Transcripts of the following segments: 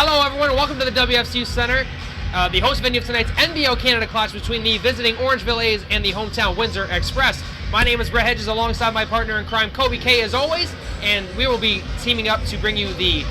Hello everyone and welcome to the WFCU Center, the host venue of tonight's NBL Canada clash between the visiting Orangeville A's and the hometown Windsor Express. My name is Brett Hedges alongside my partner in crime, Kobe K, as always, and we will be teaming up to bring you the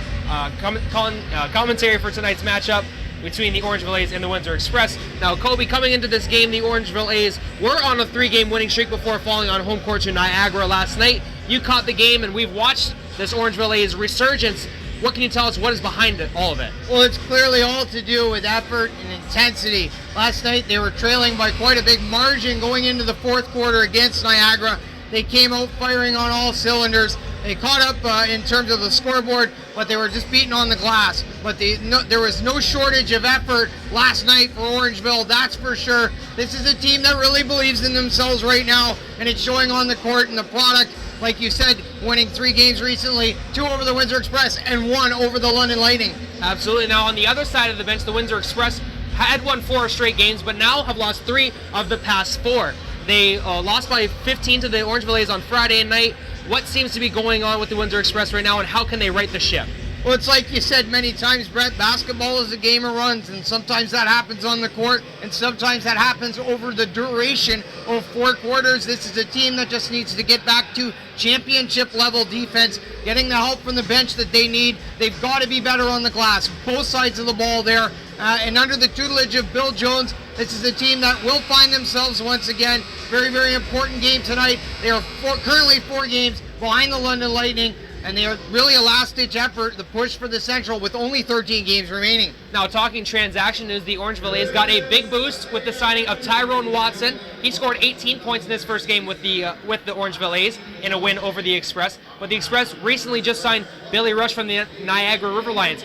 commentary for tonight's matchup between the Orangeville A's and the Windsor Express. Now, Kobe, coming into this game, the Orangeville A's were on a 3-game winning streak before falling on home court to Niagara last night. You caught the game, and we've watched this Orangeville A's resurgence. What can you tell us what is behind all of it? Well, it's clearly all to do with effort and intensity. Last night they were trailing by quite a big margin going into the fourth quarter against Niagara. They came out firing on all cylinders. They caught up in terms of the scoreboard, but they were just beating on the glass. But there was no shortage of effort last night for Orangeville, that's for sure. This is a team that really believes in themselves right now, and it's showing on the court and the product. Like you said, winning 3 games recently, 2 over the Windsor Express and 1 over the London Lightning. Absolutely. Now on the other side of the bench, the Windsor Express had won 4 straight games, but now have lost 3 of the past 4. They lost by 15 to the Orangeville A's on Friday night. What seems to be going on with the Windsor Express right now, and how can they right the ship? Well, it's like you said many times, Brett, basketball is a game of runs, and sometimes that happens on the court, and sometimes that happens over the duration of 4 quarters. This is a team that just needs to get back to championship-level defense, getting the help from the bench that they need. They've got to be better on the glass, both sides of the ball there, and under the tutelage of Bill Jones, this is a team that will find themselves once again. Very, very important game tonight. They are currently 4 games behind the London Lightning, and they are really a last-ditch effort, the push for the Central with only 13 games remaining. Now, talking transaction news, the Orangeville A's got a big boost with the signing of Tyrone Watson. He scored 18 points in his first game with the Orangeville A's in a win over the Express. But the Express recently just signed Billy Rush from the Niagara River Lions.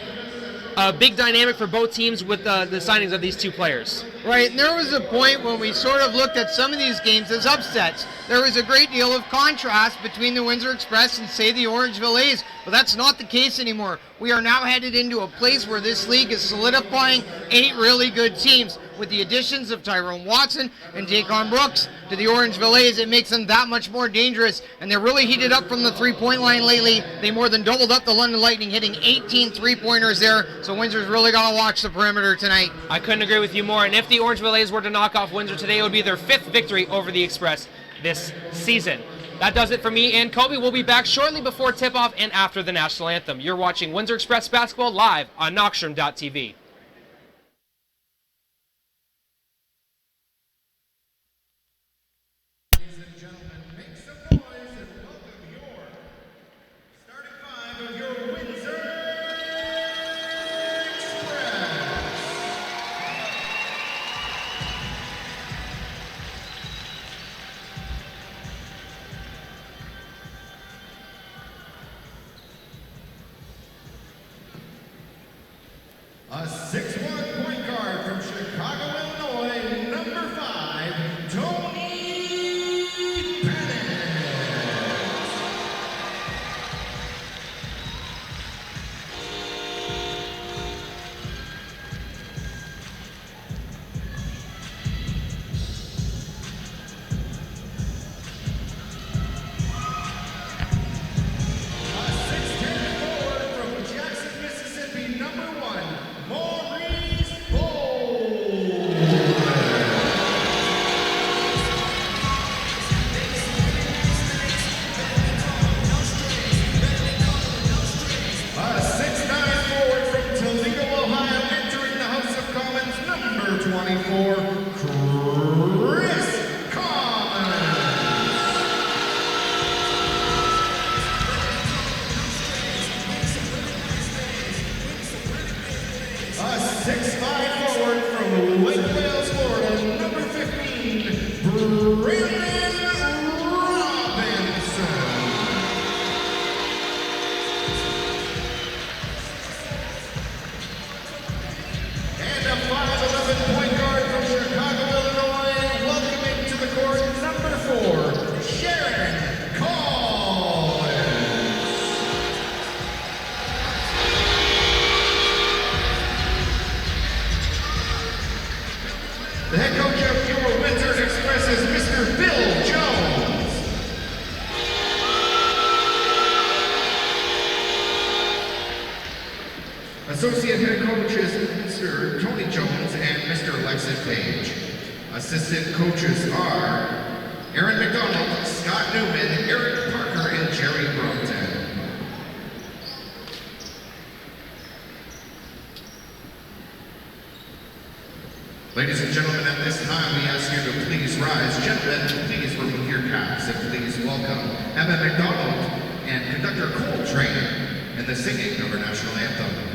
A big dynamic for both teams with the signings of these 2 players. Right, and there was a point when we sort of looked at some of these games as upsets. There was a great deal of contrast between the Windsor Express and, say, the Orangeville A's, but that's not the case anymore. We are now headed into a place where this league is solidifying 8 really good teams. With the additions of Tyrone Watson and Jaycon Brooks to the Orangeville A's, it makes them that much more dangerous, and they're really heated up from the 3-point line lately. They more than doubled up the London Lightning, hitting 18 3-pointers there, so Windsor's really got to watch the perimeter tonight. I couldn't agree with you more, and if the Orangeville A's were to knock off Windsor today, it would be their 5th victory over the Express this season. That does it for me and Kobe. We'll be back shortly before tip-off and after the national anthem. You're watching Windsor Express basketball live on Knockstrom.tv. A 6'1" point guard from Chicago, Illinois, number 5, Tony Bennett. A 6'10" forward from Jackson, Mississippi, number 1, Maurice Bowles. A 6'9" forward from Toledo, Ohio, entering the House of Commons, number 24, Chris Commons. A 6'5" forward from Lake Wales, Florida, number 15, Brandon Robinson. And a 5'11" point guard from Chicago, Illinois, welcoming to the court, number 4, Sharon Collins. The head coach of your Windsor Express is Mr. Bill Jones. Associate head stage. Assistant coaches are Aaron McDonald, Scott Newman, Eric Parker, and Jerry Brompton. Ladies and gentlemen, at this time, we ask you to please rise. Gentlemen, please remove your caps and please welcome Emma McDonald and conductor Coltrane in the singing of our national anthem.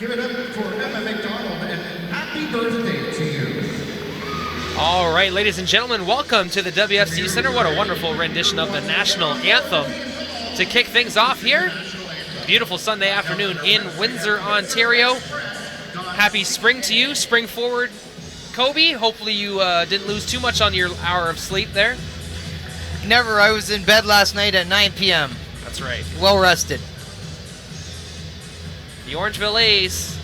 Give it up for Emma McDonald and happy birthday to you. All right, ladies and gentlemen, welcome to the WFCU Center. What a wonderful rendition of the national anthem to kick things off here. Beautiful Sunday afternoon in Windsor, Ontario. Happy spring to you, spring forward, Kobe. Hopefully you didn't lose too much on your hour of sleep there. Never. I was in bed last night at 9 p.m. That's right. Well rested. The Orangeville A's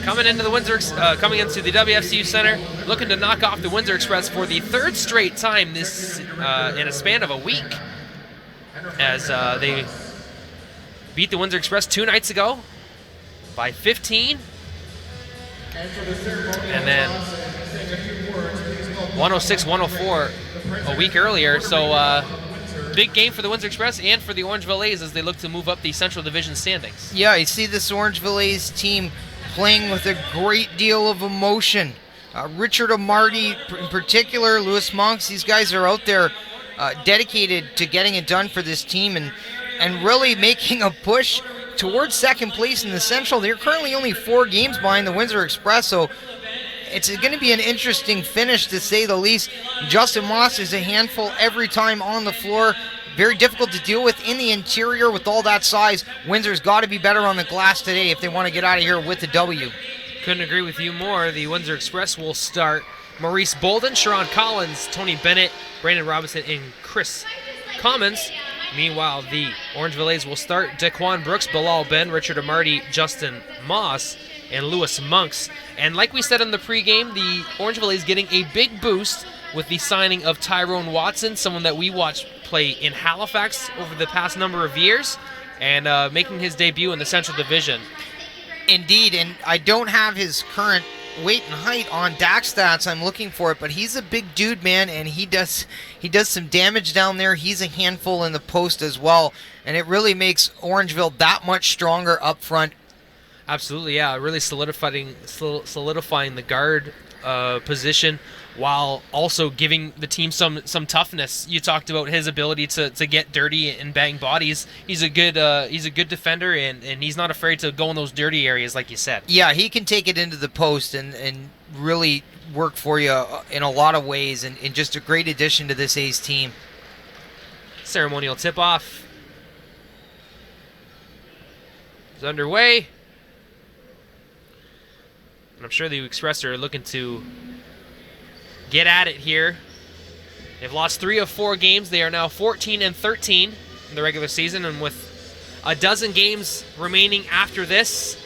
coming into the coming into the WFCU Center, looking to knock off the Windsor Express for the third straight time this in a span of a week, as they beat the Windsor Express 2 nights ago by 15, and then 106-104 a week earlier. So big game for the Windsor Express and for the Orangeville A's as they look to move up the Central Division standings. Yeah, you see this Orangeville A's team playing with a great deal of emotion. Richard Amarty in particular, Lewis Monks, these guys are out there dedicated to getting it done for this team and really making a push towards second place in the Central. They're currently only 4 games behind the Windsor Express, so it's going to be an interesting finish to say the least. Justin Moss is a handful every time on the floor. Very difficult to deal with in the interior with all that size. Windsor's got to be better on the glass today if they want to get out of here with the W. Couldn't agree with you more. The Windsor Express will start Maurice Bolden, Sharon Collins, Tony Bennett, Brandon Robinson, and Chris Commons. Meanwhile, the Orangeville A's will start Daquan Brooks, Bilal Ben, Richard Amarty, Justin Moss, and Lewis Monks. And like we said in the pregame, the Orangeville is getting a big boost with the signing of Tyrone Watson, someone that we watched play in Halifax over the past number of years, and making his debut in the Central Division. Indeed, and I don't have his current weight and height on DAC stats. I'm looking for it, but he's a big dude, man, and he does some damage down there. He's a handful in the post as well, and it really makes Orangeville that much stronger up front. Absolutely, yeah. Really solidifying the guard position while also giving the team some toughness. You talked about his ability to get dirty and bang bodies. He's a good defender, and he's not afraid to go in those dirty areas, like you said. Yeah, he can take it into the post and really work for you in a lot of ways, and just a great addition to this A's team. Ceremonial tip-off is underway. I'm sure the Express are looking to get at it here. They've lost 3 of 4 games. They are now 14-13 in the regular season, and with a dozen games remaining after this,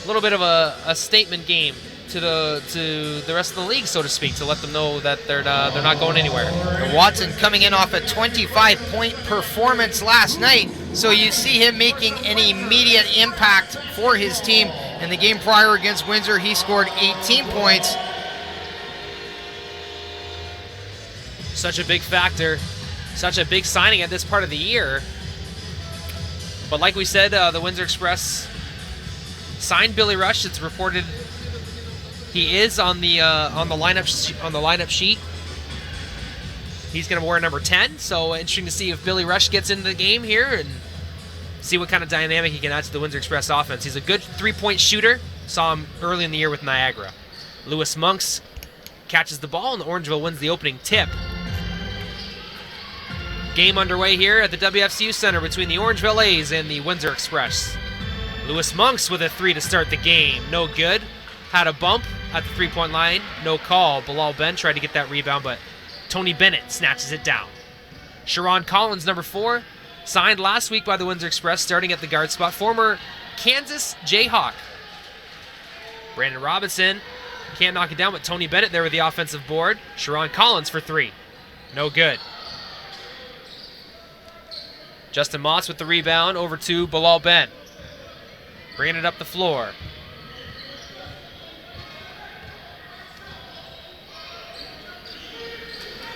a little bit of a statement game to the rest of the league, so to speak, to let them know that they're not going anywhere. And Watson coming in off a 25-point performance last night, so you see him making an immediate impact for his team. In the game prior against Windsor, he scored 18 points. Such a big factor, such a big signing at this part of the year. But like we said, the Windsor Express signed Billy Rush. It's reported he is on the lineup sheet. He's going to wear number 10. So interesting to see if Billy Rush gets into the game here and see what kind of dynamic he can add to the Windsor Express offense. He's a good 3-point shooter. Saw him early in the year with Niagara. Lewis Monks catches the ball and Orangeville wins the opening tip. Game underway here at the WFCU Center between the Orangeville A's and the Windsor Express. Lewis Monks with a 3 to start the game. No good. Had a bump at the 3-point line. No call. Bilal Ben tried to get that rebound, but Tony Bennett snatches it down. Sharon Collins, number 4, signed last week by the Windsor Express, starting at the guard spot. Former Kansas Jayhawk. Brandon Robinson can't knock it down, but Tony Bennett there with the offensive board. Sharon Collins for 3. No good. Justin Moss with the rebound over to Bilal Ben. Bringing it up the floor.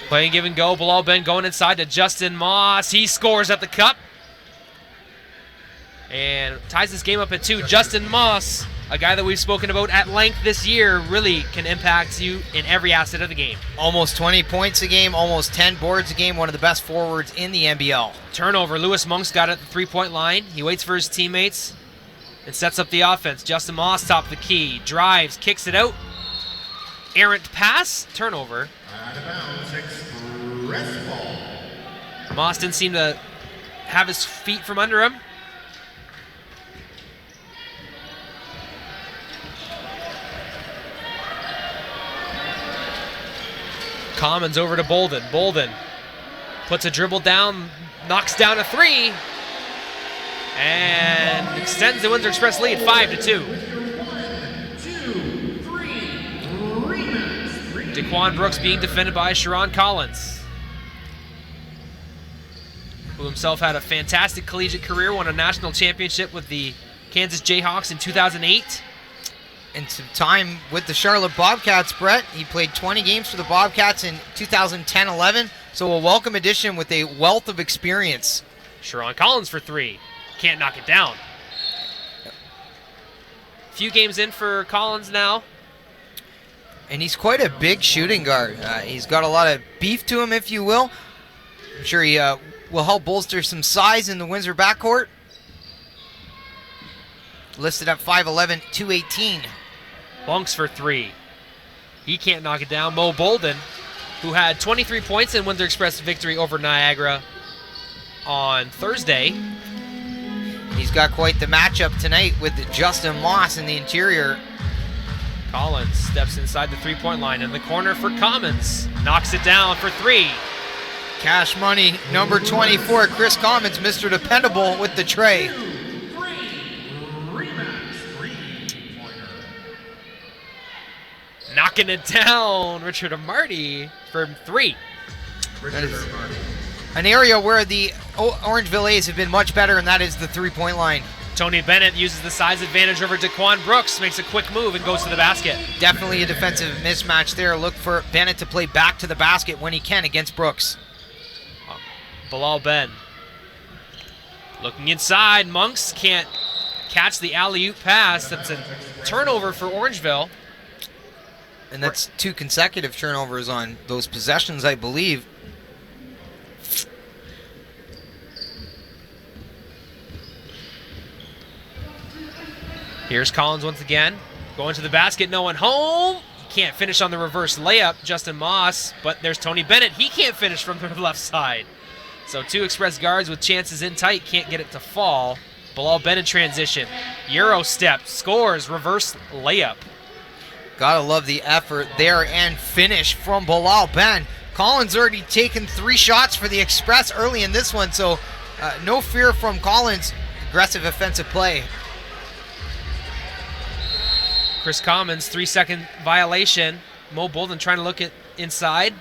Playing give and go. Bilal Ben going inside to Justin Moss. He scores at the cup. And ties this game up at 2. Justin Moss, a guy that we've spoken about at length this year, really can impact you in every asset of the game. Almost 20 points a game, almost 10 boards a game, one of the best forwards in the NBL. Turnover. Lewis Monks got it at the 3-point line. He waits for his teammates and sets up the offense. Justin Moss top of the key. Drives, kicks it out. Errant pass. Turnover. Out of bounds, express ball. Moss didn't seem to have his feet from under him. Commons over to Bolden. Bolden puts a dribble down, knocks down a 3, and extends the Windsor Express lead 5-2. Daquan Brooks being defended by Sharon Collins, who himself had a fantastic collegiate career, won a national championship with the Kansas Jayhawks in 2008. And some time with the Charlotte Bobcats, Brett. He played 20 games for the Bobcats in 2010-11, so a welcome addition with a wealth of experience. Sharon Collins for 3. Can't knock it down. Few games in for Collins now. And he's quite a big shooting guard. He's got a lot of beef to him, if you will. I'm sure he will help bolster some size in the Windsor backcourt. Listed at 5'11", 218. Monks for 3. He can't knock it down. Mo Bolden, who had 23 points in Windsor Express victory over Niagara on Thursday. He's got quite the matchup tonight with Justin Moss in the interior. Collins steps inside the 3-point line in the corner for Commons. Knocks it down for 3. Cash money, number 24, Chris Commons, Mr. Dependable with the tray. Knocking it down, Richard Amarty for 3. That is an area where the Orangeville A's have been much better, and that is the 3-point line. Tony Bennett uses the size advantage over Daquan Brooks, makes a quick move and goes to the basket. Definitely a defensive mismatch there. Look for Bennett to play back to the basket when he can against Brooks. Bilal Ben looking inside. Monks can't catch the alley-oop pass. That's a turnover for Orangeville. And that's 2 consecutive turnovers on those possessions, I believe. Here's Collins once again. Going to the basket, no one home. Can't finish on the reverse layup, Justin Moss. But there's Tony Bennett. He can't finish from the left side. So 2 Express guards with chances in tight. Can't get it to fall. Bilal Ben in transition. Euro step, scores, reverse layup. Gotta love the effort there and finish from Bilal Ben. Collins already taken 3 shots for the Express early in this one, so no fear from Collins. Aggressive offensive play. Chris Commons, 3-second violation. Mo Bolden trying to look at inside.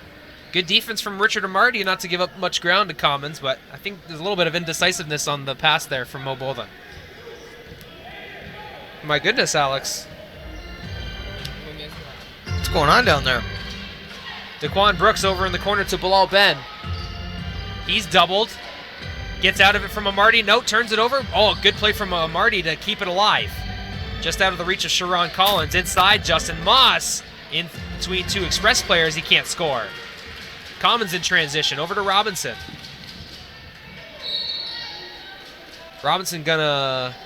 Good defense from Richard Amarty, not to give up much ground to Commons, but I think there's a little bit of indecisiveness on the pass there from Mo Bolden. My goodness, Alex. What's going on down there? Daquan Brooks over in the corner to Bilal Ben. He's doubled. Gets out of it from Amarty. No, turns it over. Oh, good play from Amarty to keep it alive. Just out of the reach of Sharon Collins. Inside, Justin Moss. In between two Express players, he can't score. Commons in transition. Over to Robinson. Robinson gonna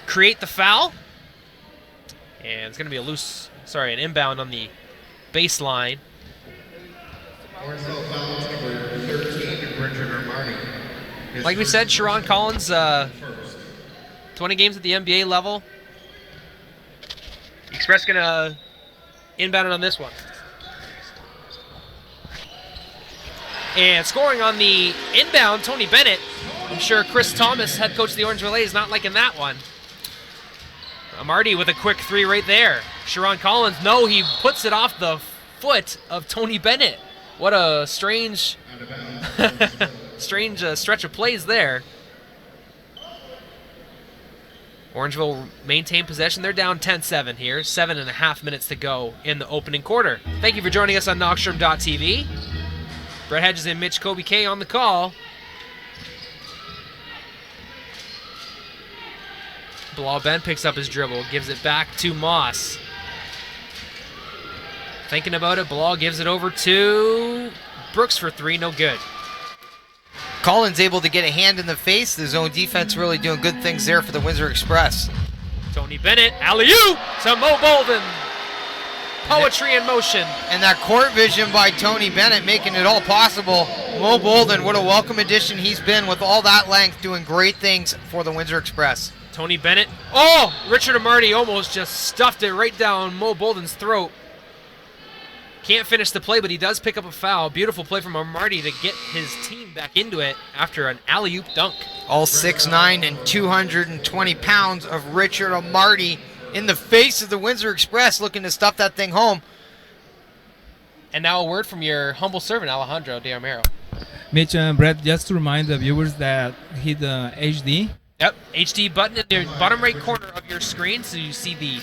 create the foul. And it's gonna be an inbound on the baseline. Like we said, Sharon Collins, 20 games at the NBA level. Express gonna inbound it on this one. And scoring on the inbound, Tony Bennett. I'm sure Chris Thomas, head coach of the Orangeville A's, not liking that one. Amarty with a quick three right there. Sharon Collins, no, he puts it off the foot of Tony Bennett. What a strange, stretch of plays there. Orangeville maintain possession. They're down 10-7 here. 7.5 minutes to go in the opening quarter. Thank you for joining us on Knockstrom.tv. Brett Hedges and Mitch Kobe K on the call. Bilal Ben picks up his dribble, gives it back to Moss. Thinking about it, Bilal gives it over to Brooks for three, no good. Collins able to get a hand in the face. The zone defense really doing good things there for the Windsor Express. Tony Bennett, alley-oop to Mo Bolden. Poetry in motion. And that court vision by Tony Bennett making it all possible. Mo Bolden, what a welcome addition he's been with all that length, doing great things for the Windsor Express. Tony Bennett. Oh, Richard Amarty almost just stuffed it right down Mo Bolden's throat. Can't finish the play, but he does pick up a foul. Beautiful play from Amarty to get his team back into it after an alley-oop dunk. All 6'9" and 220 pounds of Richard Amarty in the face of the Windsor Express, looking to stuff that thing home. And now a word from your humble servant, Alejandro De Armero. Mitch and Brett, just to remind the viewers that hit the HD. Yep, HD button in the bottom right corner of your screen, so you see the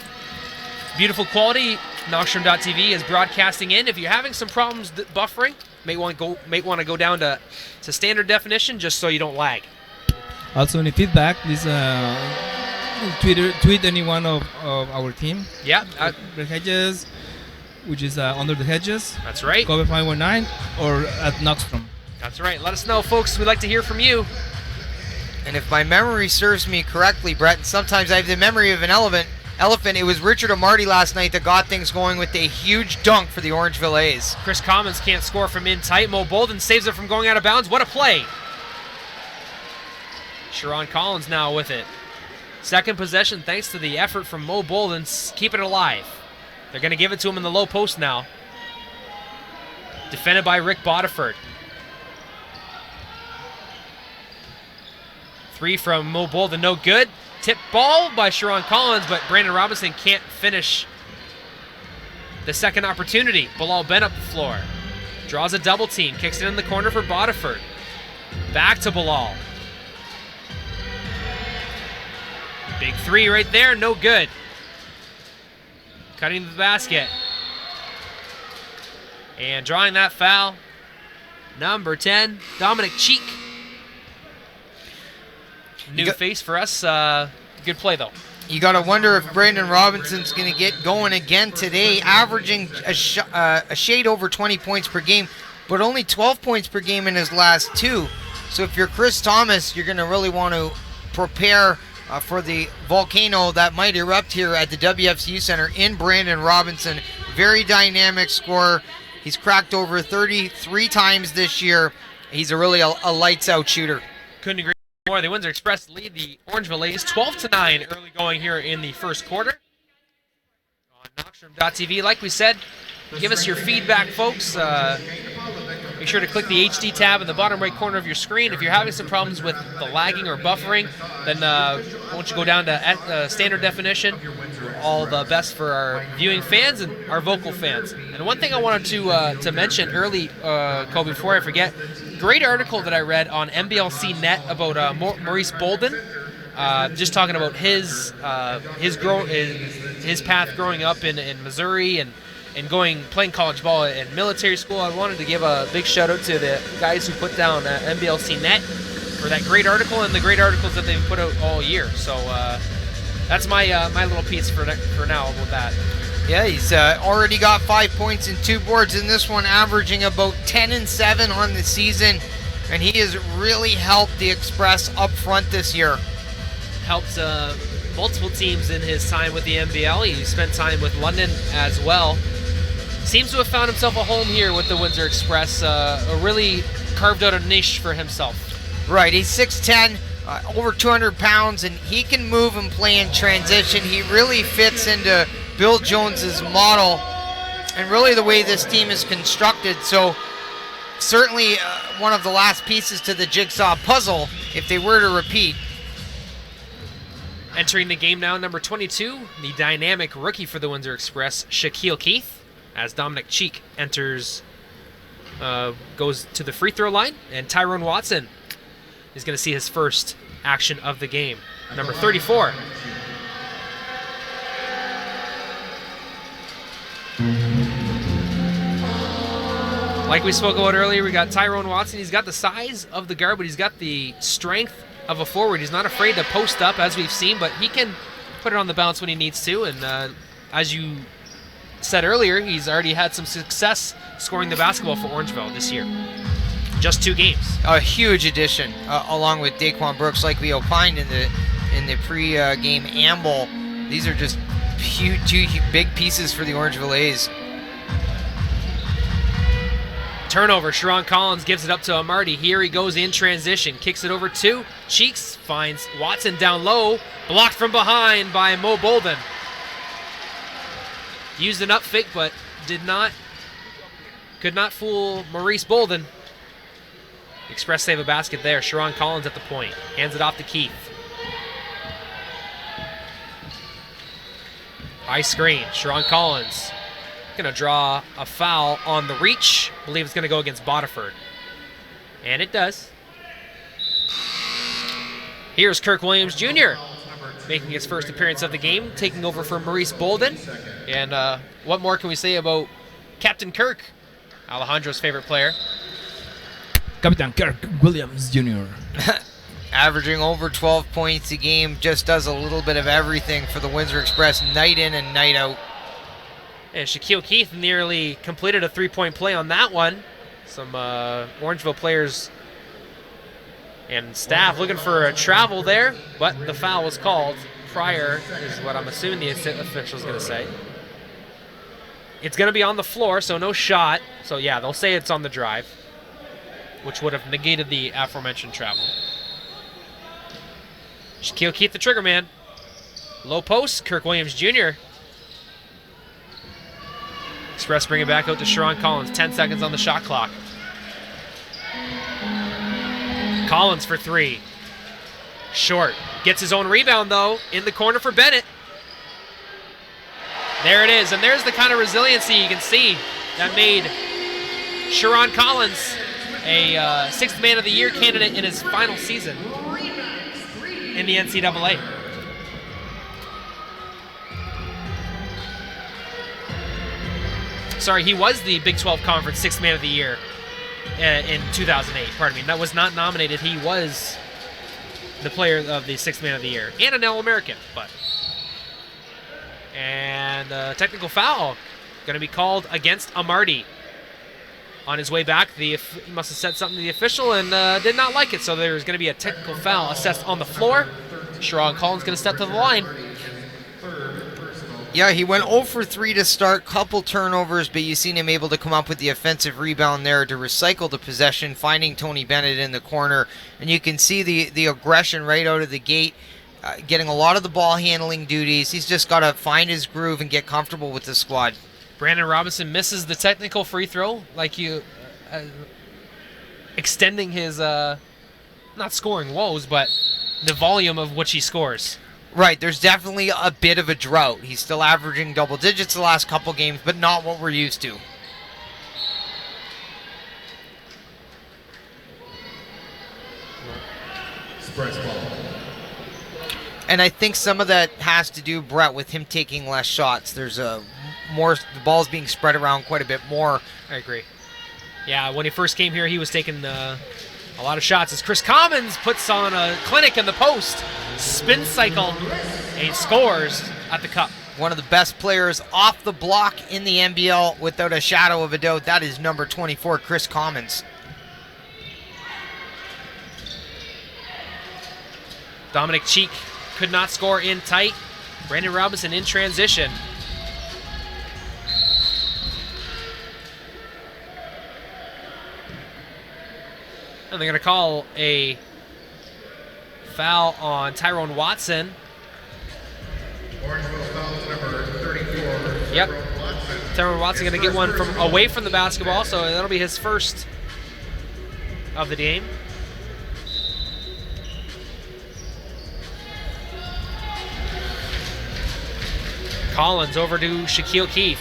beautiful quality. Knockstrom.tv is broadcasting in. If you're having some problems buffering, may want to go down to standard definition just so you don't lag. Also, any feedback, please tweet any one of our team. Yeah, Brett Hedges, which is Under the Hedges. That's right. Kobe 519 or at Knockstrom. That's right. Let us know, folks. We'd like to hear from you. And if my memory serves me correctly, Brett, and sometimes I have the memory of an elephant, it was Richard Amarty last night that got things going with a huge dunk for the Orangeville A's. Chris Commons can't score from in tight. Mo Bolden saves it from going out of bounds. What a play. Sharon Collins now with it. Second possession thanks to the effort from Mo Bolden, keeping it alive. They're going to give it to him in the low post now. Defended by Rick Bodiford. Three from Mo Bolden, no good. Tip ball by Sharon Collins, but Brandon Robinson can't finish the second opportunity. Bilal Ben up the floor. Draws a double team, kicks it in the corner for Bodiford. Back to Bilal. Big three right there, no good. Cutting the basket. And drawing that foul, number 10, Dominic Cheek. New face for us. Good play, though. You got to wonder if Brandon Robinson's going to get going again today, averaging a shade over 20 points per game, but only 12 points per game in his last two. So if you're Chris Thomas, you're going to really want to prepare for the volcano that might erupt here at the WFCU Center in Brandon Robinson. Very dynamic scorer. He's cracked over 33 times this year. He's a lights-out shooter. Couldn't agree more. The Windsor Express lead the Orangeville A's 12-9 early going here in the first quarter. On Knockstrom.tv, like we said, give us your feedback, folks. Make sure to click the HD tab in the bottom right corner of your screen. If you're having some problems with the lagging or buffering, then why don't you go down to standard definition. all the best for our viewing fans and our vocal fans. And one thing I wanted to mention early, Cole, before I forget, great article that I read on MBLC Net about Maurice Bolden, just talking about his path growing up in Missouri and playing college ball in military school. I wanted to give a big shout out to the guys who put down MBLC Net for that great article and the great articles that they've put out all year. So that's my little piece for now about that. Yeah, he's already got 5 points and 2 boards in this one, averaging about 10 and 7 on the season, and he has really helped the Express up front this year. Helped multiple teams in his time with the NBL. He spent time with London as well. Seems to have found himself a home here with the Windsor Express. Really carved out a niche for himself. Right, he's 6'10", over 200 pounds, and he can move and play in transition. He really fits into Bill Jones's model and really the way this team is constructed. So certainly one of the last pieces to the jigsaw puzzle if they were to repeat. Entering the game now, number 22, the dynamic rookie for the Windsor Express, Shaquille Keith, as Dominic Cheek enters, goes to the free throw line, and Tyrone Watson is going to see his first action of the game. Number 34. Like we spoke about earlier, we got Tyrone Watson. He's got the size of the guard, but he's got the strength of a forward. He's not afraid to post up, as we've seen, but he can put it on the bounce when he needs to. And as you said earlier, he's already had some success scoring the basketball for Orangeville this year. Just 2 games. A huge addition, along with Daquan Brooks, like we opined in the pre-game amble. These are just two big pieces for the Orangeville A's. Turnover. Sharon Collins gives it up to Amarty. Here he goes in transition. Kicks it over to Cheeks. Finds Watson down low. Blocked from behind by Mo Bolden. Used an up fake, but could not fool Maurice Bolden. Express save a basket there. Sharon Collins at the point. Hands it off to Keith. High screen. Sharon Collins going to draw a foul on the reach. Believe it's going to go against Bodiford. And it does. Here's Kirk Williams Jr. making his first appearance of the game, taking over for Maurice Bolden. And what more can we say about Captain Kirk, Alejandro's favorite player? Captain Kirk Williams Jr. Averaging over 12 points a game, just does a little bit of everything for the Windsor Express night in and night out. And Shaquille Keith nearly completed a 3-point play on that one. Some Orangeville players and staff looking for a travel there, but the foul was called prior, is what I'm assuming the official is going to say. It's going to be on the floor, so no shot. So yeah, they'll say it's on the drive, which would have negated the aforementioned travel. Shaquille Keith, the trigger man. Low post, Kirk Williams Jr. Express bring it back out to Sharon Collins. 10 seconds on the shot clock. Collins for 3. Short. Gets his own rebound, though, in the corner for Bennett. There it is, and there's the kind of resiliency you can see that made Sharon Collins a 6th Man of the Year candidate in his final season in the NCAA. Sorry, he was the Big 12 Conference 6th Man of the Year in 2008. Pardon me. That was not nominated. He was the player of the 6th Man of the Year and an All-American. And technical foul going to be called against Amarty. On his way back, he must have said something to the official and did not like it. So there's going to be a technical foul assessed on the floor. Sharon Collins going to step to the line. Yeah, he went 0 for 3 to start, couple turnovers, but you seen him able to come up with the offensive rebound there to recycle the possession, finding Tony Bennett in the corner. And you can see the aggression right out of the gate, getting a lot of the ball handling duties. He's just got to find his groove and get comfortable with the squad. Brandon Robinson misses the technical free throw, like you, extending his, not scoring woes, but the volume of which he scores. Right, there's definitely a bit of a drought. He's still averaging double digits the last couple games, but not what we're used to. Express ball. And I think some of that has to do, Brett, with him taking less shots. There's the ball's being spread around quite a bit more. I agree. Yeah, when he first came here, he was taking a lot of shots. As Chris Commons puts on a clinic in the post, spin cycle, and he scores at the cup. One of the best players off the block in the NBL, without a shadow of a doubt. That is number 24, Chris Commons. Dominic Cheek could not score in tight. Brandon Robinson in transition. And they're going to call a foul on Tyrone Watson. Orangeville foul number 34. Yep. Tyrone Watson going to get one from away from the basketball, so that'll be his first of the game. Collins over to Shaquille Keefe.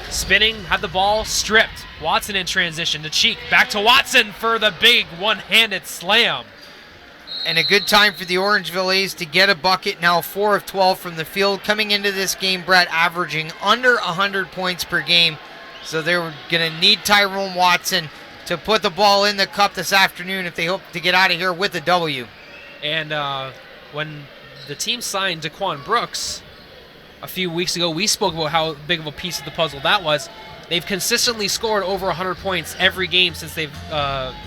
Spinning, had the ball stripped. Watson in transition to Cheek. Back to Watson for the big one-handed slam. And a good time for the Orangeville A's to get a bucket. Now 4 of 12 from the field. Coming into this game, Brett, averaging under 100 points per game. So they're going to need Tyrone Watson to put the ball in the cup this afternoon if they hope to get out of here with a W. And when the team signed Daquan Brooks a few weeks ago, we spoke about how big of a piece of the puzzle that was. They've consistently scored over 100 points every game since they've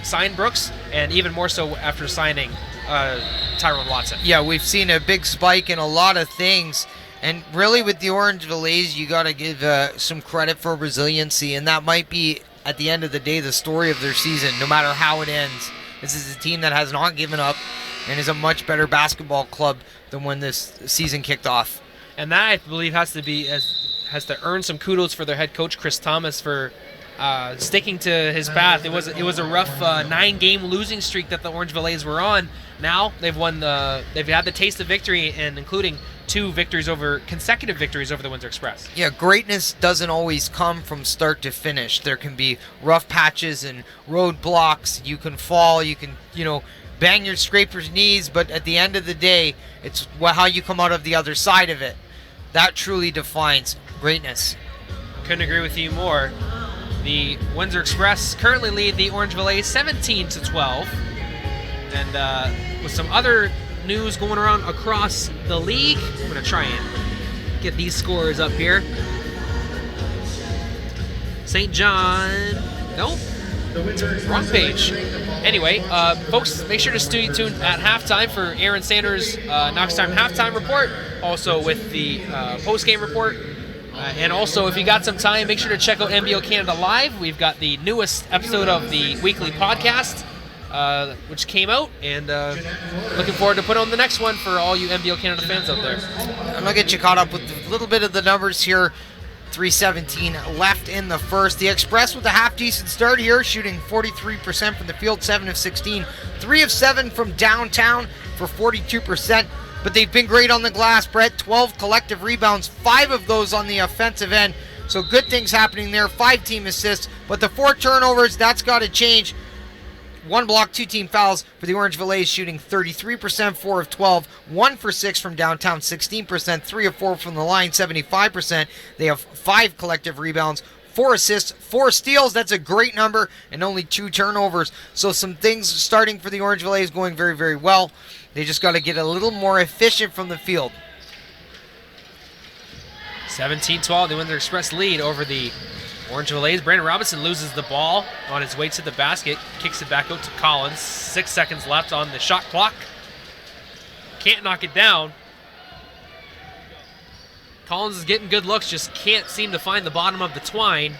signed Brooks, and even more so after signing Tyrone Watson. Yeah, we've seen a big spike in a lot of things. And really with the Orangeville A's, you got to give some credit for resiliency, and that might be, at the end of the day, the story of their season, no matter how it ends. This is a team that has not given up and is a much better basketball club than when this season kicked off. And that, I believe, has to earn some kudos for their head coach, Chris Thomas, for sticking to his path. It was a rough 9-game losing streak that the Orangeville A's were on. Now they've had the taste of victory, and including 2 consecutive victories over the Windsor Express. Yeah, greatness doesn't always come from start to finish. There can be rough patches and roadblocks. You can fall. You can, bang your scraper's knees. But at the end of the day, it's how you come out of the other side of it. That truly defines greatness. Couldn't agree with you more. The Windsor Express currently lead the Orangeville A's 17-12. And with some other news going around across the league, I'm going to try and get these scores up here. St. John, nope, wrong page. Anyway, folks, make sure to stay tuned at halftime for Aaron Sanders' Knox Time halftime report, also with the post-game report. And also, if you got some time, make sure to check out NBO Canada Live. We've got the newest episode of the weekly podcast, which came out, and looking forward to putting on the next one for all you NBO Canada fans out there. I'm going to get you caught up with a little bit of the numbers here. 3:17 left in the first. The Express with a half-decent start here, shooting 43% from the field, 7 of 16. 3 of 7 from downtown for 42%. But they've been great on the glass, Brett. 12 collective rebounds, 5 of those on the offensive end. So good things happening there. 5 team assists. But the 4 turnovers, that's got to change. 1 block, 2 team fouls for the Orangeville A's, shooting 33%, 4 of 12, 1 for 6 from downtown, 16%, 3 of 4 from the line, 75%. They have 5 collective rebounds, 4 assists, 4 steals. That's a great number, and only 2 turnovers. So some things starting for the Orangeville A's going very, very well. They just got to get a little more efficient from the field. 17-12, the Windsor Express lead over the Orangeville A's. Brandon Robinson loses the ball on his way to the basket, kicks it back out to Collins. 6 seconds left on the shot clock. Can't knock it down. Collins is getting good looks, just can't seem to find the bottom of the twine.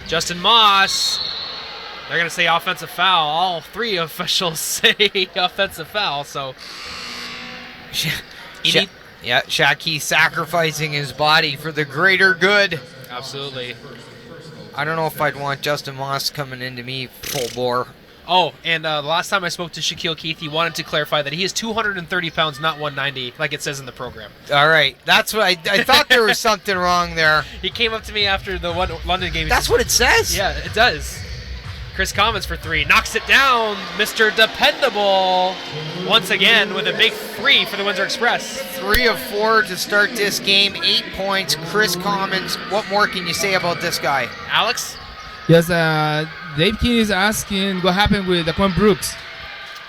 Justin Moss, they're going to say offensive foul. All 3 officials say offensive foul, so Shaq sacrificing his body for the greater good. Absolutely. I don't know if I'd want Justin Moss coming into me full bore. Oh, and the last time I spoke to Shaquille Keith, he wanted to clarify that he is 230 pounds, not 190, like it says in the program. All right. That's what I thought there was something wrong there. He came up to me after the London game. That's what it says? Yeah, it does. Chris Commons for 3. Knocks it down. Mr. Dependable once again with a big 3 for the Windsor Express. 3 of 4 to start this game. 8 points. Chris Commons. What more can you say about this guy? Alex? Yes, Dave Keane is asking what happened with Daquan Brooks.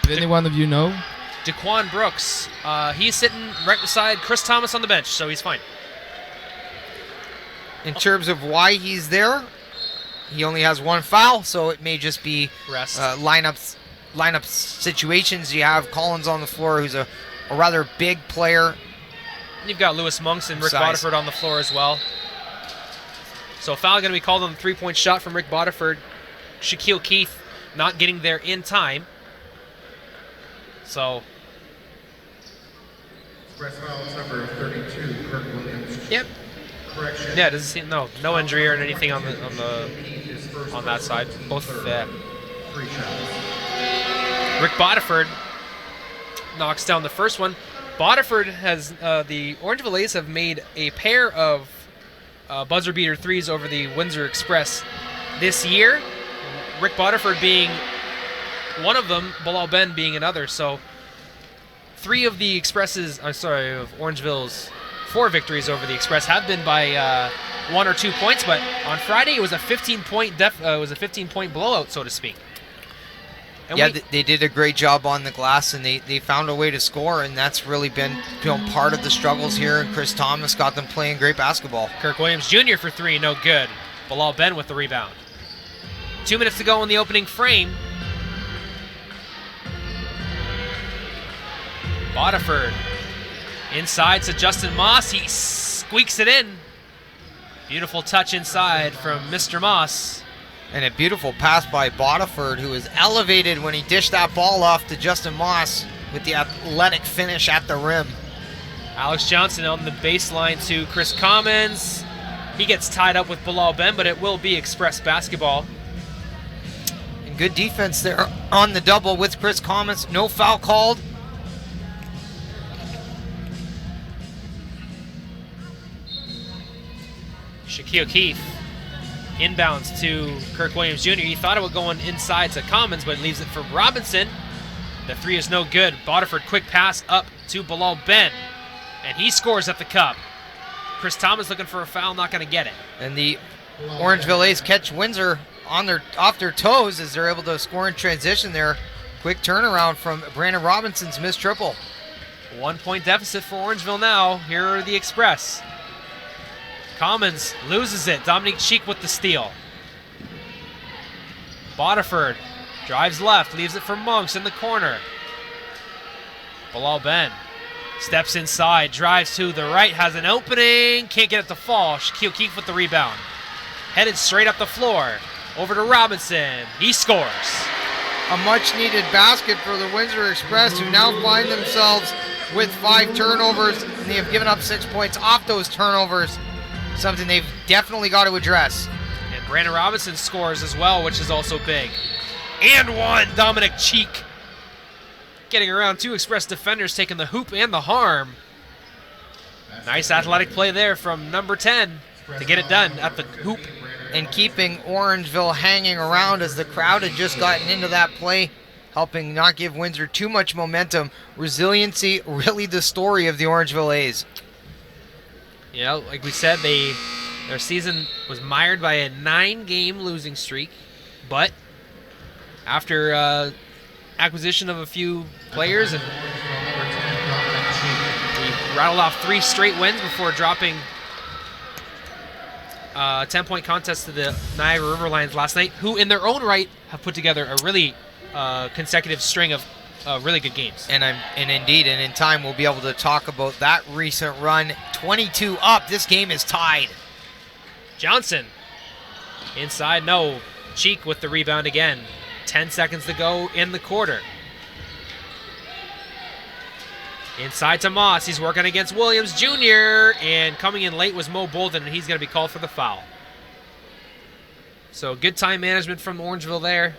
Did any one of you know? Daquan Brooks. He's sitting right beside Chris Thomas on the bench, so he's fine. In terms of why he's there, he only has 1 foul, so it may just be Rest. lineup situations. You have Collins on the floor, who's a rather big player. You've got Lewis Monks and Rick Size. Bodiford on the floor as well. So foul going to be called on the 3-point shot from Rick Bodiford. Shaquille Keith not getting there in time. So, Express fouls number 32, Kirk Williams. yep. Correction. Yeah, doesn't seem no injury or anything on that side. Both 3 shots. Rick Bodiford knocks down the first one. Bodiford has the Orangeville A's have made a pair of buzzer beater 3s over the Windsor Express this year. Rick Bodiford being one of them, Bilal Ben being another. So 3 of the Express's, of Orangeville's 4 victories over the Express have been by 1 or 2 points, but on Friday it was a 15-point blowout, so to speak. And Yeah, they did a great job on the glass, and they found a way to score, and that's really been part of the struggles here. And Chris Thomas got them playing great basketball. Kirk Williams Jr. for 3, no good. Bilal Ben with the rebound. 2 minutes to go in the opening frame. Bodiford inside to Justin Moss. He squeaks it in. Beautiful touch inside from Mr. Moss. And a beautiful pass by Bodiford, who was elevated when he dished that ball off to Justin Moss with the athletic finish at the rim. Alex Johnson on the baseline to Chris Commons. He gets tied up with Bilal Ben, but it will be Express basketball. And good defense there on the double with Chris Commons. No foul called. Shaquille Keith inbounds to Kirk Williams Jr. He thought it was going inside to Commons, but leaves it for Robinson. The 3 is no good. Bodiford quick pass up to Bilal Ben, and he scores at the cup. Chris Thomas looking for a foul, not going to get it. And the Orangeville A's catch Windsor off their toes as they're able to score in transition there. Quick turnaround from Brandon Robinson's missed triple. 1-point deficit for Orangeville now. Here are the Express. Commons loses it. Dominique Cheek with the steal. Bodiford drives left, leaves it for Monks in the corner. Bilal Ben steps inside, drives to the right, has an opening, can't get it to fall. Shaquille Keith with the rebound. Headed straight up the floor. Over to Robinson. He scores. A much-needed basket for the Windsor Express, who now find themselves with 5 turnovers, and they have given up 6 points off those turnovers. Something they've definitely got to address. And Brandon Robinson scores as well, which is also big. And 1, Dominic Cheek. Getting around 2 Express defenders, taking the hoop and the harm. Nice athletic play there from number 10 to get it done at the hoop. And keeping Orangeville hanging around as the crowd had just gotten into that play, helping not give Windsor too much momentum. Resiliency, really the story of the Orangeville A's. You know, like we said, their season was mired by a 9-game losing streak, but after acquisition of a few players, and we rattled off 3 straight wins before dropping a 10-point contest to the Niagara River Lions last night, who in their own right have put together a really consecutive string of really good games. And indeed, in time we'll be able to talk about that recent run. 22 up, this game is tied. Johnson inside, no. Cheek with the rebound again. 10 seconds to go in the quarter. Inside to Moss, he's working against Williams Jr., and coming in late was Mo Bolden, and he's going to be called for the foul. So good time management from Orangeville there.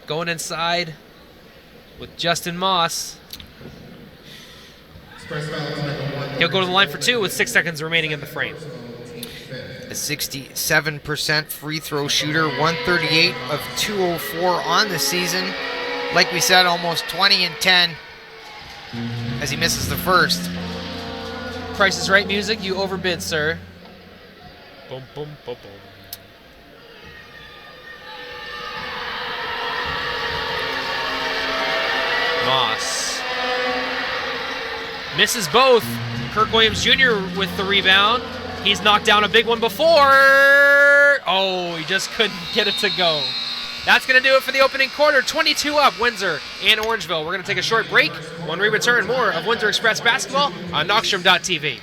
going inside with Justin Moss. He'll go to the line for 2 with 6 seconds remaining in the frame. A 67% free throw shooter, 138 of 204 on the season. Like we said, almost 20 and 10 as he misses the first. Price is Right music, you overbid, sir. Boom, boom, boom, boom. Moss misses both. Kirk Williams Jr. with the rebound. He's knocked down a big one before. Oh, he just couldn't get it to go. That's going to do it for the opening quarter. 22 up, Windsor and Orangeville. We're going to take a short break. When we return, more of Windsor Express basketball on Knockstrom.tv.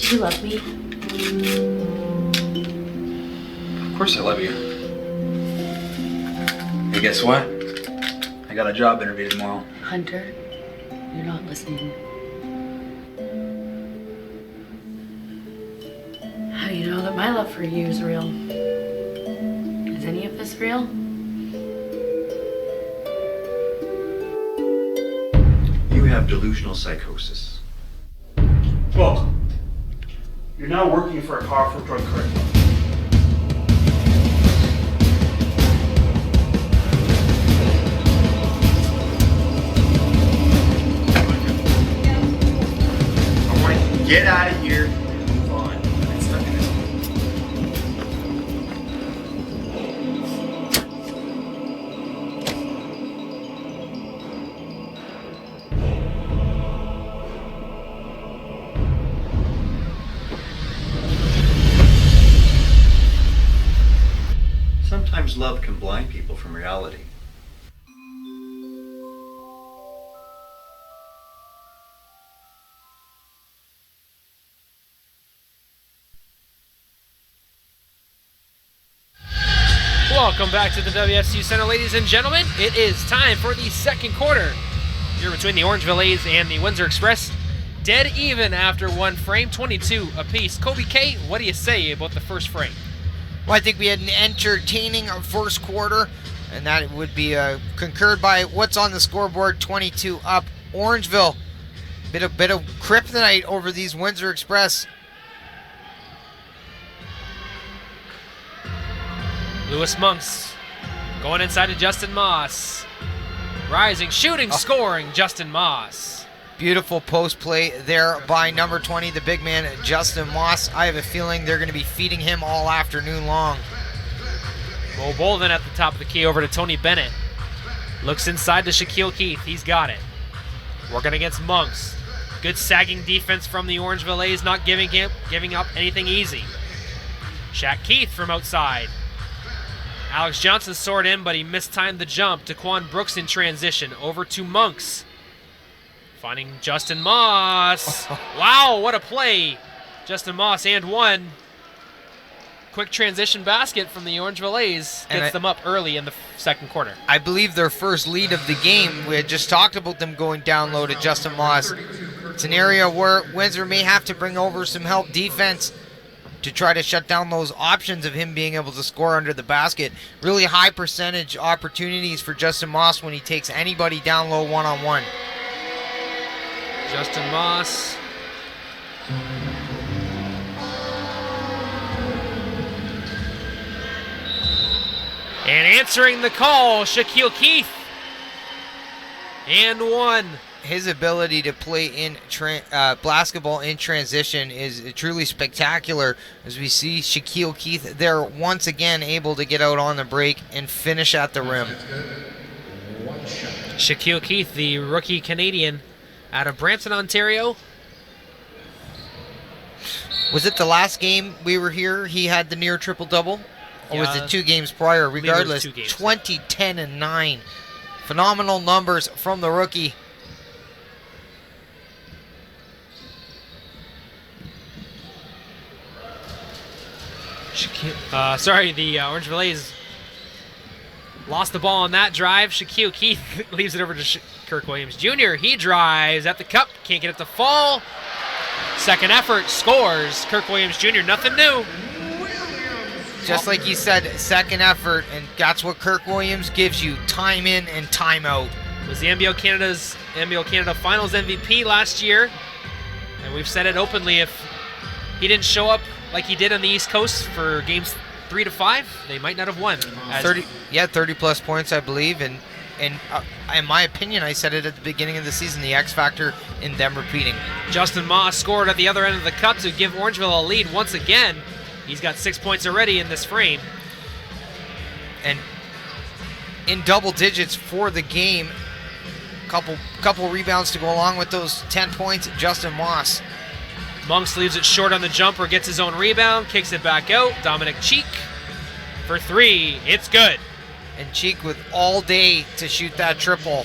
Do you love me? Of course I love you. Hey, guess what? I got a job interview tomorrow. Hunter, you're not listening. How do you know that my love for you is real? Is any of this real? You have delusional psychosis. Look, you're now working for a powerful drug cartel. I want you to get out of here and move on. I'm stuck in this. Sometimes love can blind people from reality. Welcome back to the WFCU Center, ladies and gentlemen. It is time for the second quarter. Here between the Orangeville A's and the Windsor Express. Dead even after one frame, 22 apiece. Kobe K, what do you say about the first frame? Well, I think we had an entertaining first quarter, and that would be concurred by what's on the scoreboard, 22 up. Orangeville, bit of kryptonite over these Windsor Express. Lewis Monks going inside to Justin Moss. Rising, shooting, scoring, Justin Moss. Beautiful post play there by number 20, the big man, Justin Moss. I have a feeling they're going to be feeding him all afternoon long. Bo Bolden at the top of the key over to Tony Bennett. Looks inside to Shaquille Keith. He's got it. Working against Monks. Good sagging defense from the Orangeville A's, not giving up anything easy. Shaq Keith from outside. Alex Johnson soared in, but he mistimed the jump. Daquan Brooks in transition. Over to Monks. Finding Justin Moss. Wow, what a play. Justin Moss and one. Quick transition basket from the Orangeville A's. Gets them up early in the second quarter. I believe their first lead of the game. We had just talked about them going down low to Justin Moss. It's an area where Windsor may have to bring over some help defense to try to shut down those options of him being able to score under the basket. Really high percentage opportunities for Justin Moss when he takes anybody down low one-on-one. Justin Moss. And answering the call, Shaquille Keith. And one. His ability to play in basketball in transition is truly spectacular, as we see Shaquille Keith there once again able to get out on the break and finish at the rim. Shaquille Keith, the rookie Canadian out of Brampton, Ontario. Was it the last game we were here he had the near triple-double? Or was Yeah, it 2 games prior? believe it was Regardless, 2 games. 20, 10, and 9. Phenomenal numbers from the rookie. The Orangeville A's lost the ball on that drive. Shaquille Keith leaves it over to Kirk Williams Jr. He drives at the cup, can't get it to fall. Second effort, scores. Kirk Williams Jr., nothing new. Just like you said, second effort, and that's what Kirk Williams gives you, time in and time out. Was the NBL Canada Finals MVP last year, and we've said it openly, if he didn't show up like he did on the East Coast for games 3 to 5, they might not have won. 30 plus points, I believe, and in my opinion, I said it at the beginning of the season, the X factor in them repeating. Justin Moss scored at the other end of the cup to give Orangeville a lead once again. He's got 6 points already in this frame. And in double digits for the game, couple rebounds to go along with those 10 points. Justin Moss. Monks leaves it short on the jumper, gets his own rebound, kicks it back out. Dominic Cheek for 3. It's good. And Cheek with all day to shoot that triple.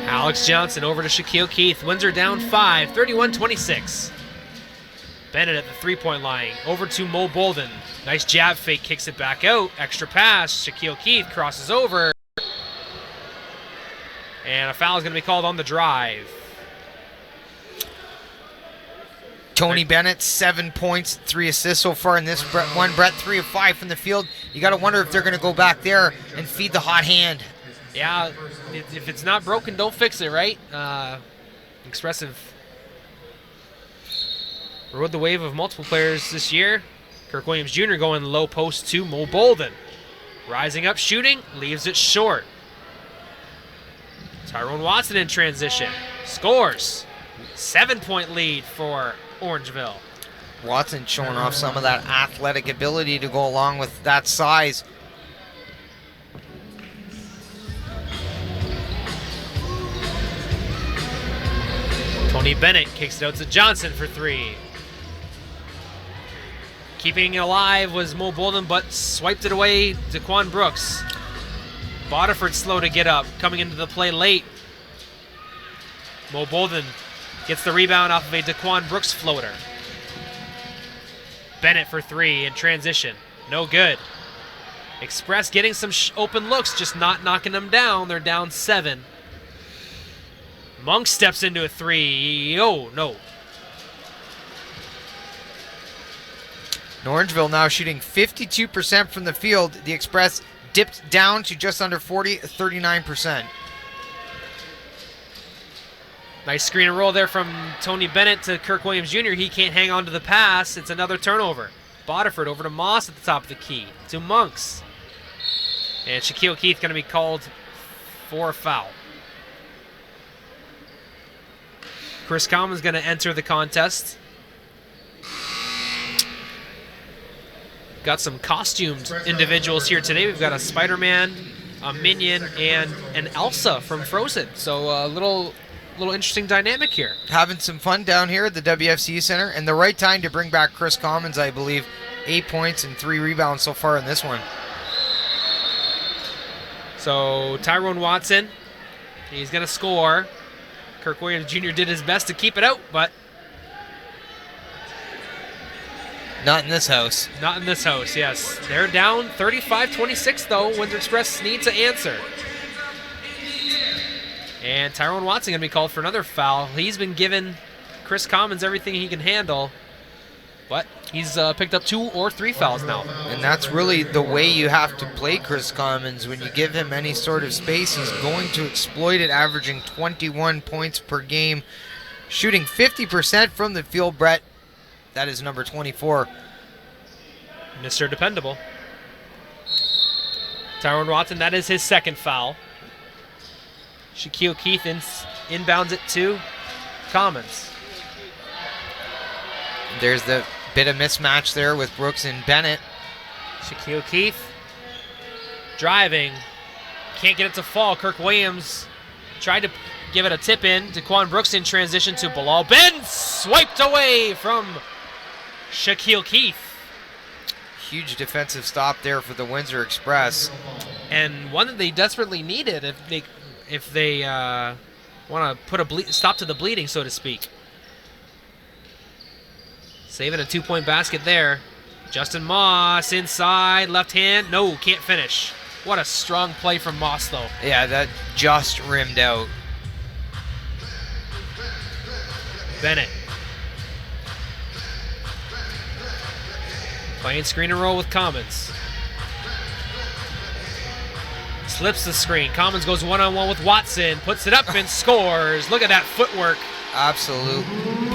Alex Johnson over to Shaquille Keith. Windsor down 5, 31-26. Bennett at the three-point line. Over to Mo Bolden. Nice jab fake, kicks it back out. Extra pass. Shaquille Keith crosses over. And a foul is going to be called on the drive. Tony Bennett, 7 points, 3 assists so far in this one. Brett, 3 of 5 from the field. You got to wonder if they're going to go back there and feed the hot hand. Yeah, if it's not broken, don't fix it, right? Expressive rode the wave of multiple players this year. Kirk Williams Jr. going low post to Mo Bolden. Rising up, shooting, leaves it short. Tyrone Watson in transition. Scores. 7-point lead for Orangeville. Watson showing off some of that athletic ability to go along with that size. Tony Bennett kicks it out to Johnson for 3. Keeping it alive was Mo Bolden, but swiped it away to Daquan Brooks. Bodiford slow to get up, coming into the play late. Mo Bolden gets the rebound off of a Daquan Brooks floater. Bennett for 3 in transition. No good. Express getting some open looks, just not knocking them down. They're down 7. Monk steps into a 3. Oh, no. Orangeville now shooting 52% from the field. The Express dipped down to just under 40, 39%. Nice screen and roll there from Tony Bennett to Kirk Williams Jr. He can't hang on to the pass. It's another turnover. Bodiford over to Moss at the top of the key. To Monks. And Shaquille Keith going to be called for a foul. Chris Common's going to enter the contest. Got some costumed individuals here today. We've got a Spider-Man, a Minion, and an Elsa from Frozen. So a little interesting dynamic here. Having some fun down here at the WFCU Center, and the right time to bring back Chris Commons, I believe. 8 points and 3 rebounds so far in this one. So Tyrone Watson, he's going to score. Kirk Williams Jr. did his best to keep it out, but not in this house. Not in this house, yes. They're down 35-26, though. Windsor Express needs to answer. And Tyrone Watson going to be called for another foul. He's been giving Chris Commons everything he can handle, but he's picked up 2 or 3 fouls now. And that's really the way you have to play Chris Commons. When you give him any sort of space, he's going to exploit it, averaging 21 points per game. Shooting 50% from the field, Brett. That is number 24. Mr. Dependable. Tyrone Watson, that is his second foul. Shaquille Keith inbounds it to Commons. There's the bit of mismatch there with Brooks and Bennett. Shaquille Keith driving. Can't get it to fall. Kirk Williams tried to give it a tip in. Daquan Brooks in transition to Bilal Ben. Swiped away from Shaquille Keith. Huge defensive stop there for the Windsor Express. And one that they desperately needed if they want to put a stop to the bleeding, so to speak. Saving a 2-point basket there. Justin Moss inside, left hand. No, can't finish. What a strong play from Moss, though. Yeah, that just rimmed out. Bennett. Playing screen and roll with Commons. Slips the screen. Commons goes one-on-one with Watson. Puts it up and scores. Look at that footwork. Absolute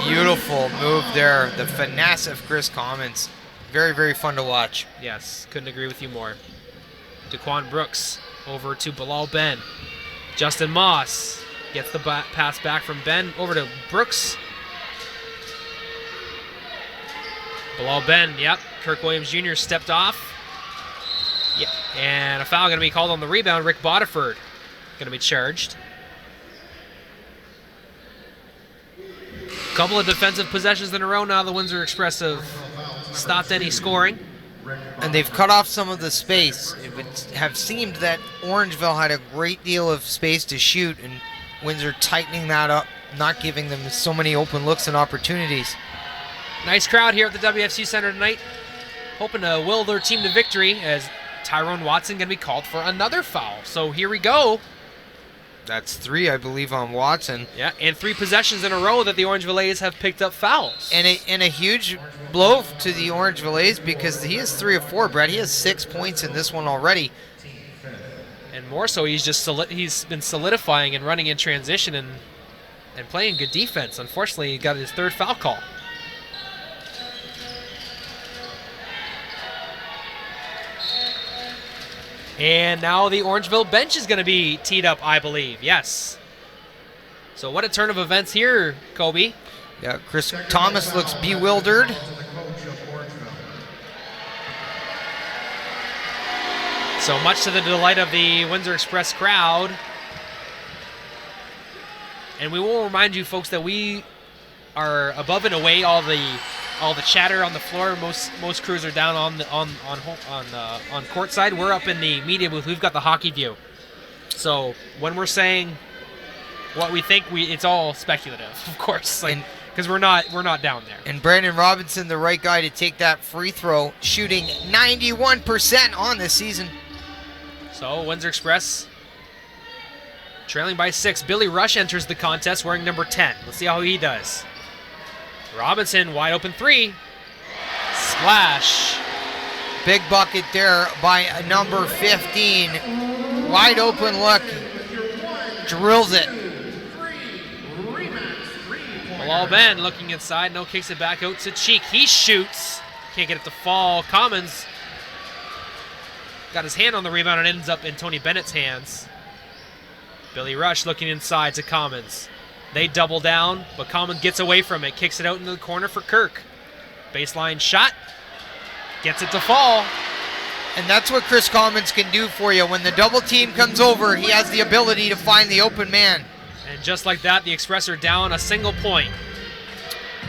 beautiful move there. The finesse of Chris Commons. Very, very fun to watch. Yes, couldn't agree with you more. Daquan Brooks over to Bilal Ben. Justin Moss gets the pass back from Ben over to Brooks. Bilal Ben, yep. Kirk Williams Jr. stepped off. Yeah, and a foul going to be called on the rebound. Rick Bodiford going to be charged. Couple of defensive possessions in a row now. The Windsor Express have stopped any scoring. And they've cut off some of the space. It would have seemed that Orangeville had a great deal of space to shoot, and Windsor tightening that up, not giving them so many open looks and opportunities. Nice crowd here at the WFCU Center tonight. Hoping to will their team to victory as Tyrone Watson going to be called for another foul. So here we go. That's 3, I believe, on Watson. Yeah, and 3 possessions in a row that the Orangeville A's have picked up fouls. And a huge blow to the Orangeville A's because he has 3 of 4, Brett. He has 6 points in this one already. And more so, he's been solidifying and running in transition and playing good defense. Unfortunately, he got his 3rd foul call. And now the Orangeville bench is going to be teed up, I believe. Yes. So what a turn of events here, Kobe. Yeah, Chris Thomas looks bewildered. So much to the delight of the Windsor Express crowd. And we will remind you, folks, that we are above and away all the chatter on the floor. Most crews are down on courtside. We're up in the media booth. We've got the hockey view. So when we're saying what we think, it's all speculative, of course, because we're not down there. And Brandon Robinson, the right guy to take that free throw, shooting 91% on this season. So Windsor Express trailing by 6. Billy Rush enters the contest wearing number 10. Let's see how he does. Robinson, wide open 3. Splash. Big bucket there by number 15. Wide open look. Drills it. Bilal Ben looking inside. No, kicks it back out to Cheek. He shoots. Can't get it to fall. Commons got his hand on the rebound and ends up in Tony Bennett's hands. Billy Rush looking inside to Commons. They double down, but Commons gets away from it. Kicks it out into the corner for Kirk. Baseline shot. Gets it to fall. And that's what Chris Commons can do for you. When the double team comes over, he has the ability to find the open man. And just like that, the Express are down a single point.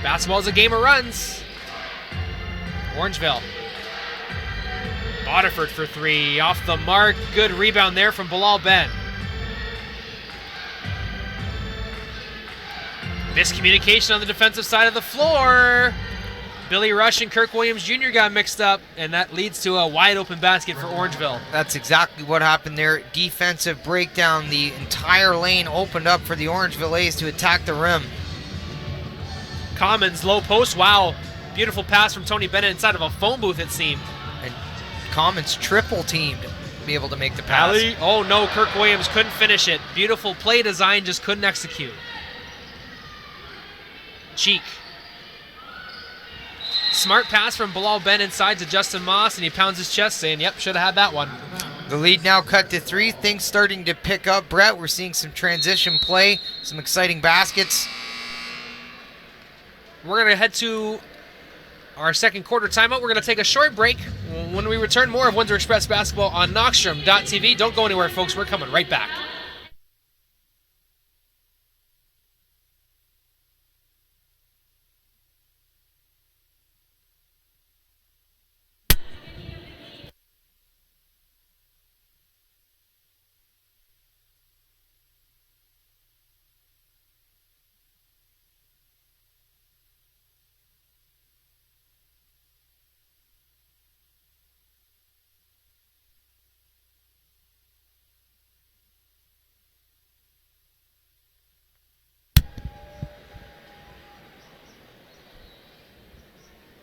Basketball's a game of runs. Orangeville. Bodiford for 3. Off the mark. Good rebound there from Bilal Ben. Miscommunication on the defensive side of the floor. Billy Rush and Kirk Williams Jr. got mixed up, and that leads to a wide open basket for Orangeville. That's exactly what happened there. Defensive breakdown. The entire lane opened up for the Orangeville A's to attack the rim. Commons, low post. Wow. Beautiful pass from Tony Bennett inside of a phone booth, it seemed. And Commons triple teamed to be able to make the pass. Alley. Oh no, Kirk Williams couldn't finish it. Beautiful play design, just couldn't execute. Cheek. Smart pass from Bilal Ben inside to Justin Moss, and he pounds his chest saying, yep, should have had that one. The lead now cut to 3. Things starting to pick up, Brett. We're seeing some transition play, some exciting baskets. We're going to head to our second quarter timeout. We're going to take a short break. When when we return, more of Windsor Express basketball on Knockstrom.tv. Don't go anywhere, folks. We're coming right back.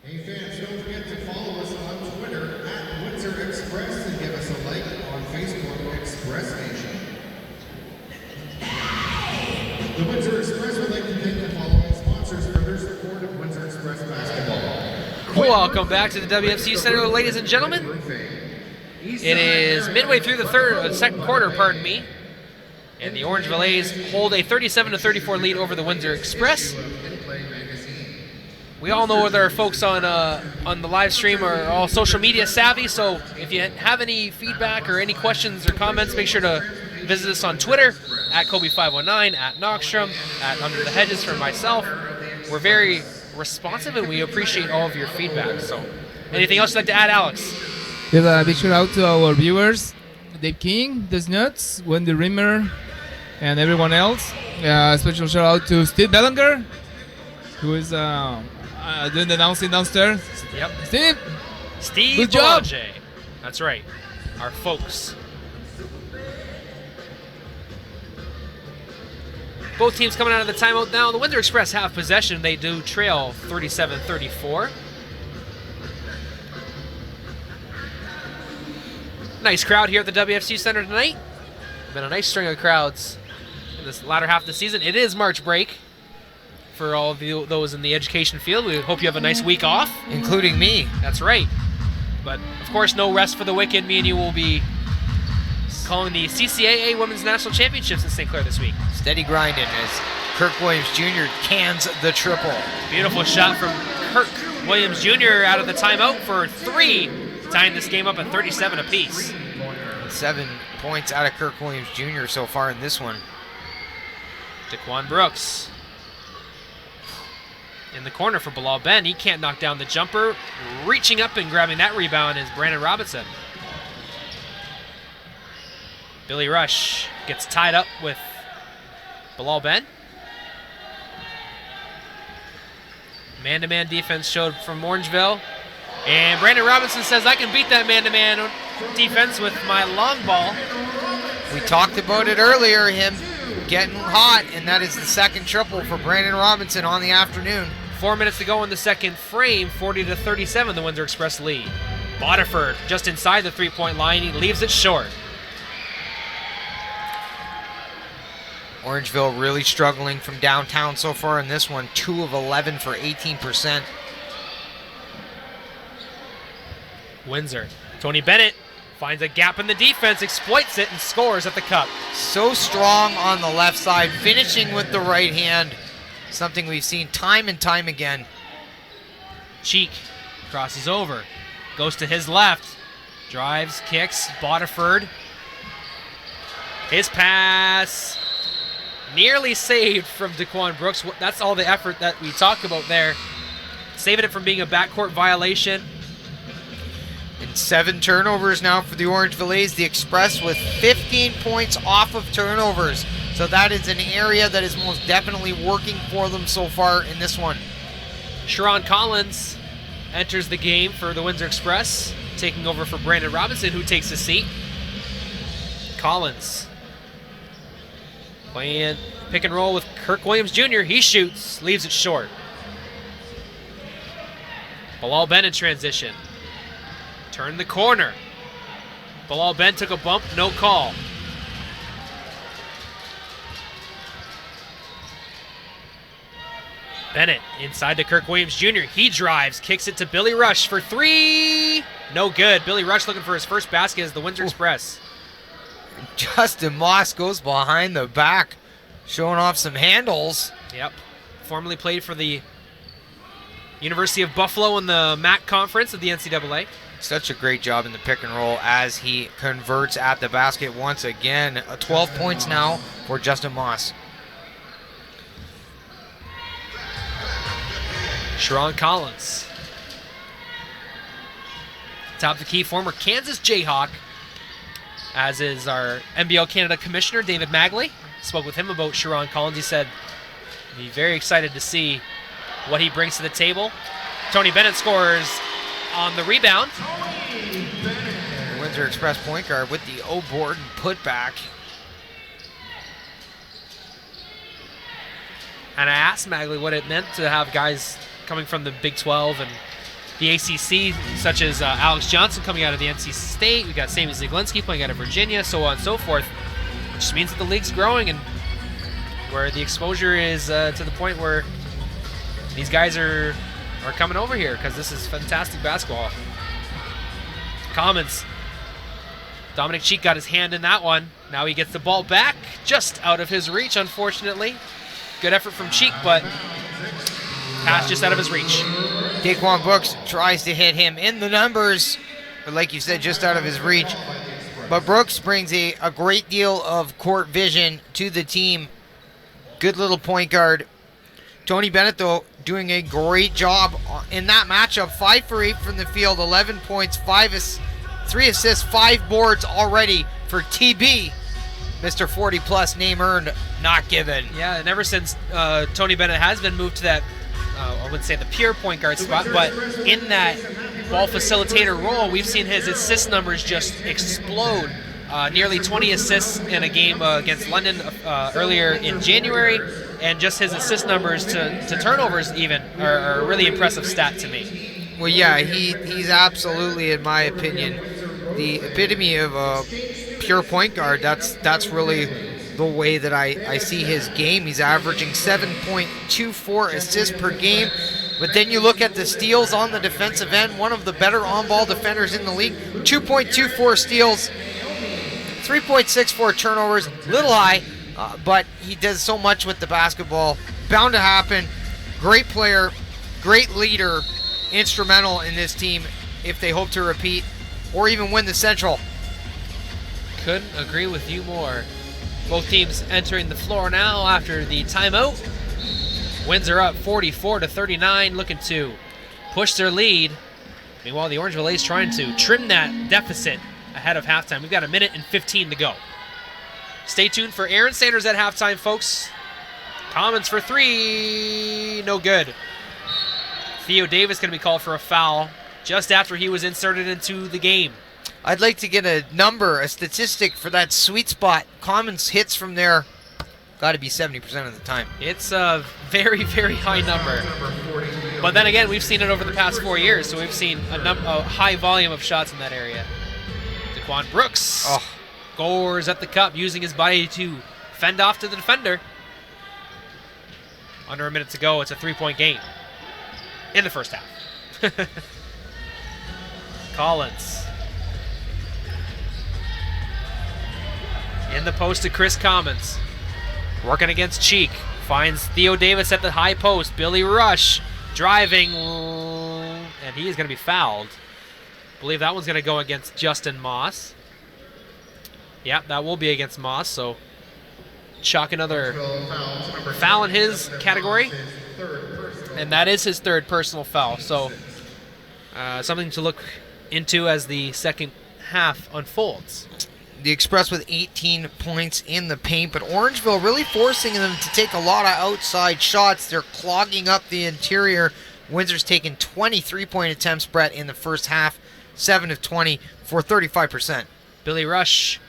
Hey fans, don't forget to follow us on Twitter at Windsor Express and give us a like on Facebook, Express Nation. The Windsor Express would like to thank the following sponsors for their support of Windsor Express basketball. Welcome back to the WFCU Center, ladies and gentlemen. It is midway through the second quarter, pardon me, and the Orangeville A's hold a 37-34 lead over the Windsor Express. We all know that our folks on the live stream are all social media savvy, so if you have any feedback or any questions or comments, make sure to visit us on Twitter at Kobe519, at Knockstrom, at Under the Hedges for myself. We're very responsive and we appreciate all of your feedback. So, anything else you'd like to add, Alex? Give a big shout out to our viewers, Dave King, Des Nuts, Wendy Rimmer, and everyone else. Special shout out to Steve Bellinger, who is doing the announcing downstairs. Yep. Steve, good job. Belanger. That's right. Our folks. Both teams coming out of the timeout now. The Windsor Express have possession. They do trail 37-34. Nice crowd here at the WFCU Center tonight. Been a nice string of crowds in this latter half of the season. It is March break. For all of you, those in the education field, we hope you have a nice week off. Including me. That's right. But, of course, no rest for the wicked. Me and you will be calling the CCAA Women's National Championships in St. Clair this week. Steady grinding as Kirk Williams Jr. cans the triple. Beautiful shot from Kirk Williams Jr. out of the timeout for 3, tying this game up at 37 apiece. 7 points out of Kirk Williams Jr. so far in this one. Daquan Brooks in the corner for Bilal Ben. He can't knock down the jumper. Reaching up and grabbing that rebound is Brandon Robinson. Billy Rush gets tied up with Bilal Ben. Man-to-man defense showed from Orangeville. And Brandon Robinson says, I can beat that man-to-man defense with my long ball. We talked about it earlier, him getting hot, and that is the second triple for Brandon Robinson on the afternoon. 4 minutes to go in the second frame, 40-37, the Windsor Express lead. Waterford just inside the three-point line. He leaves it short. Orangeville really struggling from downtown so far in this one. 2 of 11 for 18%. Windsor. Tony Bennett finds a gap in the defense, exploits it, and scores at the cup. So strong on the left side, finishing with the right hand. Something we've seen time and time again. Cheek crosses over, goes to his left, drives, kicks, Waterford. His pass, nearly saved from Daquan Brooks. That's all the effort that we talk about there. Saving it from being a backcourt violation. And 7 turnovers now for the Orangeville A's. The Express with 15 points off of turnovers. So that is an area that is most definitely working for them so far in this one. Sharon Collins enters the game for the Windsor Express, taking over for Brandon Robinson, who takes a seat. Collins playing pick and roll with Kirk Williams Jr. He shoots, leaves it short. Bilal Ben in transition. Turn the corner. Bilal Ben took a bump, no call. Bennett inside to Kirk Williams Jr. He drives, kicks it to Billy Rush for 3. No good. Billy Rush looking for his first basket as the Windsor Express. Justin Moss goes behind the back, showing off some handles. Yep. Formerly played for the University of Buffalo in the MAC conference of the NCAA. such a great job in the pick and roll as he converts at the basket once again. 12 points now for Justin Moss. Sharon Collins. Top of the key, former Kansas Jayhawk, as is our NBL Canada Commissioner, David Magley. Spoke with him about Sharon Collins. He said he'd be very excited to see what he brings to the table. Tony Bennett scores on the rebound. The Windsor Express point guard with the O-board and put back. And I asked Magley what it meant to have guys coming from the Big 12 and the ACC, such as Alex Johnson coming out of the NC State. We got Sammy Zaglinski playing out of Virginia, so on and so forth. It just means that the league's growing and where the exposure is to the point where these guys are coming over here because this is fantastic basketball. Comments. Dominic Cheek got his hand in that one. Now he gets the ball back, just out of his reach, unfortunately. Good effort from Cheek, but pass just out of his reach. Daquan Brooks tries to hit him in the numbers, but like you said, just out of his reach. But Brooks brings a great deal of court vision to the team. Good little point guard. Tony Bennett, though, doing a great job in that matchup. 5 for 8 from the field, 11 points, 3 assists, 5 boards already for TB. Mr. 40-plus, name earned, not given. Yeah, and ever since Tony Bennett has been moved to that, I wouldn't say the pure point guard spot, but in that ball facilitator role, we've seen his assist numbers just explode. Nearly 20 assists in a game against London earlier in January, and just his assist numbers to turnovers even are a really impressive stat to me. Well, yeah, he's absolutely, in my opinion, the epitome of a pure point guard. That's really the way that I see his game. He's averaging 7.24 assists per game. But then you look at the steals on the defensive end, one of the better on-ball defenders in the league. 2.24 steals, 3.64 turnovers, little high, but he does so much with the basketball. Bound to happen. Great player, great leader, instrumental in this team if they hope to repeat or even win the Central. Couldn't agree with you more. Both teams entering the floor now after the timeout. Windsor up 44-39, looking to push their lead. Meanwhile, the Orangeville A's trying to trim that deficit ahead of halftime. We've got 1 minute and 15 to go. Stay tuned for Aaron Sanders at halftime, folks. Commons for 3, no good. Theo Davis going to be called for a foul just after he was inserted into the game. I'd like to get a number, a statistic for that sweet spot. Commons hits from there, got to be 70% of the time. It's a very, very high number. But then again, we've seen it over the past 4 years, so we've seen a high volume of shots in that area. Daquan Brooks scores at the cup, using his body to fend off to the defender. Under a minute to go, it's a 3-point game in the first half. Collins. In the post to Chris Commons. Working against Cheek. Finds Theo Davis at the high post. Billy Rush driving. And he is going to be fouled. I believe that one's going to go against Justin Moss. Yeah, that will be against Moss. So chalk another foul in his category. And that is his 3rd personal foul. So something to look into as the second half unfolds. The Express with 18 points in the paint, but Orangeville really forcing them to take a lot of outside shots. They're clogging up the interior. Windsor's taken 23-point attempts, Brett, in the first half, 7 of 20 for 35%. Billy Rush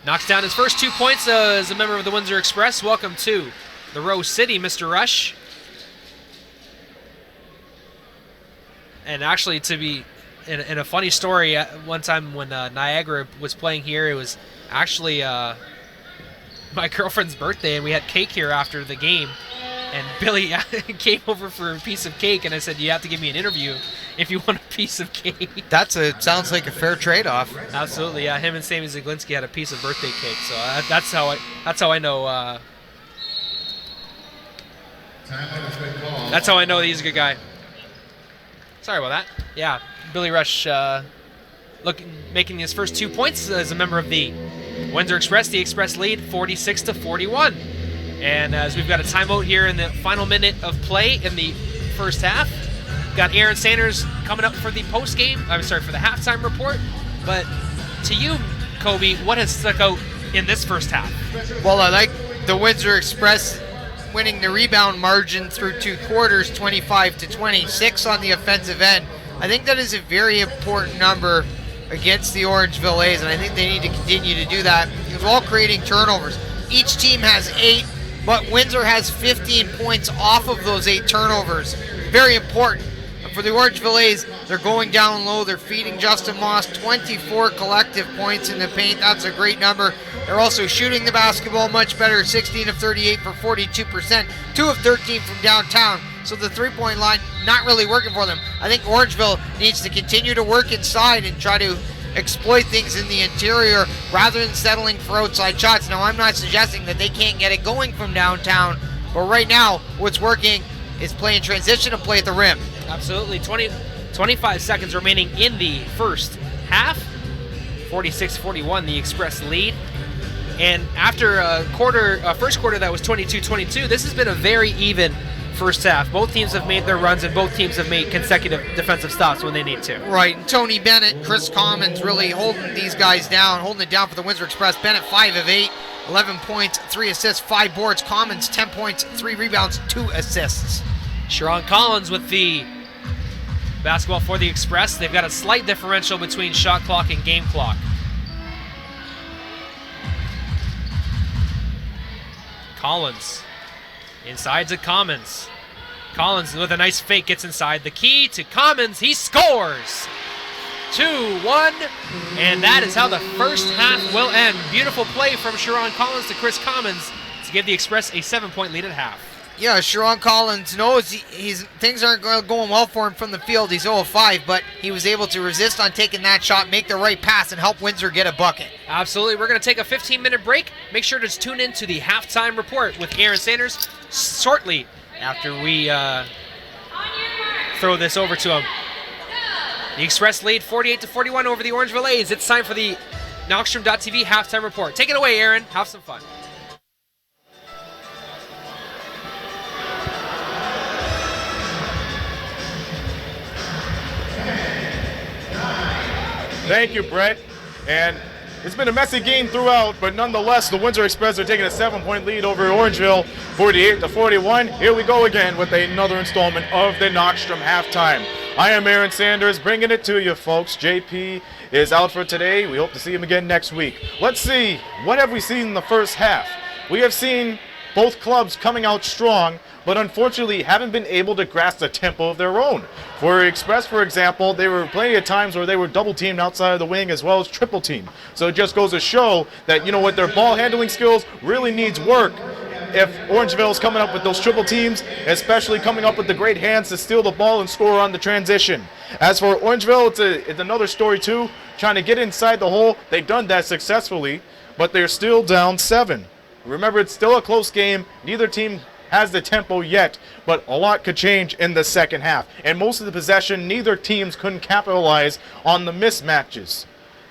knocks down his first 2 points as a member of the Windsor Express. Welcome to the Rose City, Mr. Rush. And actually, to be in a funny story, one time when Niagara was playing here, it was actually my girlfriend's birthday, and we had cake here after the game. And Billy came over for a piece of cake, and I said, "You have to give me an interview if you want a piece of cake." Sounds like a fair trade-off. Absolutely, yeah. Him and Sammy Zaglinski had a piece of birthday cake, so that's how I know. That's how I know that he's a good guy. Sorry about that. Yeah, Billy Rush making his first 2 points as a member of the Windsor Express. The Express lead 46-41. And as we've got a timeout here in the final minute of play in the first half, got Aaron Sanders coming up for the for the halftime report. But to you, Kobe, what has stuck out in this first half? Well, I like the Windsor Express winning the rebound margin through 2 quarters, 25-26 on the offensive end. I think that is a very important number against the Orangeville A's, and I think they need to continue to do that because we're all creating turnovers. Each team has 8, but Windsor has 15 points off of those 8 turnovers. Very important. And for the Orangeville A's, they're going down low. They're feeding Justin Moss 24 collective points in the paint. That's a great number. They're also shooting the basketball much better, 16 of 38 for 42%, 2 of 13 from downtown. So the three-point line not really working for them. I think Orangeville needs to continue to work inside and try to exploit things in the interior rather than settling for outside shots. Now, I'm not suggesting that they can't get it going from downtown, but right now what's working is play in transition and play at the rim. Absolutely. 25 seconds remaining in the first half. 46-41, the Express lead. And after a first quarter that was 22-22, this has been a very even first half. Both teams have made their runs, and both teams have made consecutive defensive stops when they need to. Right, and Tony Bennett, Chris Commons really holding these guys down, holding it down for the Windsor Express. Bennett 5 of 8, 11 points, 3 assists, 5 boards. Commons 10 points, 3 rebounds, 2 assists. Sharon Collins with the basketball for the Express. They've got a slight differential between shot clock and game clock. Collins inside to Commons. Collins with a nice fake gets inside the key to Commons. He scores! 2-1, and that is how the first half will end. Beautiful play from Sharon Collins to Chris Commons to give the Express a 7-point lead at half. Yeah, Sharon Collins knows things aren't going well for him from the field. He's 0 of 5, but he was able to resist on taking that shot, make the right pass, and help Windsor get a bucket. Absolutely. We're going to take a 15-minute break. Make sure to tune in to the halftime report with Aaron Sanders shortly after we throw this over to him. The Express lead 48-41 over the Orangeville A's. It's time for the Knockstrom.tv halftime report. Take it away, Aaron. Have some fun. Thank you, Brett. And it's been a messy game throughout, but nonetheless, the Windsor Express are taking a 7-point lead over Orangeville, 48-41. Here we go again with another installment of the Knockstrom halftime. I am Aaron Sanders, bringing it to you, folks. JP is out for today. We hope to see him again next week. Let's see, what have we seen in the first half? We have seen both clubs coming out strong, but unfortunately haven't been able to grasp the tempo of their own. For Express, for example, there were plenty of times where they were double-teamed outside of the wing as well as triple-teamed. So it just goes to show that, you know what, their ball handling skills really needs work if Orangeville is coming up with those triple teams, especially coming up with the great hands to steal the ball and score on the transition. As for Orangeville, it's another story too, trying to get inside the hole. They've done that successfully, but they're still down 7. Remember, it's still a close game. Neither team has the tempo yet, but a lot could change in the second half. And most of the possession, neither teams couldn't capitalize on the mismatches.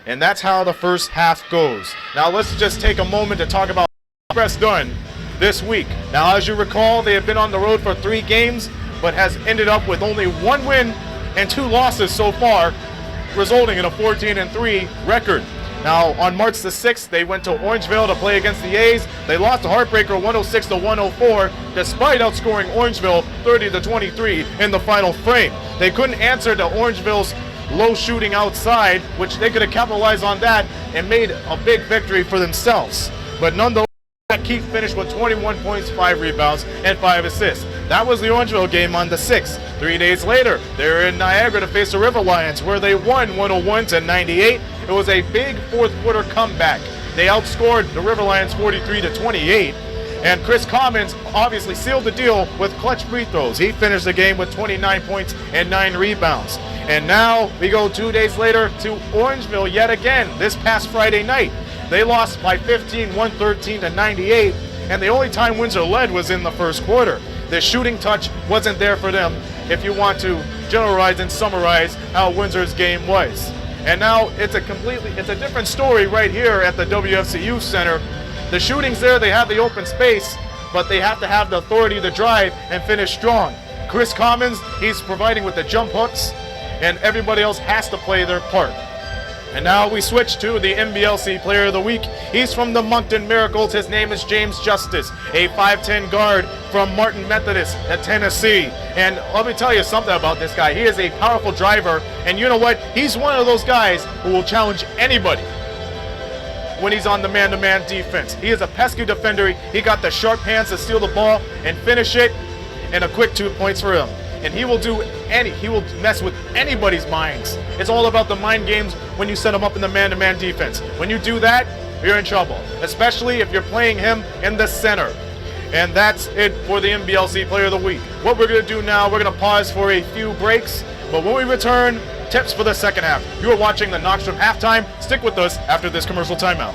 And that's how the first half goes. Now let's just take a moment to talk about what Express done this week. Now, as you recall, they have been on the road for 3 games, but has ended up with only 1 win and 2 losses so far, resulting in a 14-3 record. Now, on March the 6th, they went to Orangeville to play against the A's. They lost a heartbreaker 106-104, despite outscoring Orangeville 30-23 in the final frame. They couldn't answer to Orangeville's low shooting outside, which they could have capitalized on that and made a big victory for themselves. But nonetheless, Keith finished with 21 points, 5 rebounds, and 5 assists. That was the Orangeville game on the 6th. 3 days later, they were in Niagara to face the River Lions, where they won 101-98. It was a big fourth quarter comeback. They outscored the River Lions 43-28. And Chris Commons obviously sealed the deal with clutch free throws. He finished the game with 29 points and 9 rebounds. And now we go 2 days later to Orangeville yet again this past Friday night. They lost by 15, 113-98, and the only time Windsor led was in the first quarter. The shooting touch wasn't there for them if you want to generalize and summarize how Windsor's game was. And now it's a different story right here at the WFCU Center. The shooting's there, they have the open space, but they have to have the authority to drive and finish strong. Chris Commons, he's providing with the jump hooks, and everybody else has to play their part. And now we switch to the NBLC Player of the Week. He's from the Moncton Miracles. His name is James Justice, a 5'10 guard from Martin Methodist at Tennessee. And let me tell you something about this guy. He is a powerful driver, and you know what? He's one of those guys who will challenge anybody when he's on the man-to-man defense. He is a pesky defender. He got the sharp hands to steal the ball and finish it, and a quick 2 points for him. And he will mess with anybody's minds. It's all about the mind games when you set him up in the man-to-man defense. When you do that, you're in trouble, especially if you're playing him in the center. And that's it for the NBLC Player of the Week. What we're gonna do now, we're gonna pause for a few breaks, but when we return, tips for the second half. You are watching the Knockstrom Halftime. Stick with us after this commercial timeout.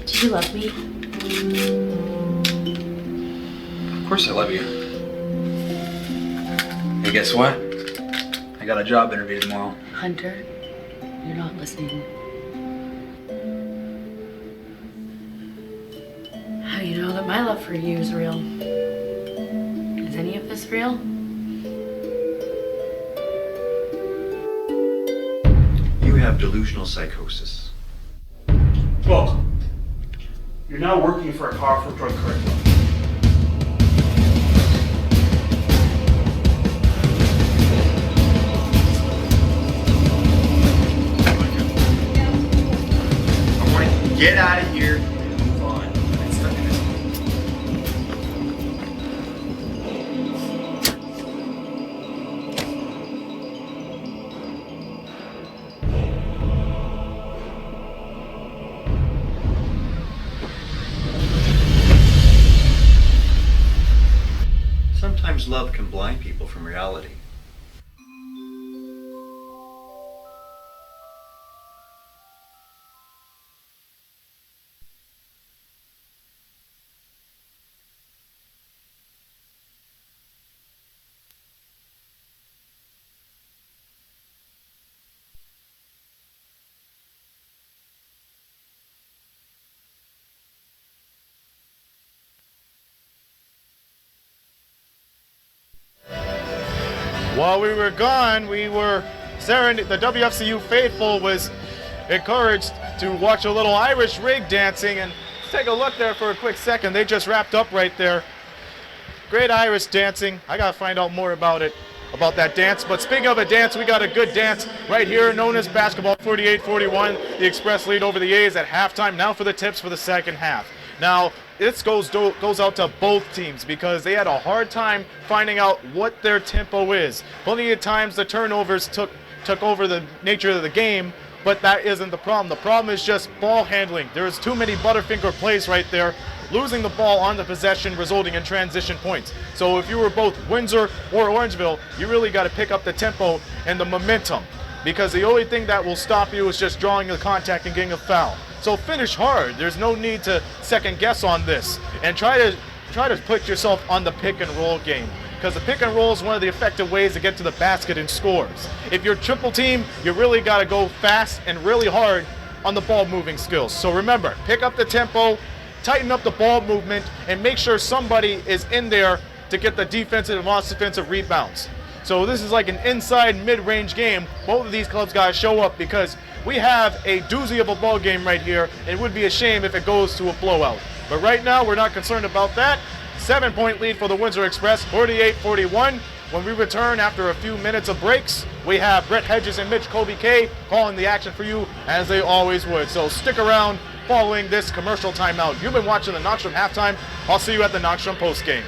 Do you love me? Of course I love you. Hey, guess what? I got a job interview tomorrow. Hunter, you're not listening. How do you know that my love for you is real? Is any of this real? You have delusional psychosis. Look, you're now working for a powerful drug cartel. get out of here and move on. It's not gonna Sometimes love can blind people from reality. While we were gone, the WFCU faithful was encouraged to watch a little Irish rig dancing, and let's take a look there for a quick second. They just wrapped up right there. Great Irish dancing. I gotta find out more about that dance. But speaking of a dance, we got a good dance right here known as basketball. 48-41, the Express lead over the A's at halftime. Now for the tips for the second half. Now, this goes out to both teams because they had a hard time finding out what their tempo is. Plenty of times the turnovers took over the nature of the game, but that isn't the problem. The problem is just ball handling. There's too many Butterfinger plays right there, losing the ball on the possession, resulting in transition points. So if you were both Windsor or Orangeville, you really got to pick up the tempo and the momentum, because the only thing that will stop you is just drawing the contact and getting a foul. So finish hard. There's no need to second guess on this, and try to put yourself on the pick and roll game, because the pick and roll is one of the effective ways to get to the basket and scores. If you're triple team, you really got to go fast and really hard on the ball moving skills. So remember, pick up the tempo, tighten up the ball movement, and make sure somebody is in there to get the defensive and offensive rebounds. So this is like an inside mid-range game. Both of these clubs got to show up, because we have a doozy of a ball game right here. It would be a shame if it goes to a blowout. But right now, we're not concerned about that. 7-point lead for the Windsor Express, 48-41. When we return after a few minutes of breaks, we have Brett Hedges and Mitch Kobe K calling the action for you, as they always would. So stick around following this commercial timeout. You've been watching the Knoxstrom halftime. I'll see you at the Knoxstrom postgame.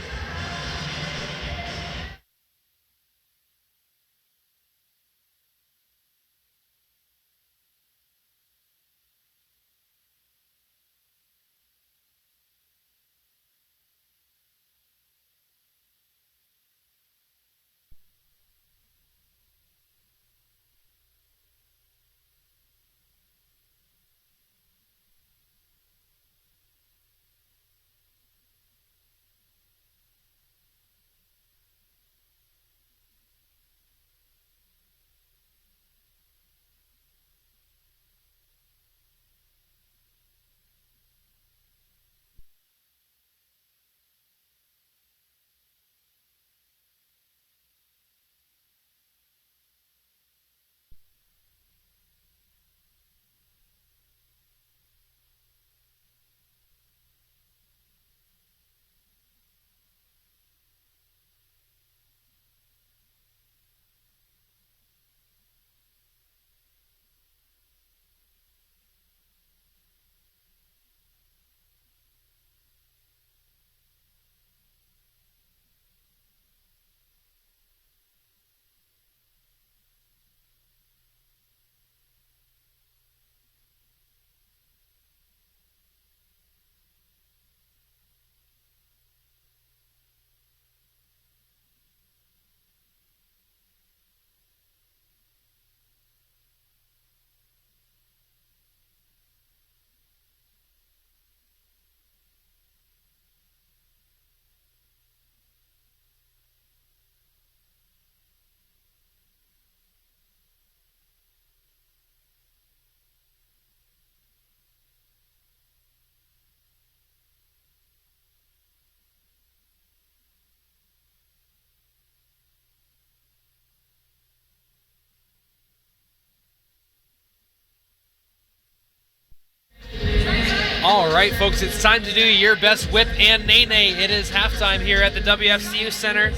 All right, folks, it's time to do your best whip and nay-nay. It is halftime here at the WFCU Center.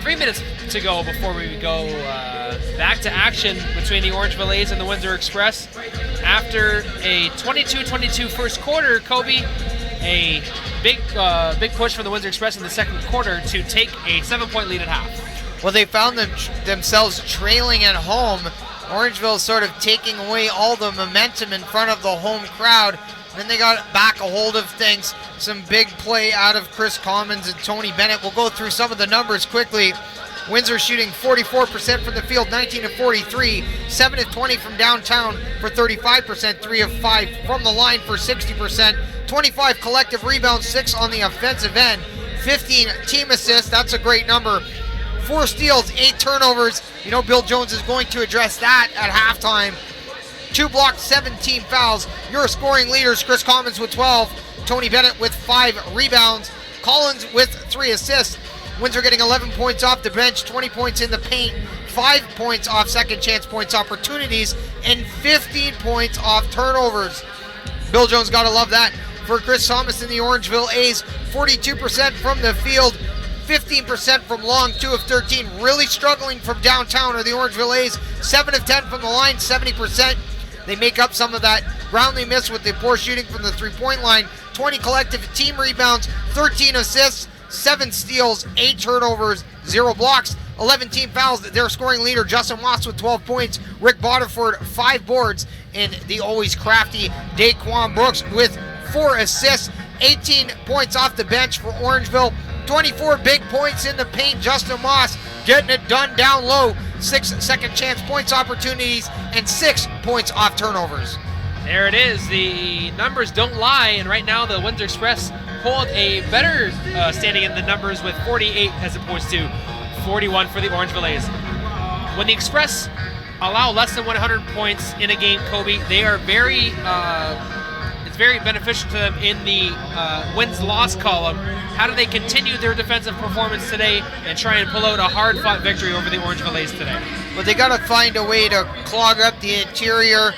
3 minutes to go before we go back to action between the Orangeville A's and the Windsor Express. After a 22-22 first quarter, Kobe, a big push from the Windsor Express in the second quarter to take a 7-point lead at half. Well, they found themselves trailing at home. Orangeville sort of taking away all the momentum in front of the home crowd. Then they got back a hold of things. Some big play out of Chris Commons and Tony Bennett. We'll go through some of the numbers quickly. Windsor shooting 44% from the field, 19 of 43, 7 of 20 from downtown for 35%, 3 of 5 from the line for 60%, 25 collective rebounds, 6 on the offensive end, 15 team assists, that's a great number, 4 steals, 8 turnovers. You know Bill Jones is going to address that at halftime. 2 blocks, 17 fouls. Your scoring leaders, Chris Commons with 12, Tony Bennett with 5 rebounds, Collins with 3 assists. Windsor getting 11 points off the bench, 20 points in the paint, 5 points off second chance points opportunities, and 15 points off turnovers. Bill Jones got to love that. For Chris Thomas and the Orangeville A's, 42% from the field, 15% from long, 2 of 13. Really struggling from downtown are the Orangeville A's, 7 of 10 from the line, 70%. They make up some of that ground they missed with the poor shooting from the three-point line. 20 collective team rebounds, 13 assists, 7 steals, 8 turnovers, 0 blocks, 11 team fouls. Their scoring leader, Justin Moss, with 12 points. Rick Bodiford, 5 boards. And the always crafty Daquan Brooks with 4 assists. 18 points off the bench for Orangeville. 24 big points in the paint. Justin Moss getting it done down low. 6 second chance points opportunities and 6 points off turnovers. There it is. The numbers don't lie, and right now the Windsor Express hold a better standing in the numbers with 48 as opposed to 41 for the Orangeville A's. When the Express allow less than 100 points in a game, Kobe, they are it's very beneficial to them in the wins-loss column. How do they continue their defensive performance today and try and pull out a hard-fought victory over the Orangeville A's today? But they got to find a way to clog up the interior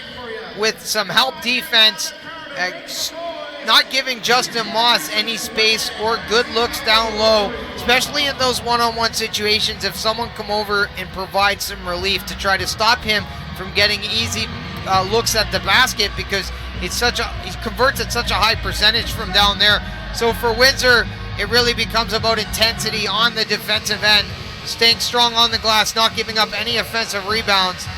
with some help defense, not giving Justin Moss any space or good looks down low, especially in those one-on-one situations. If someone come over and provide some relief to try to stop him from getting easy looks at the basket, because he converts at such a high percentage from down there. So for Windsor, it really becomes about intensity on the defensive end, staying strong on the glass, not giving up any offensive rebounds,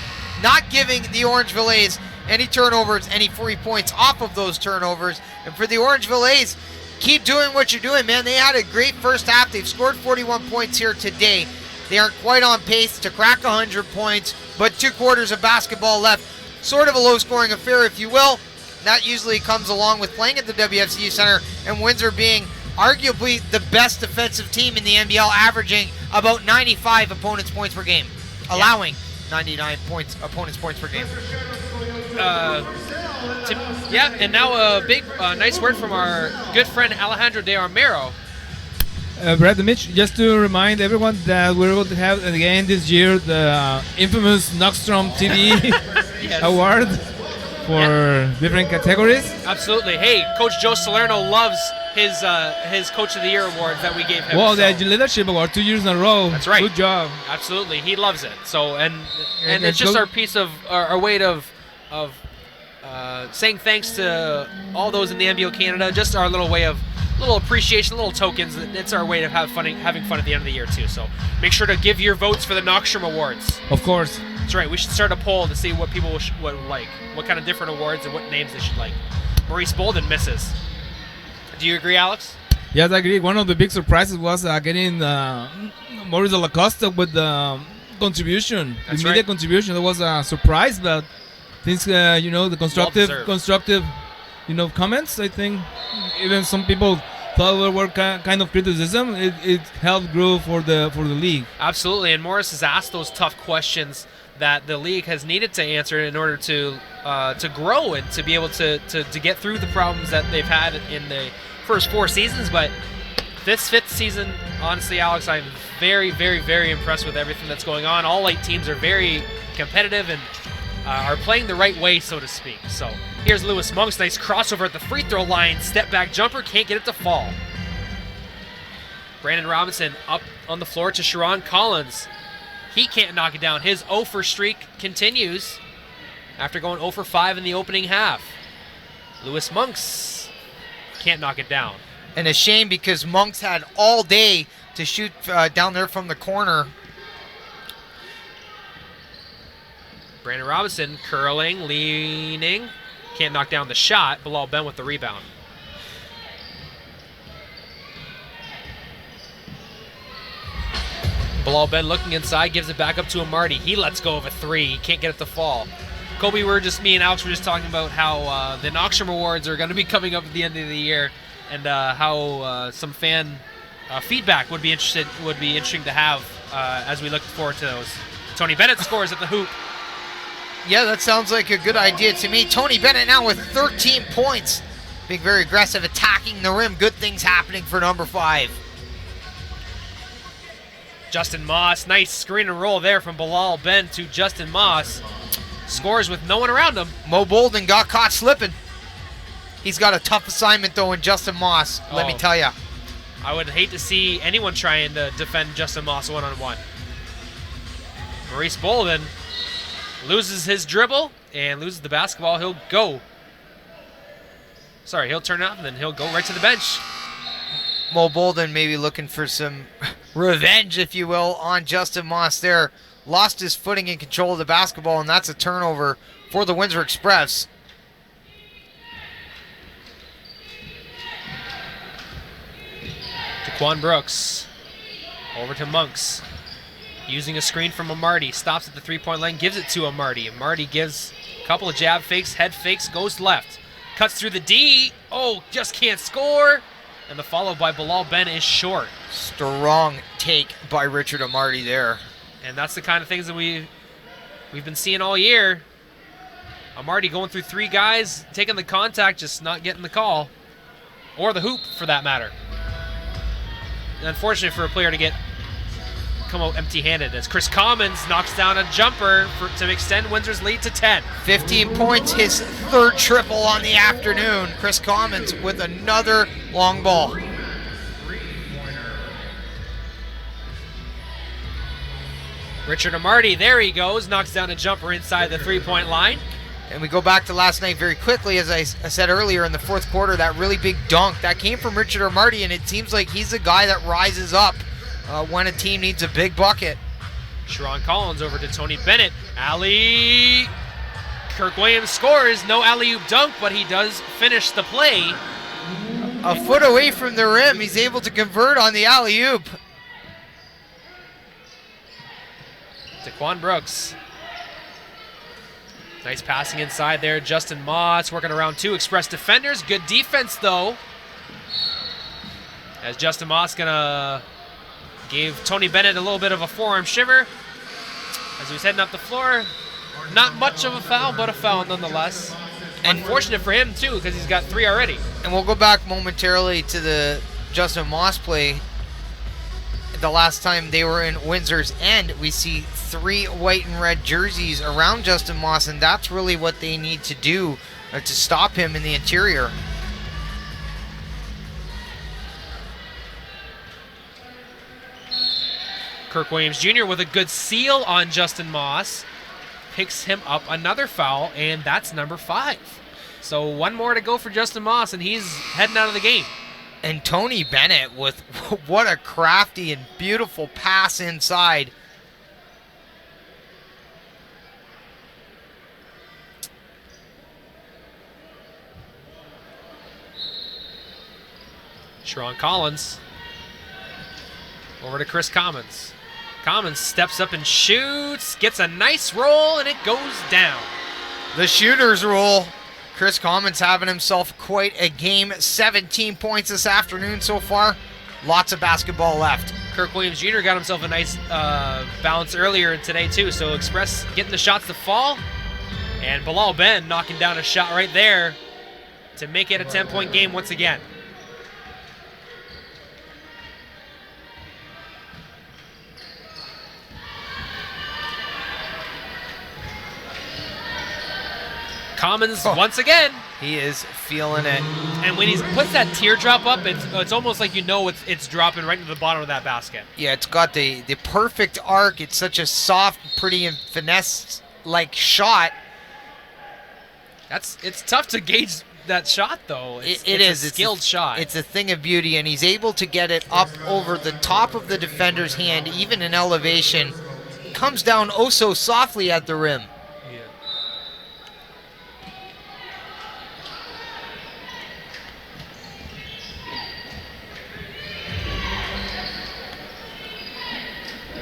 not giving the Orangeville A's any turnovers, any free points off of those turnovers. And for the Orangeville A's, keep doing what you're doing, man. They had a great first half. They've scored 41 points here today. They aren't quite on pace to crack 100 points, but 2 quarters of basketball left. Sort of a low-scoring affair, if you will. That usually comes along with playing at the WFCU Center, and Windsor being arguably the best defensive team in the NBL, averaging about 95 opponents' points per game, allowing 99 opponents' points per game. And now a big, nice word from our good friend Alejandro De Armero. Brad Mitch, just to remind everyone that we're going to have again this year the infamous Knockstrom TV Yes. award for different categories. Absolutely. Hey, Coach Joe Salerno loves his Coach of the Year awards that we gave him. Well, the Leadership Award 2 years in a row. That's right. Good job. Absolutely, he loves it. So and it's just our piece of our way of saying thanks to all those in the NBO Canada. Just our little way of little appreciation, little tokens. It's our way of having fun at the end of the year too. So make sure to give your votes for the Knockstrom Awards. Of course. That's right. We should start a poll to see what people would like, what kind of different awards and what names they should like. Maurice Bolden misses. Do you agree, Alex? Yes, I agree. One of the big surprises was getting Maurice Lacosta with the contribution, That's the media right. contribution. That was a surprise, but things, the constructive, comments. I think even some people thought there were kind of criticism. It helped grow for the league. Absolutely, and Morris has asked those tough questions that the league has needed to answer in order to grow and to be able to get through the problems that they've had in the first 4 seasons. But this 5th season, honestly, Alex, I'm very, very, very impressed with everything that's going on. All 8 teams are very competitive and are playing the right way, so to speak. So here's Lewis Monk's nice crossover at the free throw line. Step back jumper, can't get it to fall. Brandon Robinson up on the floor to Sharon Collins. He can't knock it down. His 0 for streak continues after going 0 for 5 in the opening half. Lewis Monks can't knock it down. And a shame because Monks had all day to shoot down there from the corner. Brandon Robinson curling, leaning. Can't knock down the shot. Bilal Ben with the rebound. Bilal Ben looking inside, gives it back up to Amarty. He lets go of a 3. He can't get it to fall. Kobe, me and Alex were just talking about how the Knoxstrom Awards are going to be coming up at the end of the year, and how some fan feedback would be interesting to have as we look forward to those. Tony Bennett scores at the hoop. Yeah, that sounds like a good idea to me. Tony Bennett now with 13 points. Being very aggressive, attacking the rim. Good things happening for number 5. Justin Moss, nice screen and roll there from Bilal Ben to Justin Moss. Scores with no one around him. Mo Bolden got caught slipping. He's got a tough assignment, though, in Justin Moss, let me tell you. I would hate to see anyone trying to defend Justin Moss one-on-one. Maurice Bolden loses his dribble and loses the basketball. He'll turn it up, and then he'll go right to the bench. Mo Bolden maybe looking for some revenge, if you will, on Justin Moss there. Lost his footing and control of the basketball, and that's a turnover for the Windsor Express. Daquan Brooks over to Monks. Using a screen from Amarty. Stops at the three-point line, gives it to Amarty. Amarty gives a couple of jab fakes, head fakes, goes left. Cuts through the D. Oh, just can't score. And the follow by Bilal Ben is short. Strong take by Richard Amarty there. And that's the kind of things that we've been seeing all year. Amarty going through 3 guys, taking the contact, just not getting the call. Or the hoop, for that matter. Unfortunate for a player to come out empty-handed as Chris Commons knocks down a jumper to extend Windsor's lead to 10. 15 points, his 3rd triple on the afternoon. Chris Commons with another long ball. Richard Amarty, there he goes, knocks down a jumper inside the 3-point line. And we go back to last night very quickly, as I said earlier in the 4th quarter, that really big dunk that came from Richard Amarty, and it seems like he's the guy that rises up when a team needs a big bucket. Sharon Collins over to Tony Bennett. Alley. Kirk Williams scores. No alley-oop dunk, but he does finish the play. A foot away from the rim, he's able to convert on the alley-oop. Daquan Brooks. Nice passing inside there. Justin Moss working around 2 Express defenders. Good defense, though. As Justin Moss gonna gave Tony Bennett a little bit of a forearm shiver as he was heading up the floor. Not much of a foul, but a foul nonetheless. And unfortunate for him, too, because he's got 3 already. And we'll go back momentarily to the Justin Moss play. The last time they were in Windsor's end, we see 3 white and red jerseys around Justin Moss, and that's really what they need to do to stop him in the interior. Kirk Williams Jr. with a good seal on Justin Moss. Picks him up another foul, and that's number 5. So 1 more to go for Justin Moss, and he's heading out of the game. And Tony Bennett with what a crafty and beautiful pass inside. Sharon Collins over to Chris Commons. Commons steps up and shoots, gets a nice roll, and it goes down. The shooter's roll. Chris Commons having himself quite a game. 17 points this afternoon so far. Lots of basketball left. Kirk Williams Jr. got himself a nice bounce earlier today, too. So Express getting the shots to fall. And Bilal Ben knocking down a shot right there to make it a 10-point game once again. Commons once again He is feeling it. And when he puts that teardrop up, it's almost like it's dropping right into the bottom of that basket. Yeah, it's got the perfect arc. It's such a soft, pretty, and finesse-like shot. It's tough to gauge that shot, though. It's a skilled shot. It's a thing of beauty, and he's able to get it up over the top of the defender's hand, even in elevation. Comes down oh so softly at the rim.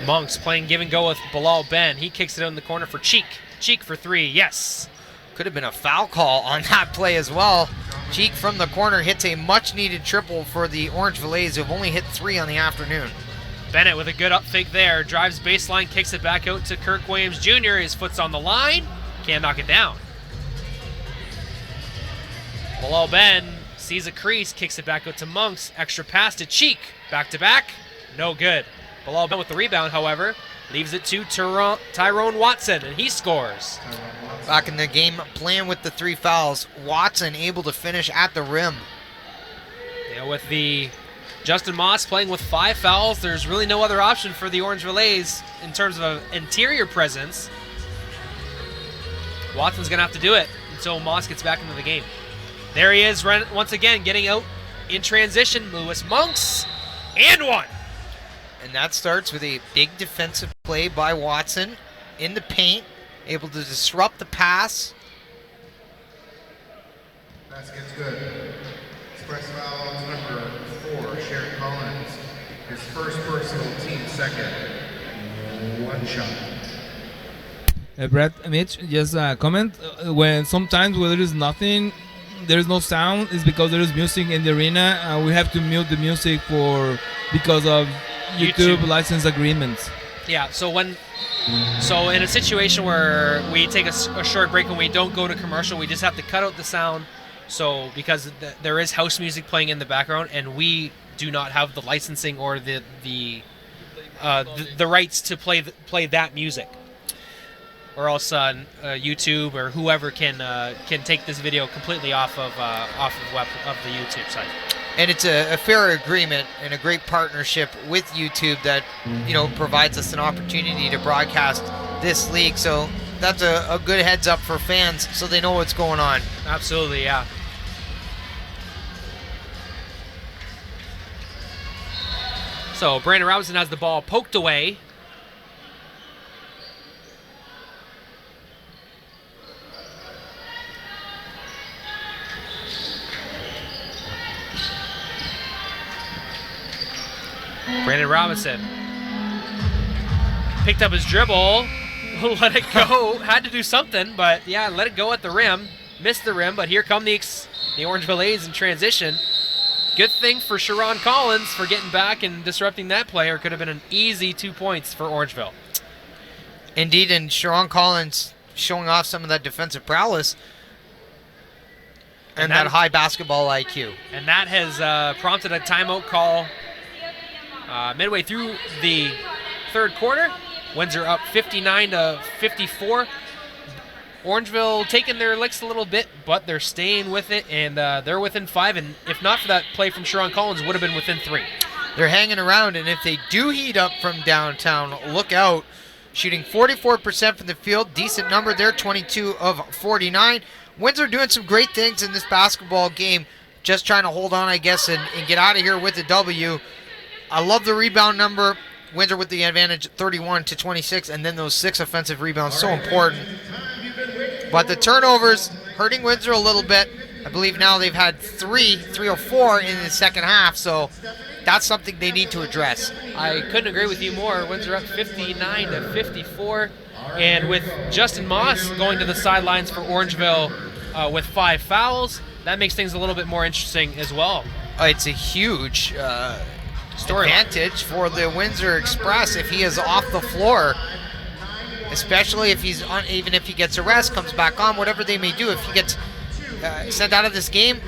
Monks playing give and go with Bilal Ben. He kicks it in the corner for Cheek. Cheek for three, yes. Could have been a foul call on that play as well. Cheek from the corner hits a much-needed triple for the Orangeville A's, who've only hit 3 on the afternoon. Bennett with a good up fake there. Drives baseline, kicks it back out to Kirk Williams Jr. His foot's on the line. Can't knock it down. Bilal Ben sees a crease, kicks it back out to Monks. Extra pass to Cheek. Back to back. No good. Bilal Ben with the rebound, however, leaves it to Tyrone Watson, and he scores. Back in the game, playing with the 3 fouls. Watson able to finish at the rim. Yeah, with the Justin Moss playing with 5 fouls, there's really no other option for the Orangeville A's in terms of an interior presence. Watson's going to have to do it until Moss gets back into the game. There he is, once again, getting out in transition. Lewis Monks, and one. And that starts with a big defensive play by Watson in the paint, able to disrupt the pass. Basket's good. Express foul number 4, Sharon Collins. His first personal, team second. 1 shot. Brett, Mitch, just a comment. When sometimes when there is nothing, there is no sound, it's because there is music in the arena. We have to mute the music because of YouTube license agreements. Yeah, so in a situation where we take a short break and we don't go to commercial, we just have to cut out the sound. So because there is house music playing in the background, and we do not have the licensing or the rights to play that music, or else YouTube or whoever can take this video completely off of the YouTube site. And it's a fair agreement and a great partnership with YouTube that provides us an opportunity to broadcast this league. So that's a good heads up for fans, so they know what's going on. Absolutely, yeah. So Brandon Robinson has the ball poked away. Brandon Robinson picked up his dribble, let it go, had to do something, but yeah, let it go at the rim, missed the rim, but here come the Orangeville A's in transition. Good thing for Sharon Collins for getting back and disrupting that play, or could have been an easy 2 points for Orangeville. Indeed, and Sharon Collins showing off some of that defensive prowess and that high basketball IQ. And that has prompted a timeout call midway through the third quarter. Windsor up 59-54. Orangeville taking their licks a little bit, but they're staying with it, and they're within 5. And if not for that play from Sharon Collins, would have been within 3. They're hanging around, and if they do heat up from downtown, look out. Shooting 44% from the field, decent number there, 22 of 49. Windsor doing some great things in this basketball game, just trying to hold on, I guess, and get out of here with the W. I love the rebound number. Windsor with the advantage, 31-26, and then those 6 offensive rebounds, so important. But the turnovers hurting Windsor a little bit. I believe now they've had 3 or 4 in the second half, so that's something they need to address. I couldn't agree with you more. Windsor up 59-54, and with Justin Moss going to the sidelines for Orangeville with 5 fouls, that makes things a little bit more interesting as well. It's a huge advantage for the Windsor Express if he is off the floor, especially if he's even if he gets a rest, comes back on, whatever they may do. If he gets sent out of this game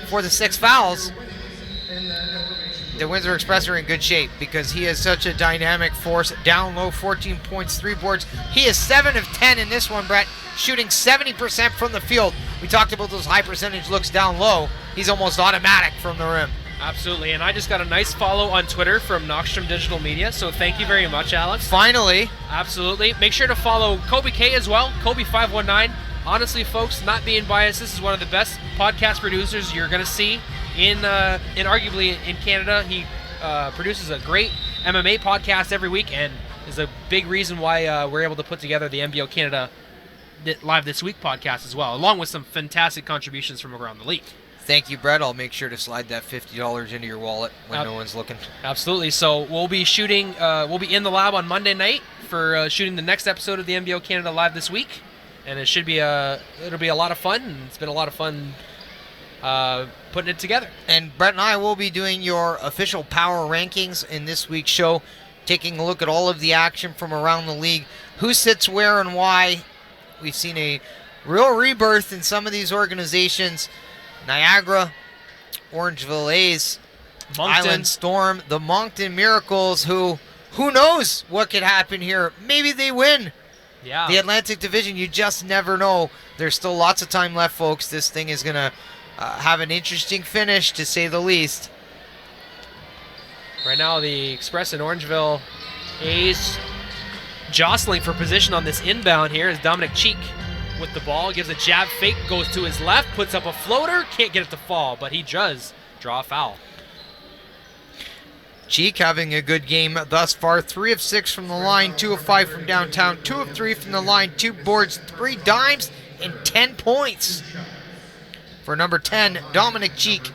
for the 6 fouls, the Windsor Express are in good shape because he is such a dynamic force. Down low, 14 points, 3 boards. He is 7 of 10 in this one, Brett, shooting 70% from the field. we talked about those high percentage looks down low. He's almost automatic from the rim. Absolutely, and I just got a nice follow on Twitter from Knockstrom Digital Media, so thank you very much, Alex. Finally. Absolutely. Make sure to follow Kobe K as well, Kobe519. Honestly, folks, not being biased, this is one of the best podcast producers you're going to see in arguably in Canada. He produces a great MMA podcast every week and is a big reason why we're able to put together the NBO Canada Live This Week podcast as well, along with some fantastic contributions from around the league. Thank you, Brett. I'll make sure to slide that $50 into your wallet when no one's looking. Absolutely. So we'll be shooting, we'll be in the lab on Monday night for shooting the next episode of the NBO Canada Live This Week, and it should be it'll be a lot of fun. And it's been a lot of fun putting it together. And Brett and I will be doing your official power rankings in this week's show, taking a look at all of the action from around the league, who sits where and why. We've seen a real rebirth in some of these organizations. Niagara, Orangeville A's, Moncton. Island Storm, the Moncton Miracles, who knows what could happen here. Maybe they win the Atlantic Division. You just never know. There's still lots of time left, folks. This thing is going to have an interesting finish, to say the least. Right now, the Express in Orangeville A's jostling for position on this inbound here is Dominic Cheek with the ball, gives a jab fake, goes to his left, puts up a floater, can't get it to fall, but he does draw a foul. Cheek having a good game thus far. 3 of 6 from the line, 2 of 5 from downtown, 2 of 3 from the line, 2 boards, 3 dimes, and 10 points for number 10, Dominic Cheek.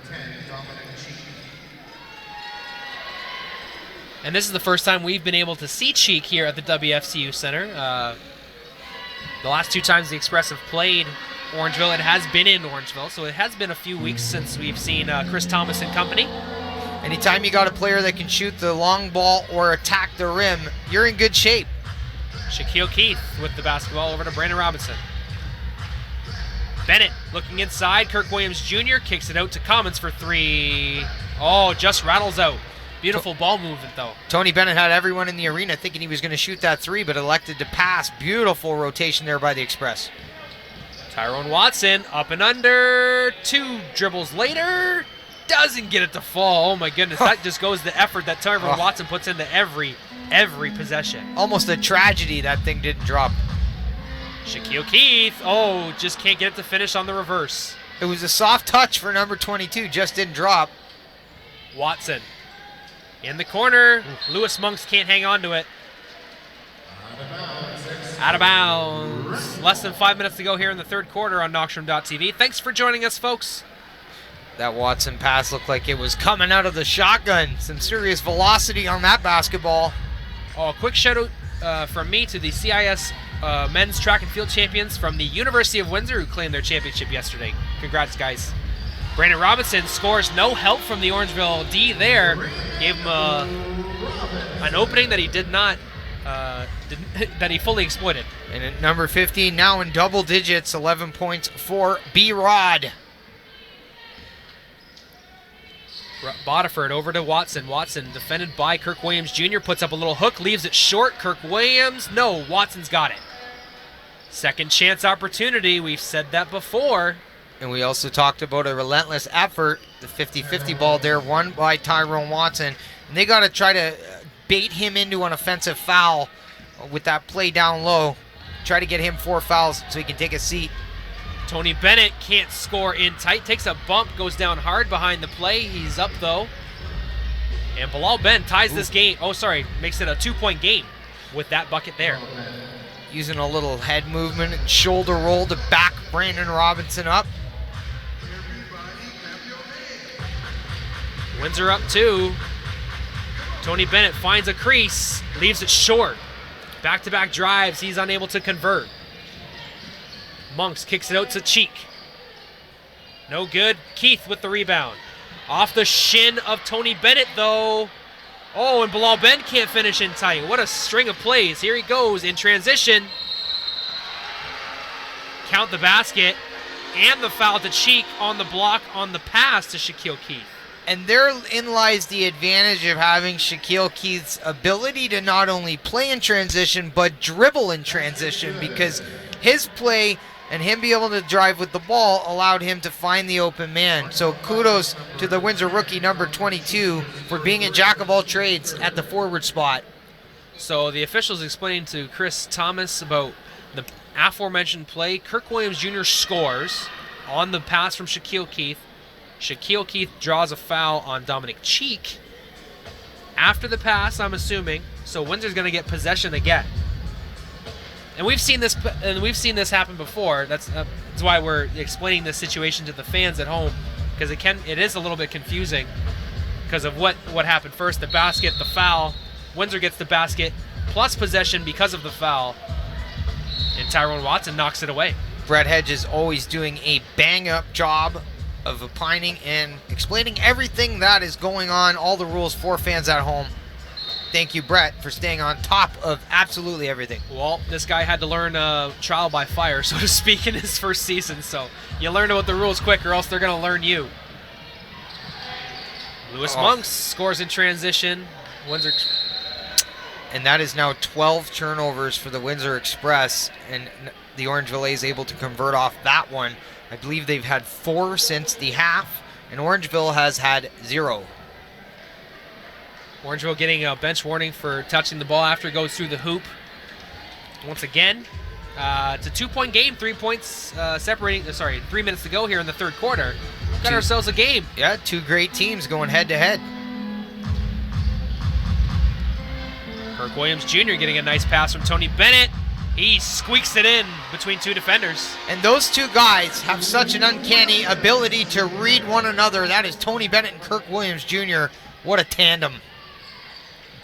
And this is the first time we've been able to see Cheek here at the WFCU Center. The last 2 times the Express have played Orangeville, it has been in Orangeville, so it has been a few weeks since we've seen Chris Thomas and company. Anytime you got a player that can shoot the long ball or attack the rim, you're in good shape. Shaquille Keith with the basketball over to Brandon Robinson. Bennett looking inside. Kirk Williams Jr. kicks it out to Commons for 3. Oh, just rattles out. Beautiful ball movement, though. Tony Bennett had everyone in the arena thinking he was going to shoot that 3, but elected to pass. Beautiful rotation there by the Express. Tyrone Watson up and under. 2 dribbles later. Doesn't get it to fall. Oh, my goodness. That just goes the effort that Tyrone Watson puts into every possession. Almost a tragedy that thing didn't drop. Shaquille Keith. Oh, just can't get it to finish on the reverse. It was a soft touch for number 22. Just didn't drop. Watson. In the corner, Lewis Monks can't hang on to it. Out of bounds. Less than 5 minutes to go here in the third quarter on Knockstrom.tv. Thanks for joining us, folks. That Watson pass looked like it was coming out of the shotgun. Some serious velocity on that basketball. Oh, a quick shout out from me to the CIS men's track and field champions from the University of Windsor who claimed their championship yesterday. Congrats, guys. Brandon Robinson scores, no help from the Orangeville D there. Gave him an opening that he did not, that he fully exploited. And at number 15, now in double digits, 11 points for B-Rod. Bodiford over to Watson. Watson defended by Kirk Williams Jr. Puts up a little hook, leaves it short. Kirk Williams, no, Watson's got it. Second chance opportunity, we've said that before. And we also talked about a relentless effort, the 50-50 ball there, won by Tyrone Watson. And they got to try to bait him into an offensive foul with that play down low. Try to get him 4 fouls so he can take a seat. Tony Bennett can't score in tight, takes a bump, goes down hard behind the play. He's up, though. And Bilal Ben ties this game. Oh, sorry, makes it a 2-point game with that bucket there. Using a little head movement and shoulder roll to back Brandon Robinson up. Windsor up 2. Tony Bennett finds a crease, leaves it short. Back-to-back drives, he's unable to convert. Monks kicks it out to Cheek. No good. Keith with the rebound. Off the shin of Tony Bennett, though. Oh, and Bilal Ben can't finish in tight. What a string of plays. Here he goes in transition. Count the basket and the foul to Cheek on the block on the pass to Shaquille Keith. And therein lies the advantage of having Shaquille Keith's ability to not only play in transition, but dribble in transition, because his play and him being able to drive with the ball allowed him to find the open man. So kudos to the Windsor rookie number 22 for being a jack of all trades at the forward spot. So the officials explaining to Chris Thomas about the aforementioned play. Kirk Williams Jr. scores on the pass from Shaquille Keith. Shaquille Keith draws a foul on Dominic Cheek. After the pass, I'm assuming, so Windsor's going to get possession again. And we've seen this happen before. That's why we're explaining this situation to the fans at home, because it is a little bit confusing because of what happened first. The basket, the foul. Windsor gets the basket plus possession because of the foul, and Tyrone Watson knocks it away. Brett Hedge is always doing a bang-up job of opining and explaining everything that is going on, all the rules for fans at home. Thank you, Brett, for staying on top of absolutely everything. Well, this guy had to learn trial by fire, so to speak, in his first season, so you learn about the rules quick or else they're going to learn you. Lewis Monks scores in transition. Windsor. And that is now 12 turnovers for the Windsor Express, and the Orangeville is able to convert off that one. I believe they've had 4 since the half, and Orangeville has had 0. Orangeville getting a bench warning for touching the ball after it goes through the hoop. Once again, it's a 2-point game, 3 points separating. 3 minutes to go here in the third quarter. Got ourselves a game. Yeah, 2 great teams going head-to-head. Kirk Williams Jr. getting a nice pass from Tony Bennett. He squeaks it in between 2 defenders. And those 2 guys have such an uncanny ability to read one another. That is Tony Bennett and Kirk Williams Jr. What a tandem.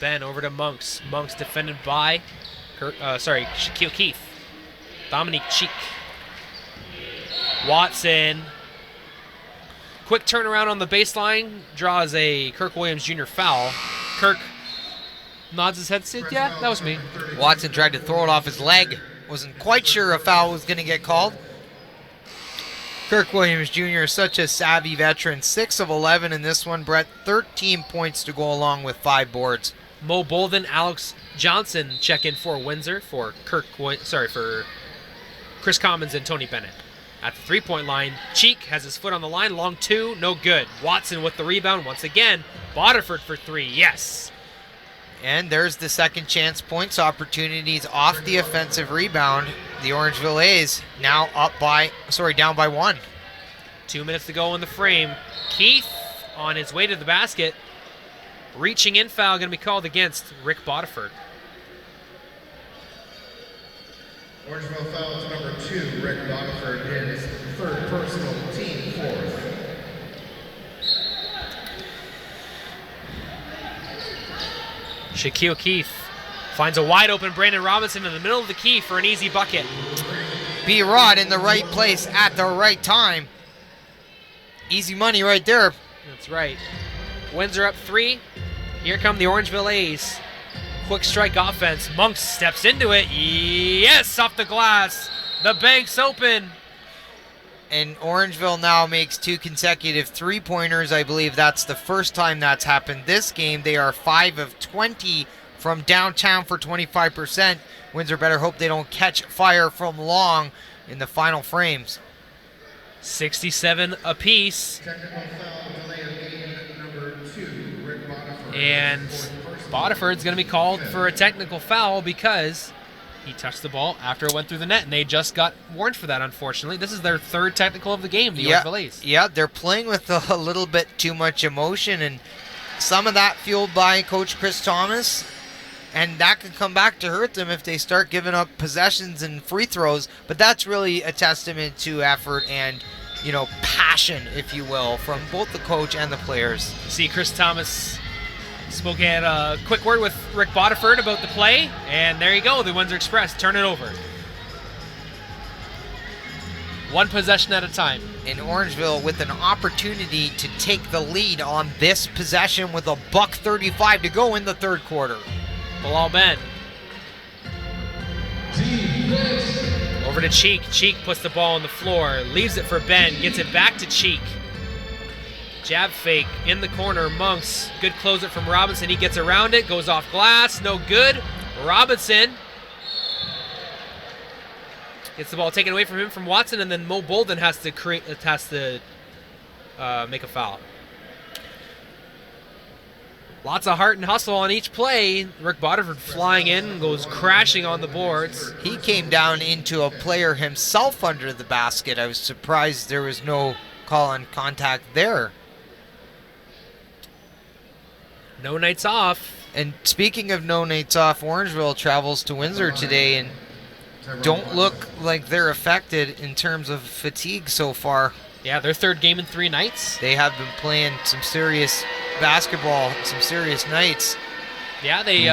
Ben over to Monks. Monks defended by Shaquille Keith. Dominique Cheek. Watson. Quick turnaround on the baseline. Draws a Kirk Williams Jr. foul. Kirk nods his head, said, yeah, that was me. Watson tried to throw it off his leg. Wasn't quite sure a foul was going to get called. Kirk Williams Jr. is such a savvy veteran. 6 of 11 in this one, Brett. 13 points to go along with 5 boards. Mo Bolden, Alex Johnson check in for Windsor for for Chris Commons and Tony Bennett. At the 3-point line, Cheek has his foot on the line. Long 2, no good. Watson with the rebound once again. Boterford for 3, yes. And there's the second chance points opportunities off the offensive rebound. The Orangeville A's now down by 1. 2 minutes to go in the frame. Keith on his way to the basket. Reaching in foul going to be called against Rick Boterford. Orangeville foul to number 2, Rick Boterford, his 3rd personal, team 4th. Shaquille Keith finds a wide open Brandon Robinson in the middle of the key for an easy bucket. B-Rod in the right place at the right time. Easy money right there. That's right. Windsor up 3. Here come the Orangeville A's. Quick strike offense. Monks steps into it. Yes, off the glass. The bank's open. And Orangeville now makes 2 consecutive 3-pointers. I believe that's the first time that's happened this game. They are 5 of 20 from downtown for 25%. Windsor better hope they don't catch fire from long in the final frames. 67 apiece. And Boterford's going to be called for a technical foul because he touched the ball after it went through the net, and they just got warned for that, unfortunately. This is their 3rd technical of the game, the Orangeville A's. Yeah, they're playing with a little bit too much emotion, and some of that fueled by Coach Chris Thomas, and that could come back to hurt them if they start giving up possessions and free throws. But that's really a testament to effort and, passion, if you will, from both the coach and the players. See, Chris Thomas spoke at a quick word with Rick Boterford about the play, and there you go. The Windsor Express turn it over. 1 possession at a time. In Orangeville with an opportunity to take the lead on this possession with $1:35 to go in the 3rd quarter. Bilal Ben. Over to Cheek. Cheek puts the ball on the floor, leaves it for Ben, gets it back to Cheek. Jab fake in the corner. Monks, good close it from Robinson. He gets around it, goes off glass, no good. Robinson Gets the ball taken away from him from Watson, and then Mo Bolden has to make a foul. Lots of heart and hustle on each play. Rick Boterford flying in, goes crashing on the boards. He came down into a player himself under the basket. I was surprised there was no call on contact there. No nights off. And speaking of no nights off, Orangeville travels to Windsor today and don't look like they're affected in terms of fatigue so far. Yeah, their third game in 3 nights. They have been playing some serious basketball, some serious nights. Yeah, they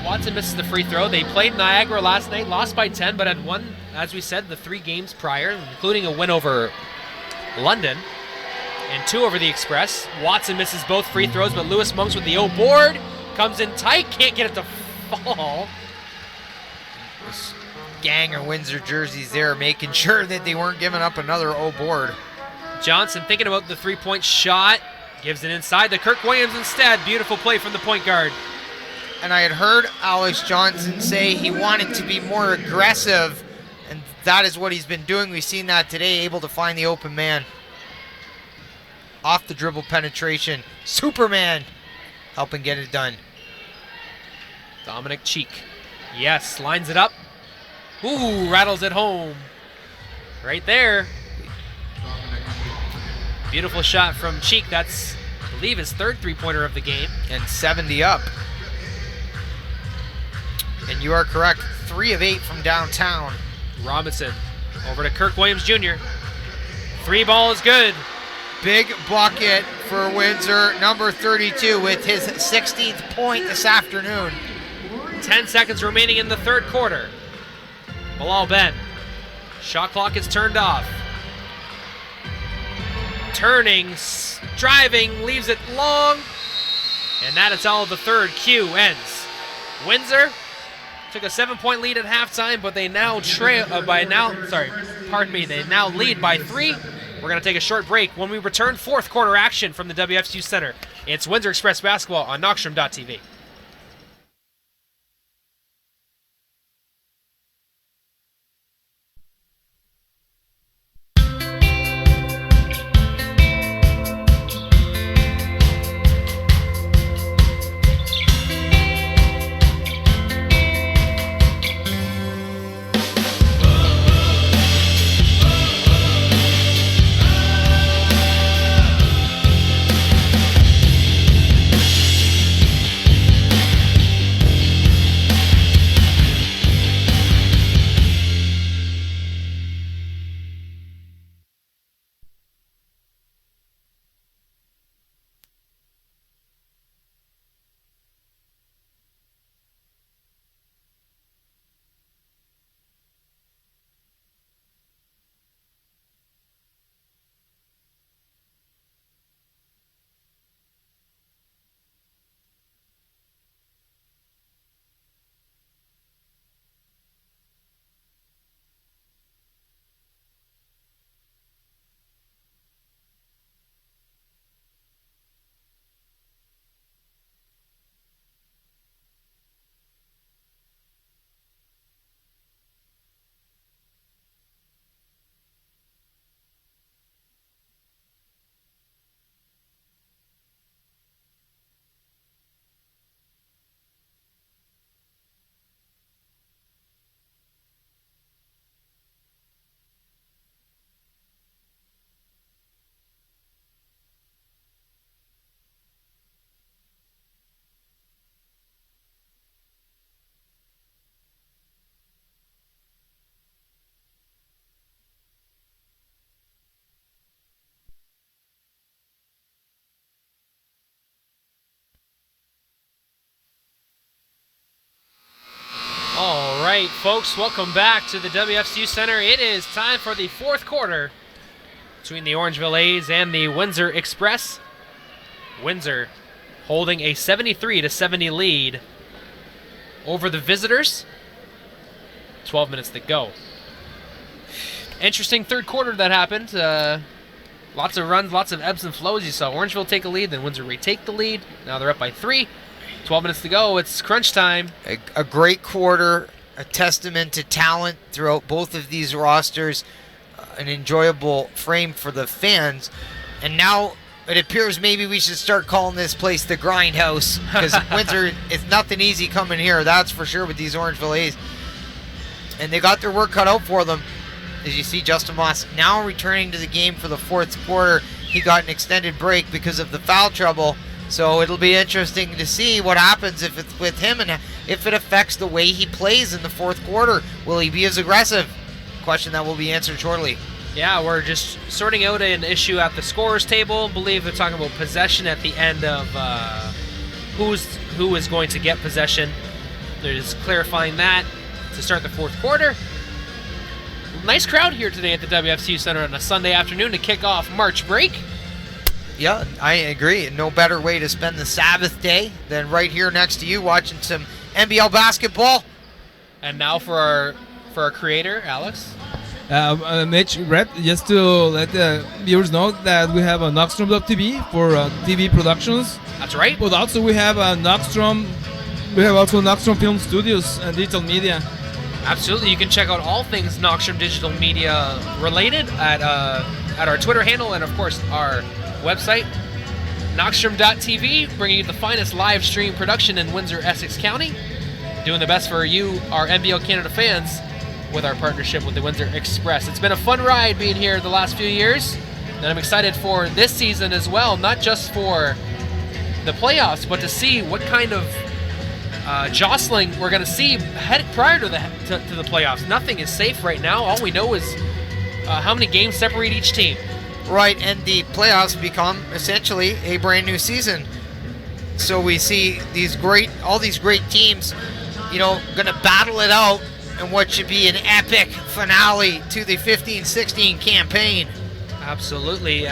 Watson misses the free throw. They played Niagara last night, lost by 10, but had won, as we said, the 3 games prior, including a win over London and 2 over the Express. Watson misses both free throws, but Lewis Monks with the O board comes in tight, can't get it to fall. This gang of Windsor jerseys there, making sure that they weren't giving up another O board. Johnson thinking about the 3-point shot, gives it inside to Kirk Williams instead. Beautiful play from the point guard. And I had heard Alex Johnson say he wanted to be more aggressive, and that is what he's been doing. We've seen that today, able to find the open man. Off the dribble penetration. Superman helping get it done. Dominic Cheek. Yes, lines it up. Ooh, rattles it home. Right there. Beautiful shot from Cheek. That's, I believe, his 3rd 3-pointer of the game. And 70 up. And you are correct. 3 of 8 from downtown. Robinson over to Kirk Williams Jr. 3 ball is good. Big bucket for Windsor, number 32, with his 16th point this afternoon. 10 seconds remaining in the 3rd quarter. Bilal Ben. Shot clock is turned off. Turning, driving, leaves it long. And that is how the 3rd Q ends. Windsor took a 7-point lead at halftime, but they now they now lead by 3. We're going to take a short break. When we return, 4th quarter action from the WFCU Center. It's Windsor Express basketball on Knoxstrom.tv. All right, folks, welcome back to the WFCU Center. It is time for the 4th quarter between the Orangeville A's and the Windsor Express. Windsor holding a 73-70 lead over the visitors. 12 minutes to go. Interesting 3rd quarter that happened. Lots of runs, lots of ebbs and flows. You saw Orangeville take a lead, then Windsor retake the lead. Now they're up by 3. 12 minutes to go. It's crunch time. A great quarter a testament to talent throughout both of these rosters, an enjoyable frame for the fans. And now it appears maybe we should start calling this place the Grindhouse, because Windsor, it's nothing easy coming here, that's for sure, with these Orangeville A's. And they got their work cut out for them. As you see, Justin Moss now returning to the game for the fourth quarter. He got an extended break because of the foul trouble. So it'll be interesting to see what happens if it's with him and if it affects the way he plays in the fourth quarter. Will he be as aggressive? Question that will be answered shortly. Yeah, we're just sorting out an issue at the scorers table. I believe they're talking about possession at the end of who is going to get possession. They're just clarifying that to start the fourth quarter. Nice crowd here today at the WFCU Center on a Sunday afternoon to kick off March break. Yeah, I agree. No better way to spend the Sabbath day than right here next to you watching some NBL basketball. And now for our creator, Alex. Mitch, Brett, just to let the viewers know that we have a Knockstrom.tv for TV productions. That's right. But also we have a Knockstrom. We have also Knockstrom Film Studios and digital media. Absolutely, you can check out all things Knockstrom Digital Media related at our Twitter handle and of course our website, Knockstrom.tv, bringing you the finest live stream production in Windsor, Essex County. Doing the best for you, our NBL Canada fans, with our partnership with the Windsor Express. It's been a fun ride being here the last few years, and I'm excited for this season as well, not just for the playoffs, but to see what kind of jostling we're going to see prior to the playoffs. Nothing is safe right now. All we know is how many games separate each team. Right, and the playoffs become essentially a brand new season. So we see all these great teams, going to battle it out in what should be an epic finale to the 15-16 campaign. Absolutely.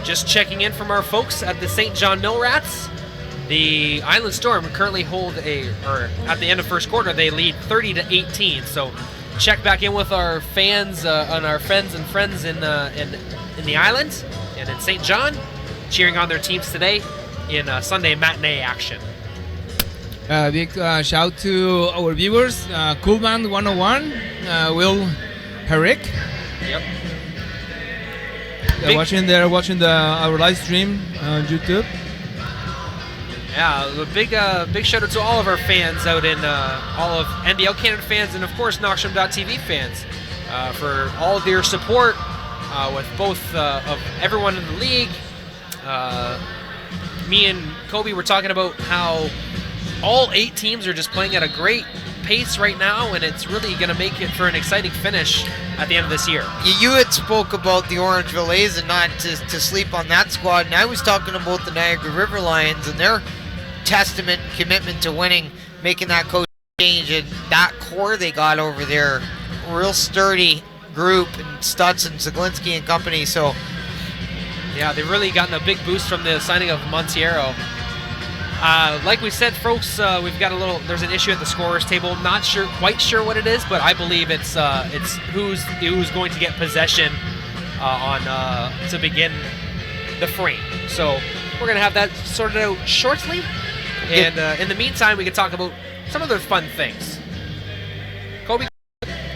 Just checking in from our folks at the St. John Mill Rats. The Island Storm currently at the end of first quarter, they lead 30-18. So check back in with our fans and our friends and friends in the island and in St. John, cheering on their teams today in Sunday matinee action. Big shout to our viewers, Coolman 101, Will Herrick. Yep. They're watching our live stream on YouTube. Yeah, a big shout out to all of our fans out in all of NBL Canada fans and of course Knockstrom.tv fans for all of their support with both of everyone in the league. Me and Kobe were talking about how all 8 teams are just playing at a great pace right now, and it's really going to make it for an exciting finish at the end of this year. You had spoke about the Orangeville A's and not to sleep on that squad, and I was talking about the Niagara River Lions and their testament and commitment to winning, making that coach change, and that core they got over there, real sturdy group, and Stutz and Zaglinski and company. So yeah, they've really gotten a big boost from the signing of Montiero. Like we said, folks, there's an issue at the scorers table. Not quite sure what it is, but I believe it's who's going to get possession to begin the frame. So we're gonna have that sorted out shortly, and in the meantime, we can talk about some other fun things. Kobe.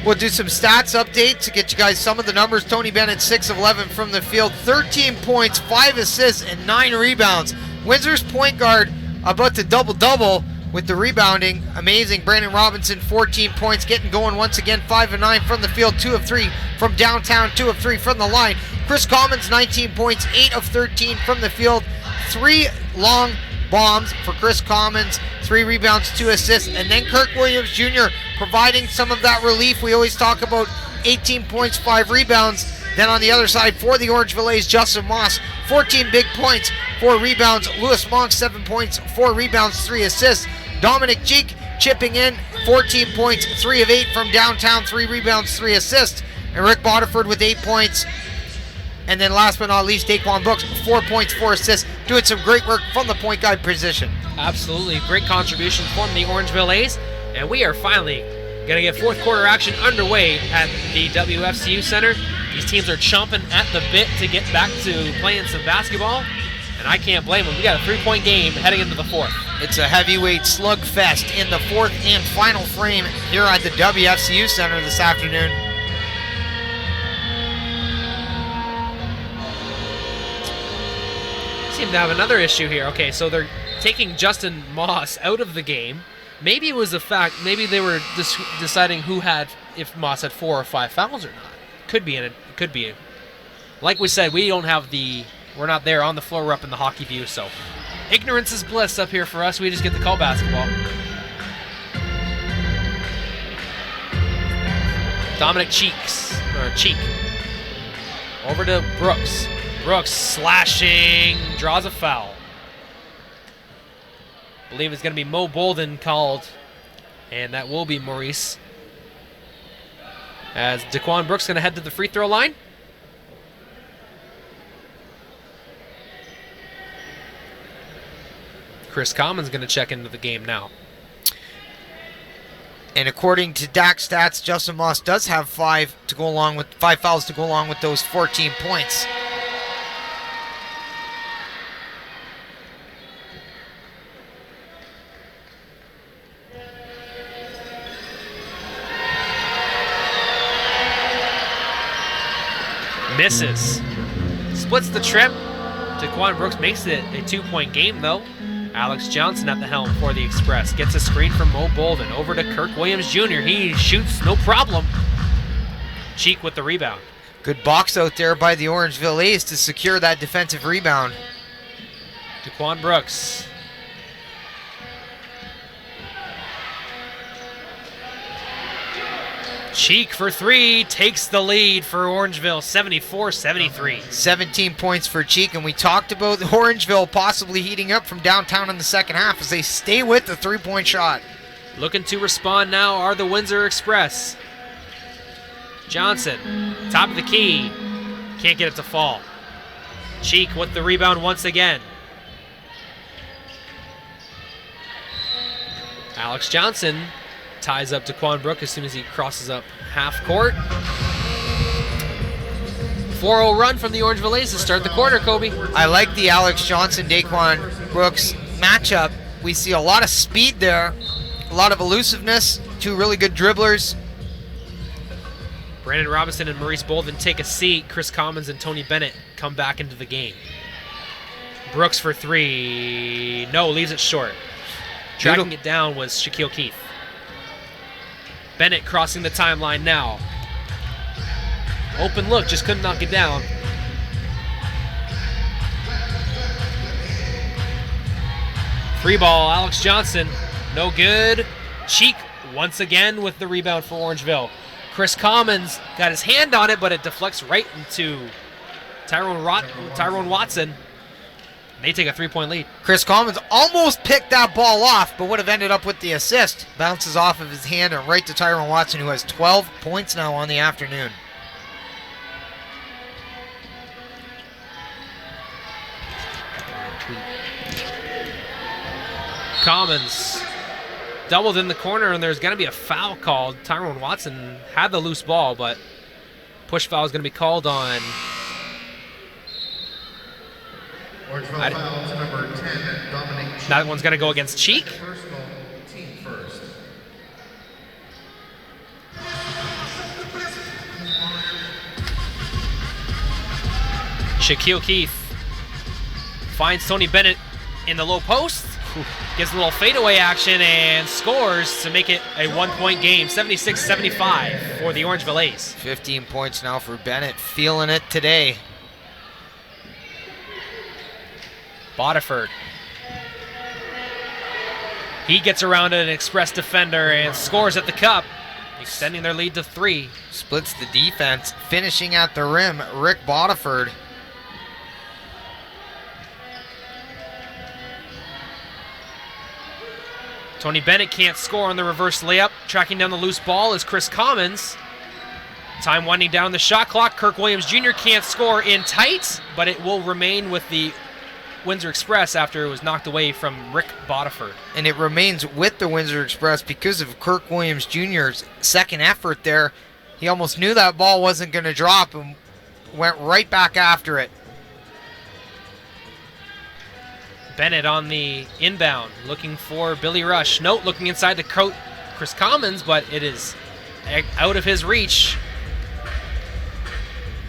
We'll do some stats updates to get you guys some of the numbers. Tony Bennett, 6 of 11 from the field, 13 points, 5 assists, and 9 rebounds. Windsor's point guard about to double-double with the rebounding. Amazing. Brandon Robinson, 14 points, getting going once again, 5 of 9 from the field, 2 of 3 from downtown, 2 of 3 from the line. Chris Commons, 19 points, 8 of 13 from the field, 3 long bombs for Chris Commons, 3 rebounds, 2 assists, and then Kirk Williams Jr. providing some of that relief. We always talk about 18 points, 5 rebounds. Then on the other side for the Orangeville A's, Justin Moss, 14 big points, 4 rebounds. Lewis Monk, 7 points, 4 rebounds, 3 assists. Dominic Cheek chipping in, 14 points, 3 of 8 from downtown, 3 rebounds, 3 assists. And Rick Bodiford with 8 points. And then last but not least, Daquan Brooks, 4 points, 4 assists, doing some great work from the point guard position. Absolutely, great contribution from the Orangeville A's. And we are finally going to get fourth quarter action underway at the WFCU Center. These teams are chomping at the bit to get back to playing some basketball, and I can't blame them. We got a 3-point game heading into the fourth. It's a heavyweight slugfest in the fourth and final frame here at the WFCU Center this afternoon. Seem to have another issue here. Okay, so they're taking Justin Moss out of the game. Maybe it was the fact, maybe they were deciding if Moss had 4 or 5 fouls or not. Could be like we said, we're not there on the floor, we're up in the hockey view, so ignorance is bliss up here for us. We just get to call basketball. Dominic Cheek. Over to Brooks. Brooks slashing, draws a foul. I believe it's going to be Mo Bolden called, and that will be Maurice. As Daquan Brooks going to head to the free throw line. Chris Commons going to check into the game now. And according to DAC stats, Justin Moss does have 5 fouls to go along with those 14 points. Misses. Splits the trip. Daquan Brooks makes it a 2-point game, though. Alex Johnson at the helm for the Express. Gets a screen from Mo Bolden. Over to Kirk Williams Jr. He shoots, no problem. Cheek with the rebound. Good box out there by the Orangeville A's to secure that defensive rebound. Daquan Brooks. Cheek for 3 takes the lead for Orangeville, 74-73. 17 points for Cheek, and we talked about Orangeville possibly heating up from downtown in the second half as they stay with the 3-point shot. Looking to respond now are the Windsor Express. Johnson, top of the key, can't get it to fall. Cheek with the rebound once again. Alex Johnson ties up Daquan Brooks as soon as he crosses up half court. 4-0 run from the Orangeville A's to start the quarter, Kobe. I like the Alex Johnson-Daquan Brooks matchup. We see a lot of speed there, a lot of elusiveness, 2 really good dribblers. Brandon Robinson and Maurice Bolden take a seat. Chris Commons and Tony Bennett come back into the game. Brooks for 3. No, leaves it short. Tracking it down was Shaquille Keith. Bennett crossing the timeline now. Open look, just couldn't knock it down. Free ball, Alex Johnson, no good. Cheek once again with the rebound for Orangeville. Chris Commons got his hand on it, but it deflects right into Tyrone Watson. They take a 3-point lead. Chris Commons almost picked that ball off, but would have ended up with the assist. Bounces off of his hand and right to Tyrone Watson, who has 12 points now on the afternoon. Commons doubled in the corner, and there's going to be a foul called. Tyrone Watson had the loose ball, but push foul is going to be called on. Number 10, Dominic Cheek. That one's going to go against Cheek. Personal team first. Shaquille Keith finds Tony Bennett in the low post. Gets a little fadeaway action and scores to make it a 1-point game, 76-75 for the Orangeville A's. 15 points now for Bennett, feeling it today. Bodiford. He gets around an Express defender and scores at the cup, extending their lead to 3. Splits the defense, finishing at the rim, Rick Bodiford. Tony Bennett can't score on the reverse layup. Tracking down the loose ball is Chris Commons. Time winding down the shot clock. Kirk Williams Jr. can't score in tight, but it will remain with the Windsor Express after it was knocked away from Rick Bodiford. And it remains with the Windsor Express because of Kirk Williams Jr.'s second effort there. He almost knew that ball wasn't going to drop and went right back after it. Bennett on the inbound, looking for Billy Rush. Note, looking inside to Chris Commons, but it is out of his reach.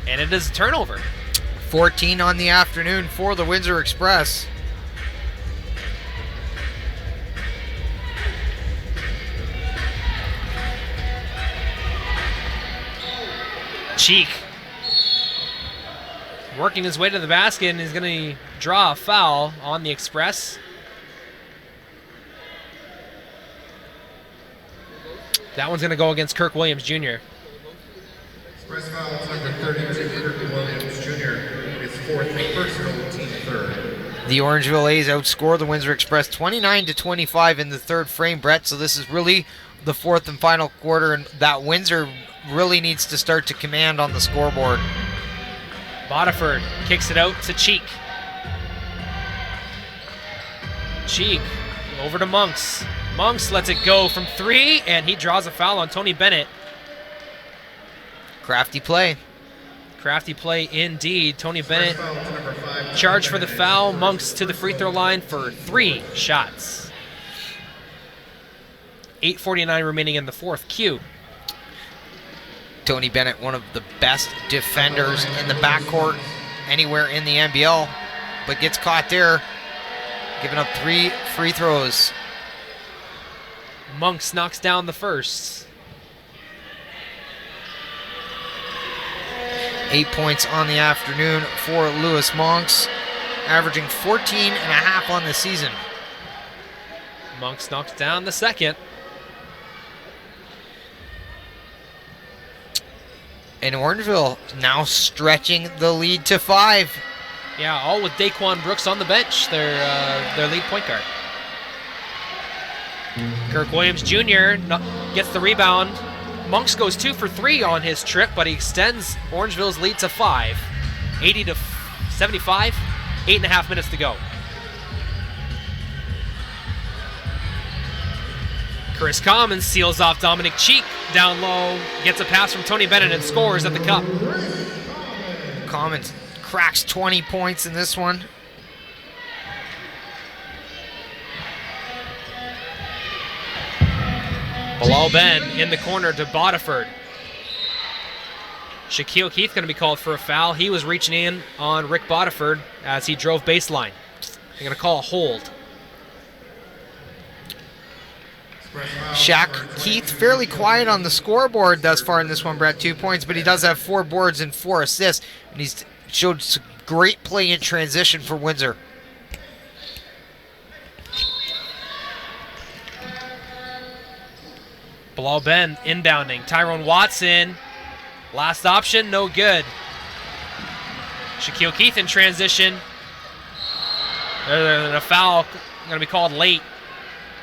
And it is a turnover. 14 on the afternoon for the Windsor Express. Cheek working his way to the basket, and he's going to draw a foul on the Express. That one's going to go against Kirk Williams Jr. Express foul number 32, Kirk Williams Jr. is fourth, personal, team third. The Orangeville A's outscore the Windsor Express 29-25 in the third frame, Brett. So this is really the fourth and final quarter, and that Windsor really needs to start to command on the scoreboard. Bodiford kicks it out to Cheek. Cheek over to Monks. Monks lets it go from 3, and he draws a foul on Tony Bennett. Crafty play. Crafty play indeed. Tony Bennett charged for the foul. Monks to the free throw line for 3 shots. 8:49 remaining in the fourth. Q. Tony Bennett, one of the best defenders in the backcourt anywhere in the NBL, but gets caught there, giving up 3 free throws. Monks knocks down the first. 8 points on the afternoon for Lewis Monks, averaging 14.5 on the season. Monks knocks down the second. And Orangeville now stretching the lead to 5. Yeah, all with Daquan Brooks on the bench, their lead point guard. Kirk Williams Jr. gets the rebound. Monks goes 2 for 3 on his trip, but he extends Orangeville's lead to 5. 80-75, 8.5 minutes to go. Chris Commons seals off Dominic Cheek down low, gets a pass from Tony Bennett and scores at the cup. Commons cracks 20 points in this one. Bilal Ben in the corner to Bodiford. Shaquille Keith going to be called for a foul. He was reaching in on Rick Bodiford as he drove baseline. They're going to call a hold. Shaq Keith fairly quiet on the scoreboard thus far in this one, Brett. 2 points, but he does have 4 boards and 4 assists, and he's showed some great play in transition for Windsor. Bilal Ben inbounding. Tyrone Watson, last option, no good. Shaquille Keith in transition. A foul going to be called late.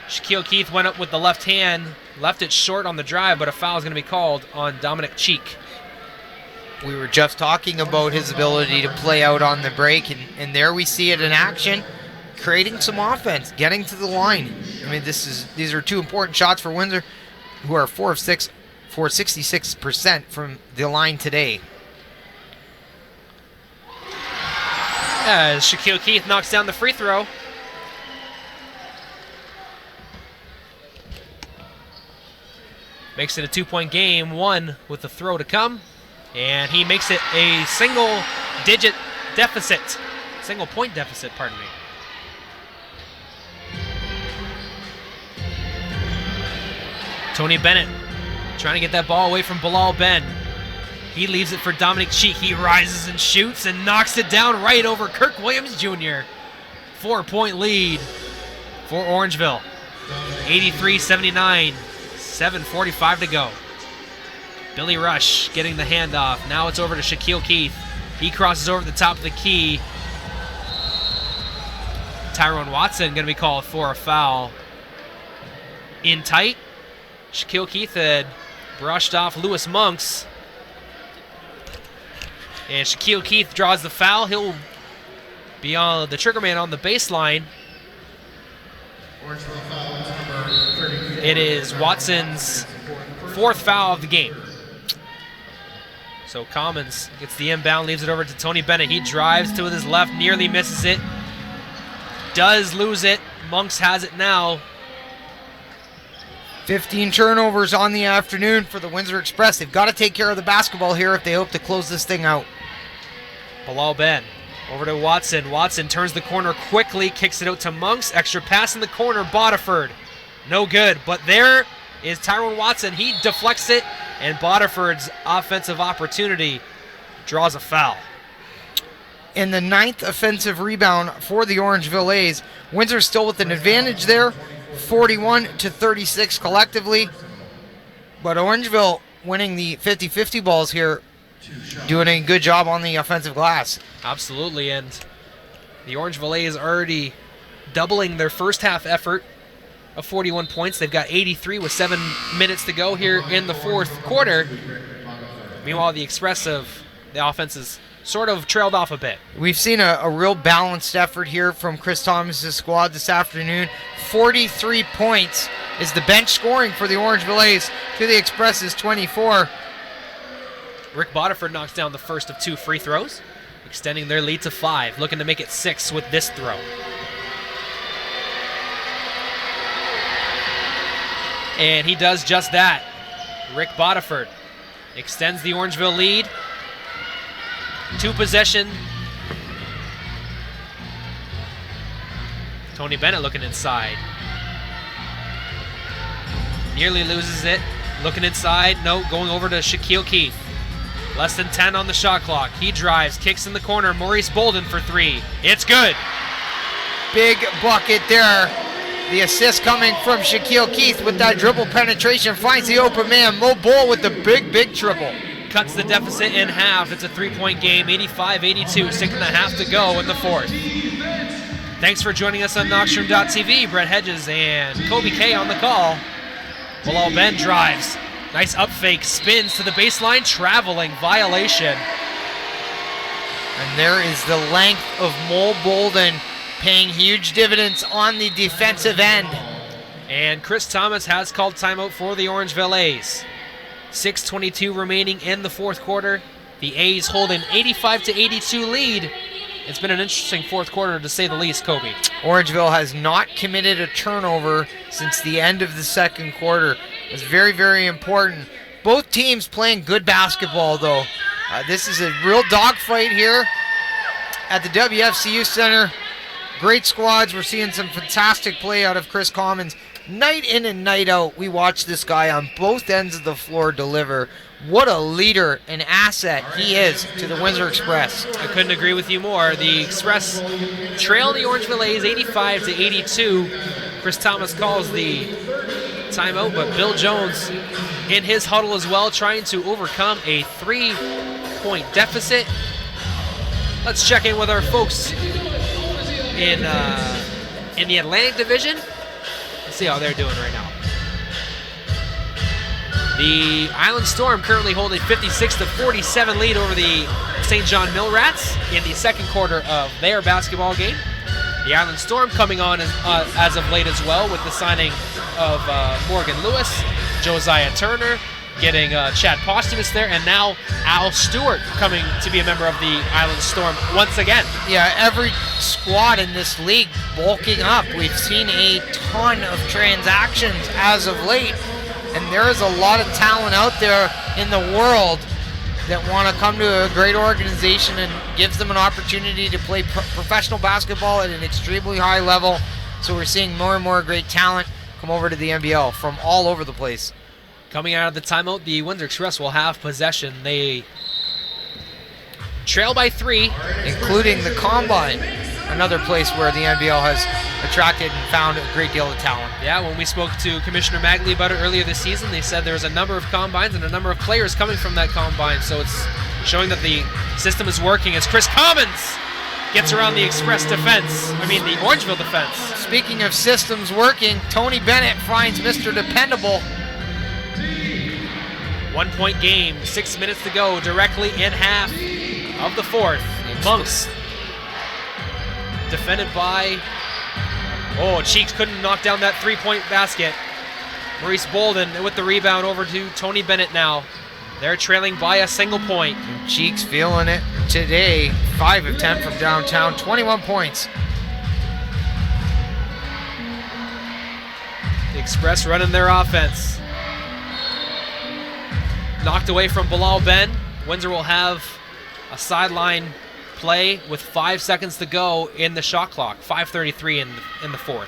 Shaquille Keith went up with the left hand, left it short on the drive, but a foul is going to be called on Dominic Cheek. We were just talking about his ability to play out on the break, and there we see it in action, creating some offense, getting to the line. I mean, these are 2 important shots for Windsor, who are 4 of 6 for 66% from the line today. As Shaquille Keith knocks down the free throw. Makes it a 2-point game, 1 with the throw to come. And he makes it a single-digit deficit. Single-point deficit, pardon me. Tony Bennett trying to get that ball away from Bilal Ben. He leaves it for Dominic Cheek. He rises and shoots and knocks it down right over Kirk Williams Jr. 4-point lead for Orangeville. 83-79. 7:45 to go. Billy Rush getting the handoff. Now it's over to Shaquille Keith. He crosses over the top of the key. Tyrone Watson going to be called for a foul. In tight. Shaquille Keith had brushed off Lewis Monks. And Shaquille Keith draws the foul. He'll be on the trigger man on the baseline. It is Watson's 4th foul of the game. So Commons gets the inbound, leaves it over to Tony Bennett. He drives to his left, nearly misses it. does lose it. Monks has it now. 15 turnovers on the afternoon for the Windsor Express. They've got to take care of the basketball here if they hope to close this thing out. Bilal Ben over to Watson. Watson turns the corner quickly, kicks it out to Monks. Extra pass in the corner, Bodiford. No good, but there is Tyrone Watson. He deflects it, and Bodiford's offensive opportunity draws a foul. In the 9th offensive rebound for the Orangeville A's. Windsor still with an advantage there, 41-36 collectively. But Orangeville winning the 50-50 balls here, doing a good job on the offensive glass. Absolutely, and the Orangeville A's already doubling their first half effort of 41 points. They've got 83 with 7 minutes to go here in the fourth quarter. Meanwhile, the Express of the offense is sort of trailed off a bit. We've seen a real balanced effort here from Chris Thomas's squad this afternoon. 43 points is the bench scoring for the Orangeville A's to the Express's 24. Rick Bodiford knocks down the first of 2 free throws, extending their lead to 5, looking to make it 6 with this throw. And he does just that. Rick Bodiford extends the Orangeville lead. 2 possession. Tony Bennett looking inside. Nearly loses it. Looking inside. No, going over to Shaquille Keith. Less than 10 on the shot clock. He drives, kicks in the corner. Maurice Bolden for 3. It's good. Big bucket there. The assist coming from Shaquille Keith with that dribble penetration. Finds the open man. Mo Bull with the big triple. Cuts the deficit in half. It's a 3-point game, 85-82, 6.5 to go in the fourth. Thanks for joining us on Knockstrom.tv. Brett Hedges and Kobe K on the call. Bilal Ben drives. Nice up fake, spins to the baseline, traveling violation. And there is the length of Mo Bolden paying huge dividends on the defensive end. And Chris Thomas has called timeout for the Orangeville A's. 6:22 remaining in the fourth quarter. The A's hold an 85-82 lead. It's been an interesting fourth quarter to say the least, Kobe. Orangeville has not committed a turnover since the end of the second quarter. It's very important. Both teams playing good basketball, though. This is a real dogfight here at the WFCU Center. Great squads. We're seeing some fantastic play out of Chris Commons. Night in and night out, we watch this guy on both ends of the floor deliver. What a leader and asset he is to the Windsor Express. I couldn't agree with you more. The Express trail the Orangeville A's 85-82. Chris Thomas calls the timeout, but Bill Jones in his huddle as well, trying to overcome a 3-point deficit. Let's check in with our folks in the Atlantic Division. Let's see how they're doing right now. The Island Storm currently hold a 56-47 lead over the St. John Mill Rats in the second quarter of their basketball game. The Island Storm coming on as of late as well with the signing of Morgan Lewis, Josiah Turner, getting Chad Posthumus there, and now Al Stewart coming to be a member of the Island Storm once again. Yeah, every squad in this league bulking up. We've seen a ton of transactions as of late, and there is a lot of talent out there in the world that want to come to a great organization and gives them an opportunity to play professional basketball at an extremely high level. So we're seeing more and more great talent come over to the NBL from all over the place. Coming out of the timeout, the Windsor Express will have possession. They trail by 3. Including the Combine, another place where the NBL has attracted and found a great deal of talent. Yeah, when we spoke to Commissioner Magley about it earlier this season, they said there was a number of Combines and a number of players coming from that Combine, so it's showing that the system is working as Chris Commons gets around the Express defense. I mean, the Orangeville defense. Speaking of systems working, Tony Bennett finds Mr. Dependable. 1-point game, 6 minutes to go, directly in half of the fourth. Monks defended by, Cheeks couldn't knock down that 3-point basket. Maurice Bolden with the rebound over to Tony Bennett now. They're trailing by a single point. Cheeks feeling it today. 5 of 10 from downtown, 21 points. The Express running their offense. Knocked away from Bilal Ben. Windsor will have a sideline play with 5 seconds to go in the shot clock. 5:33 in the fourth.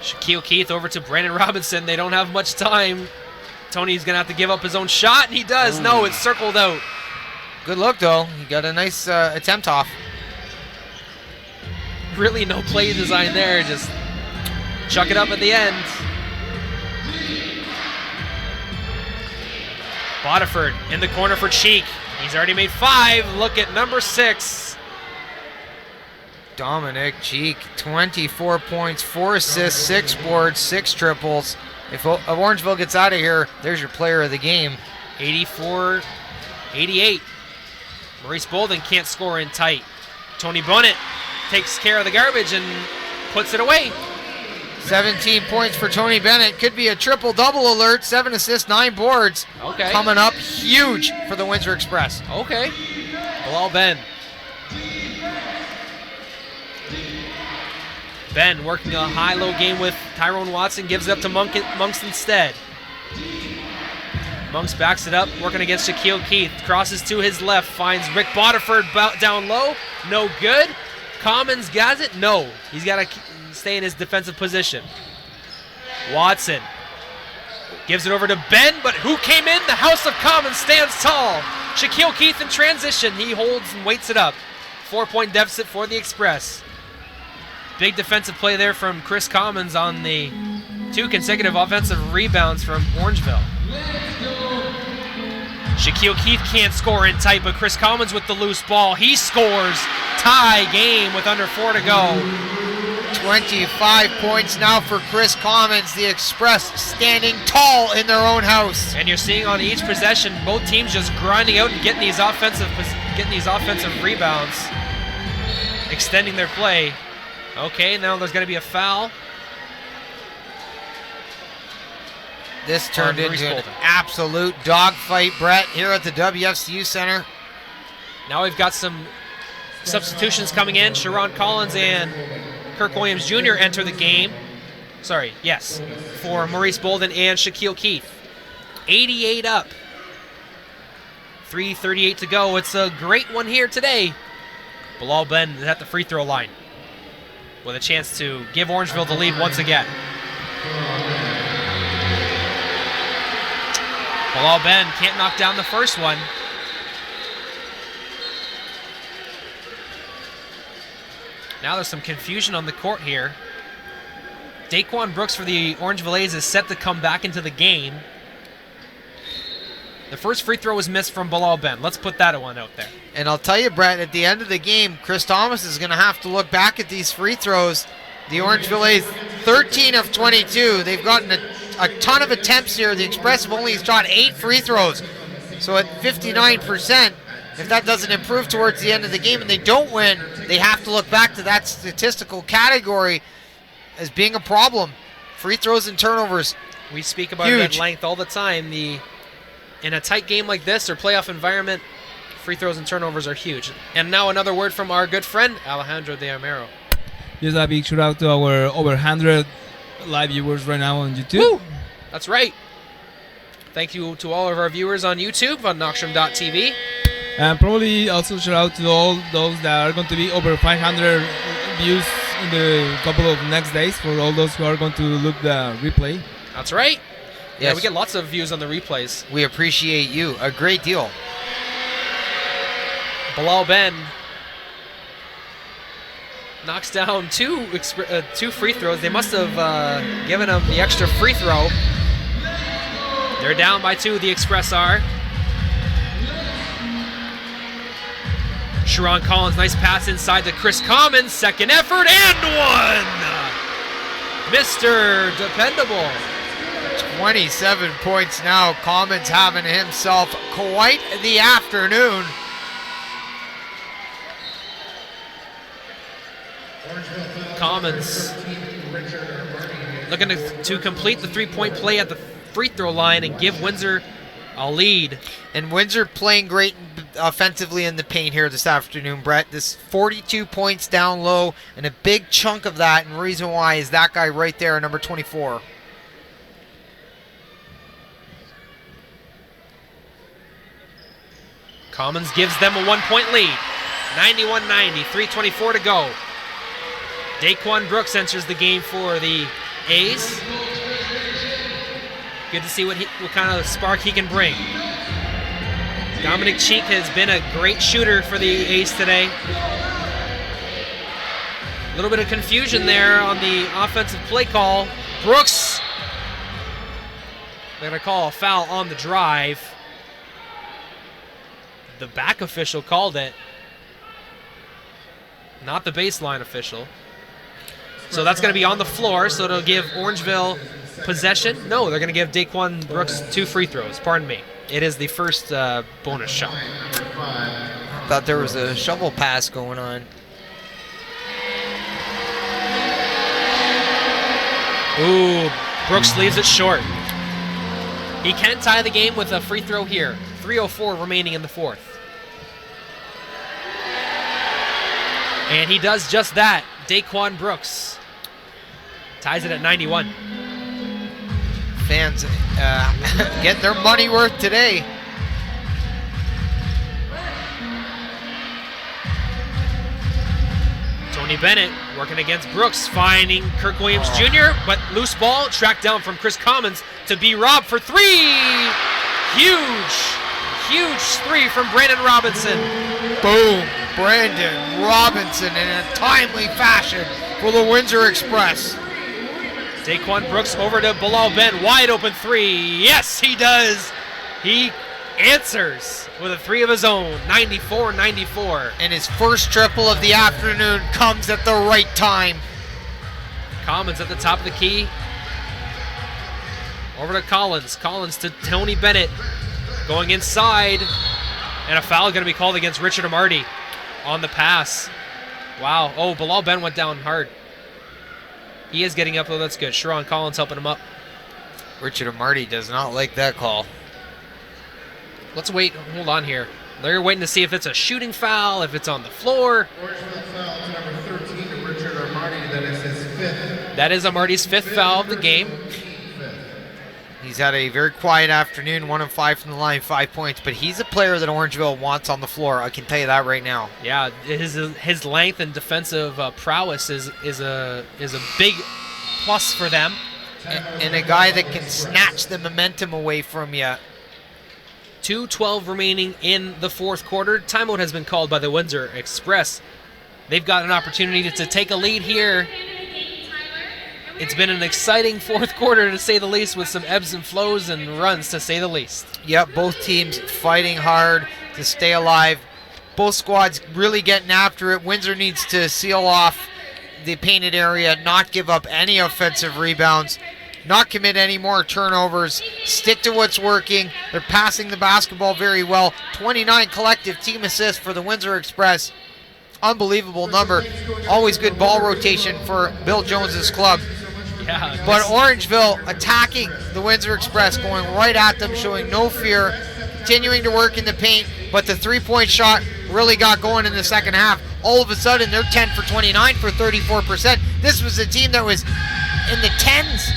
Shaquille Keith over to Brandon Robinson. They don't have much time. Tony's going to have to give up his own shot, and he does. Ooh. No, it's circled out. Good look, though. He got a nice attempt off. Really no play design there. Just chuck it up at the end. Bodiford in the corner for Cheek. He's already made 5. Look at number 6. Dominic Cheek, 24 points, 4 assists, 6 boards, 6 triples. If Orangeville gets out of here, there's your player of the game. 84-88. Maurice Bolden can't score in tight. Tony Bunnett takes care of the garbage and puts it away. 17 points for Tony Bennett. Could be a triple-double alert. 7 assists, 9 boards. Okay. Coming up huge for the Windsor Express. Okay. Bilal Ben. Ben working a high-low game with Tyrone Watson. Gives it up to Monks instead. Monks backs it up, working against Shaquille Keith. Crosses to his left, finds Rick Bodiford down low. No good. Commons got it. No. He's got to stay in his defensive position. Watson gives it over to Ben, but who came in? The House of Commons stands tall. Shaquille Keith in transition. He holds and waits it up. 4-point deficit for the Express. Big defensive play there from Chris Commons on the 2 consecutive offensive rebounds from Orangeville. Shaquille Keith can't score in tight, but Chris Commons with the loose ball. He scores. Tie game with under 4 to go. 25 points now for Chris Commons. The Express standing tall in their own house. And you're seeing on each possession, both teams just grinding out and getting these offensive rebounds, extending their play. Okay, now there's going to be a foul. This turned into an absolute dogfight, Brett, here at the WFCU Center. Now we've got some substitutions coming in. Sharon Collins and Kirk Williams Jr. enter the game. Sorry, yes, for Maurice Bolden and Shaquille Keith. 88 up. 3:38 to go. It's a great one here today. Bilal Ben is at the free throw line with a chance to give Orangeville the lead once again. Bilal Ben can't knock down the first one. Now there's some confusion on the court here. Daquan Brooks for the Orangeville A's is set to come back into the game. The first free throw was missed from Bilal Ben. Let's put that one out there. And I'll tell you, Brett, at the end of the game, Chris Thomas is going to have to look back at these free throws. The Orangeville A's 13 of 22. They've gotten a ton of attempts here. The Express have only shot 8 free throws. So at 59%, if that doesn't improve towards the end of the game and they don't win, they have to look back to that statistical category as being a problem. Free throws and turnovers. We speak about it at length all the time. In a tight game like this or playoff environment, free throws and turnovers are huge. And now another word from our good friend, Alejandro De Amaro. Just a big shout out to our over 100 live viewers right now on YouTube. Woo! That's right. Thank you to all of our viewers on YouTube on Knoxstrom.tv. And probably also shout out to all those that are going to be over 500 views in the couple of next days for all those who are going to look the replay. That's right. Yes. Yeah, we get lots of views on the replays. We appreciate you a great deal. Bilal Ben knocks down two free throws. They must have given him the extra free throw. They're down by 2, the Express are. Sharon Collins, nice pass inside to Chris Commons. Second effort and 1. Mr. Dependable. 27 points now. Commons having himself quite the afternoon. Commons looking to complete the 3-point play at the free throw line and give Windsor a lead. And Windsor playing great offensively in the paint here this afternoon, Brett. This 42 points down low, and a big chunk of that, and reason why is that guy right there, number 24. Commons gives them a 1-point lead. 91-90, 3:24 to go. Daquan Brooks enters the game for the A's. Good to see what kind of spark he can bring. Dominic Cheek has been a great shooter for the A's today. A little bit of confusion there on the offensive play call. Brooks, they're going to call a foul on the drive. The back official called it, not the baseline official. So that's going to be on the floor, so it'll give Orangeville possession. No, they're going to give Daquan Brooks 2 free throws. Pardon me. It is the first bonus shot. Thought there was a shovel pass going on. Ooh, Brooks leaves it short. He can tie the game with a free throw here. 3:04 remaining in the fourth. And he does just that. Daquan Brooks ties it at 91. Fans get their money worth today. Tony Bennett working against Brooks, finding Kirk Williams Jr., but loose ball tracked down from Chris Commons to be robbed for 3. Huge 3 from Brandon Robinson. Boom. Brandon Robinson in a timely fashion for the Windsor Express. Daquan Brooks over to Bilal Ben, wide open 3. Yes, he does. He answers with a 3 of his own, 94-94. And his first triple of the afternoon comes at the right time. Commons at the top of the key. Over to Collins. Collins to Tony Bennett. Going inside. And a foul going to be called against Richard Amarty on the pass. Wow. Oh, Bilal Ben went down hard. He is getting up, though. That's good. Sharon Collins helping him up. Richard Amarty does not like that call. Let's wait. Hold on here. They're waiting to see if it's a shooting foul, if it's on the floor. Foul to number 13 to Richard Amarty. That is his 5th. That is Amarty's 5th foul of the game. He's had a very quiet afternoon, 1 of 5 from the line, 5 points, but he's a player that Orangeville wants on the floor. I can tell you that right now. Yeah, his length and defensive prowess is a big plus for them. And a guy that can snatch the momentum away from you. 2:12 remaining in the fourth quarter. Timeout has been called by the Windsor Express. They've got an opportunity to take a lead here. It's been an exciting fourth quarter, to say the least, with some ebbs and flows and runs, to say the least. Yep, both teams fighting hard to stay alive. Both squads really getting after it. Windsor needs to seal off the painted area, not give up any offensive rebounds, not commit any more turnovers, stick to what's working. They're passing the basketball very well. 29 collective team assists for the Windsor Express. Unbelievable number. Always good ball rotation for Bill Jones's club. Yeah, but Orangeville attacking the Windsor Express, going right at them, showing no fear, continuing to work in the paint, but the three-point shot really got going in the second half. All of a sudden, they're 10 for 29 for 34%. This was a team that was in the 10s,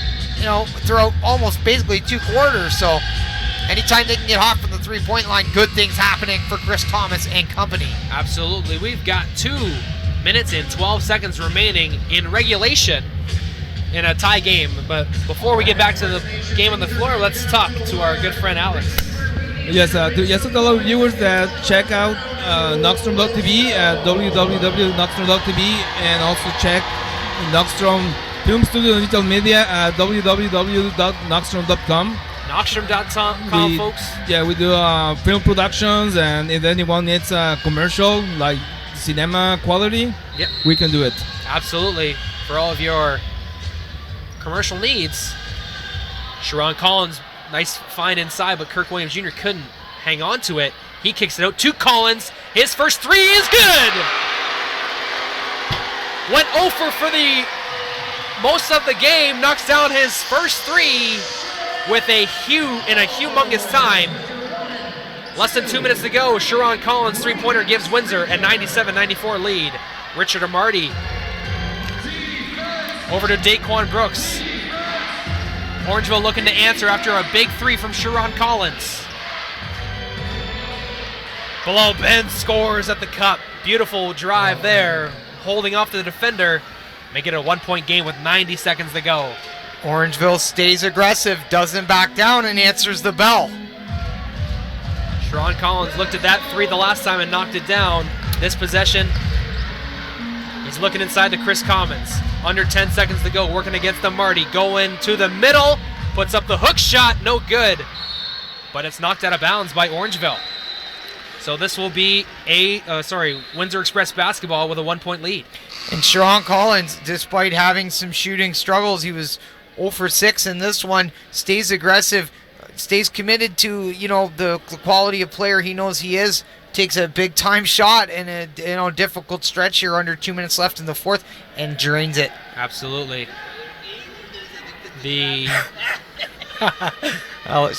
throughout almost basically 2 quarters. So anytime they can get hot from the three-point line, good things happening for Chris Thomas and company. Absolutely. We've got 2 minutes and 12 seconds remaining in regulation in a tie game. But before we get back to the game on the floor, let's talk to our good friend Alex. Yes, to tell our viewers that check out Knockstrom.tv at www.knockstrom.tv, and also check Knockstrom Film Studio and Digital Media at www.knockstrom.com. Knockstrom.com, folks. Yeah, we do film productions, and if anyone needs a commercial, like cinema quality, yep, we can do it. Absolutely. For all of your commercial needs. Sharon Collins, nice find inside, but Kirk Williams Jr. couldn't hang on to it. He kicks it out to Collins. His first 3 is good! Went 0 for the most of the game, knocks down his first 3. with in a humongous time. Less than 2 minutes to go. Sharon Collins' three-pointer gives Windsor a 97-94 lead. Richard Amarty over to Daquan Brooks. Orangeville looking to answer after a big three from Sharon Collins. Below Ben scores at the cup. Beautiful drive there, holding off the defender. Make it a 1-point game with 90 seconds to go. Orangeville stays aggressive, doesn't back down, and answers the bell. Sharon Collins looked at that three the last time and knocked it down. This possession, he's looking inside to Chris Commons. Under 10 seconds to go, working against the Marty. Going to the middle, puts up the hook shot, no good. But it's knocked out of bounds by Orangeville. So this will be Windsor Express basketball with a 1-point lead. And Sharon Collins, despite having some shooting struggles, he was 0 for 6 in this one, stays aggressive, stays committed to, the quality of player he knows he is, takes a big time shot in a difficult stretch here under 2 minutes left in the fourth and drains it. Absolutely.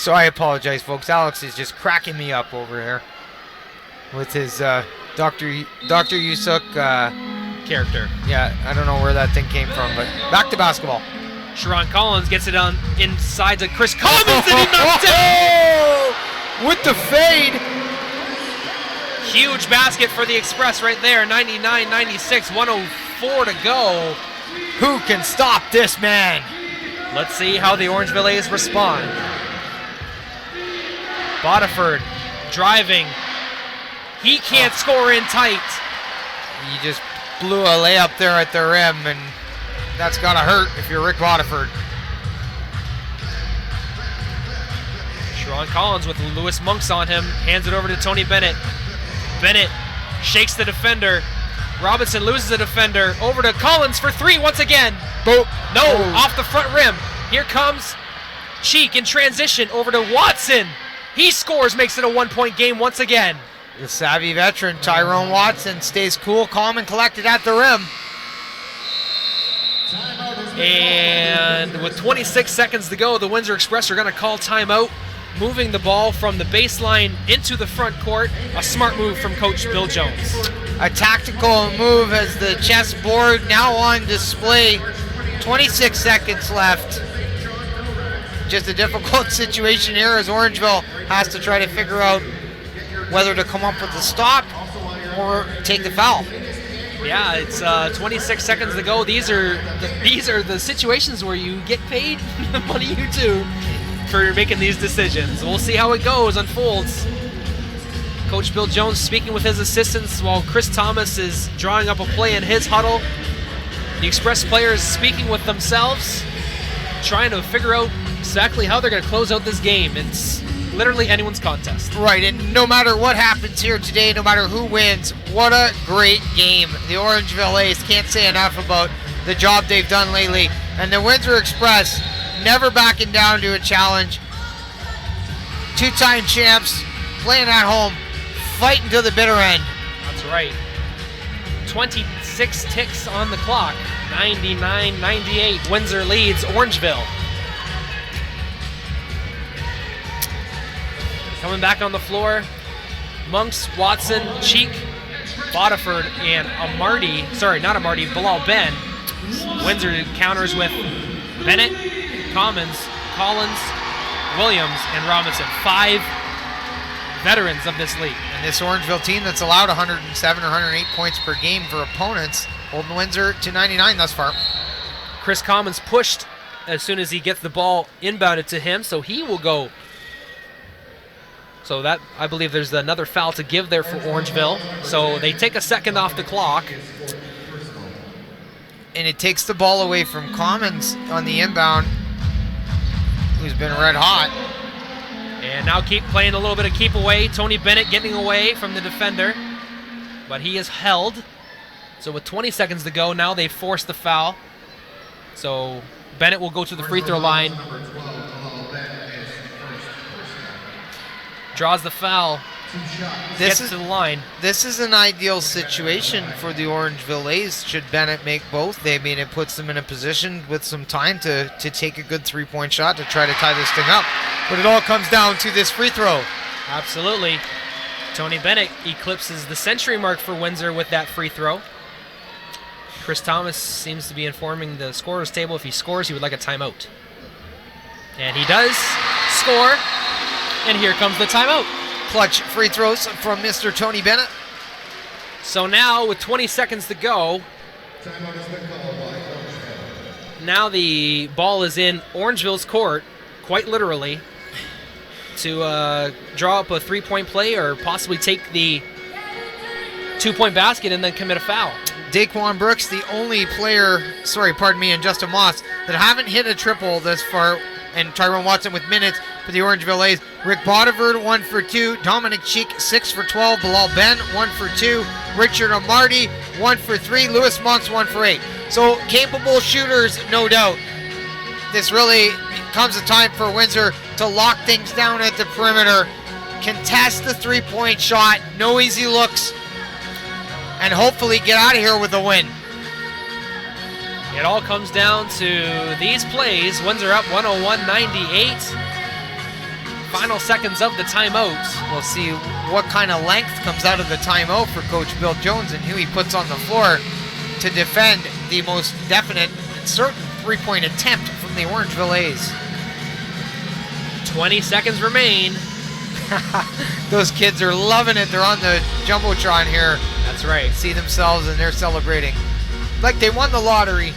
So I apologize, folks. Alex is just cracking me up over here with his Dr. Yusuk character. Yeah, I don't know where that thing came from, but back to basketball. Sharon Collins gets it on inside to Chris Commons and he knocks it with the fade. Huge basket for the Express right there. 99-96, 104 to go. Who can stop this man? Let's see how the Orangeville A's respond. Bodiford driving. He can't score in tight. He just blew a layup there at the rim, and that's gotta hurt if you're Rick Bodiford. Sharon Collins with Lewis Monks on him, hands it over to Tony Bennett. Bennett shakes the defender. Robinson loses the defender. Over to Collins for three once again. Boom. No, off the front rim. Here comes Cheek in transition over to Watson. He scores, makes it a 1-point game once again. The savvy veteran Tyrone Watson stays cool, calm, and collected at the rim. And with 26 seconds to go, the Windsor Express are going to call timeout, moving the ball from the baseline into the front court. A smart move from Coach Bill Jones. A tactical move as the chessboard now on display. 26 seconds left. Just a difficult situation here as Orangeville has to try to figure out whether to come up with the stop or take the foul. Yeah, it's 26 seconds to go. These are the situations where you get paid the money you do for making these decisions. We'll see how it unfolds. Coach Bill Jones speaking with his assistants while Chris Thomas is drawing up a play in his huddle. The Express players speaking with themselves, trying to figure out exactly how they're going to close out this game. It's literally anyone's contest. Right, and no matter what happens here today, no matter who wins, what a great game. The Orangeville A's can't say enough about the job they've done lately. And the Windsor Express never backing down to a challenge. Two-time champs, playing at home, fighting to the bitter end. That's right. 26 ticks on the clock. 99-98. Windsor leads Orangeville. Coming back on the floor, Monks, Watson, Cheek, Bodiford, and Bilal Ben. Windsor counters with Bennett, Commons, Collins, Williams, and Robinson. 5 veterans of this league. And this Orangeville team that's allowed 107 or 108 points per game for opponents, holding Windsor to 99 thus far. Chris Commons pushed as soon as he gets the ball inbounded to him, so he will go. So that, I believe there's another foul to give there for Orangeville. So they take a second off the clock. And it takes the ball away from Commons on the inbound, who's been red hot. And now keep playing a little bit of keep away. Tony Bennett getting away from the defender, but he is held. So with 20 seconds to go, now they force the foul. So Bennett will go to the free throw line. Draws the foul. Gets to the line. This is an ideal situation for the Orangeville A's. Should Bennett make both, it puts them in a position with some time to take a good 3-point shot to try to tie this thing up. But it all comes down to this free throw. Absolutely. Tony Bennett eclipses the century mark for Windsor with that free throw. Chris Thomas seems to be informing the scorer's table if he scores, he would like a timeout. And he does score, and here comes the timeout. Clutch free throws from Mr. Tony Bennett. So now, with 20 seconds to go, now the ball is in Orangeville's court, quite literally, to draw up a 3-point play or possibly take the 2-point basket and then commit a foul. Daquan Brooks, the only player, and Justin Moss, that haven't hit a triple this far, and Tyrone Watson with minutes for the Orangeville A's. Rick Bodivert, 1 for 2. Dominic Cheek, 6 for 12. Bilal Ben, 1 for 2. Richard Amarty, 1 for 3. Lewis Monks, 1 for 8. So capable shooters, no doubt. This really comes a time for Windsor to lock things down at the perimeter, contest the 3-point shot, no easy looks, and hopefully get out of here with a win. It all comes down to these plays. Windsor up 101-98. Final seconds of the timeout. We'll see what kind of length comes out of the timeout for Coach Bill Jones and who he puts on the floor to defend the most definite and certain 3-point attempt from the Orangeville A's. 20 seconds remain. Those kids are loving it. They're on the Jumbotron here. That's right. See themselves and they're celebrating like they won the lottery.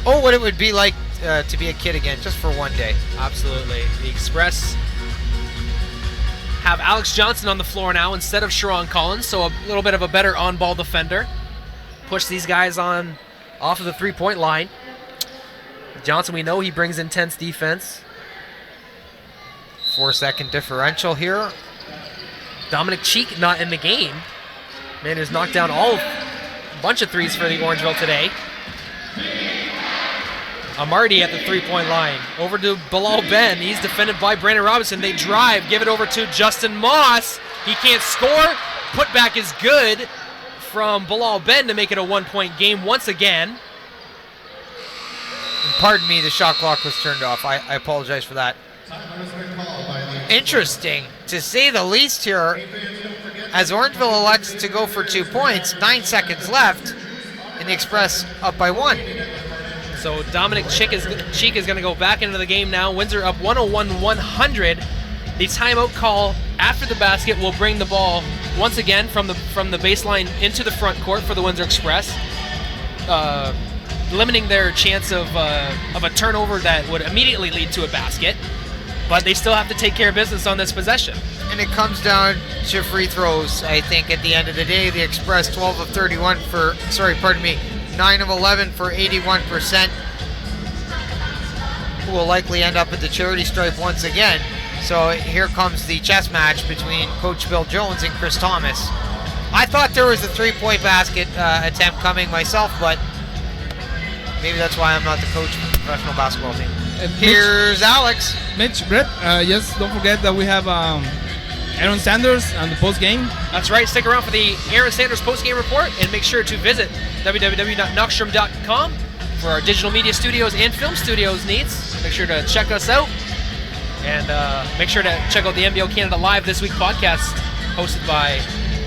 Oh, what it would be like to be a kid again, just for one day. Absolutely. The Express have Alex Johnson on the floor now instead of Sharon Collins, so a little bit of a better on-ball defender. Push these guys on off of the 3-point line. Johnson, we know he brings intense defense. 4-second differential here. Dominic Cheek not in the game. Man has knocked down a bunch of threes for the Orangeville today. Amarty at the 3-point line. Over to Bilal Ben. He's defended by Brandon Robinson. They drive, give it over to Justin Moss. He can't score. Putback is good from Bilal Ben to make it a 1-point game once again. And pardon me, the shot clock was turned off. I apologize for that. Interesting, to say the least here, as Orangeville elects to go for 2 points, 9 seconds left, and the Express up by 1. So Dominic Cheek is going to go back into the game now. Windsor up 101-100. The timeout call after the basket will bring the ball once again from the baseline into the front court for the Windsor Express, limiting their chance of a turnover that would immediately lead to a basket. But they still have to take care of business on this possession. And it comes down to free throws, I think, at the end of the day. The Express 12 of 31 for, 9 of 11 for 81%. Who will likely end up at the charity stripe once again. So here comes the chess match between Coach Bill Jones and Chris Thomas. I thought there was a 3-point basket attempt coming myself, but maybe that's why I'm not the coach of the professional basketball team. Here's Alex. Mitch, Brett, yes, don't forget that we have Aaron Sanders on the post-game. That's right. Stick around for the Aaron Sanders post-game report, and make sure to visit www.knockstrom.com for our digital media studios and film studios needs. Make sure to check us out, and make sure to check out the NBO Canada Live This Week podcast, hosted by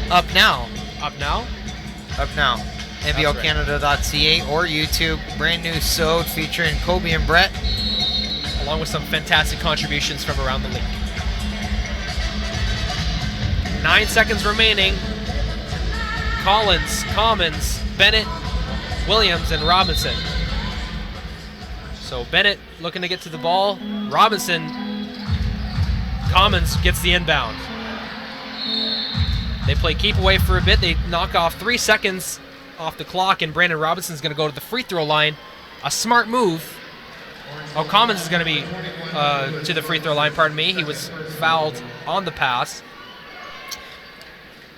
Up Now. NBOcanada.ca or YouTube. Brand new sode featuring Kobe and Brett, along with some fantastic contributions from around the league. 9 seconds remaining. Collins, Commons, Bennett, Williams, and Robinson. So Bennett looking to get to the ball. Robinson, Commons gets the inbound. They play keep away for a bit. They knock off 3 seconds off the clock, and Brandon Robinson's going to go to the free throw line. A smart move. Oh, Commons is going to be to the free throw line, pardon me. He was fouled on the pass.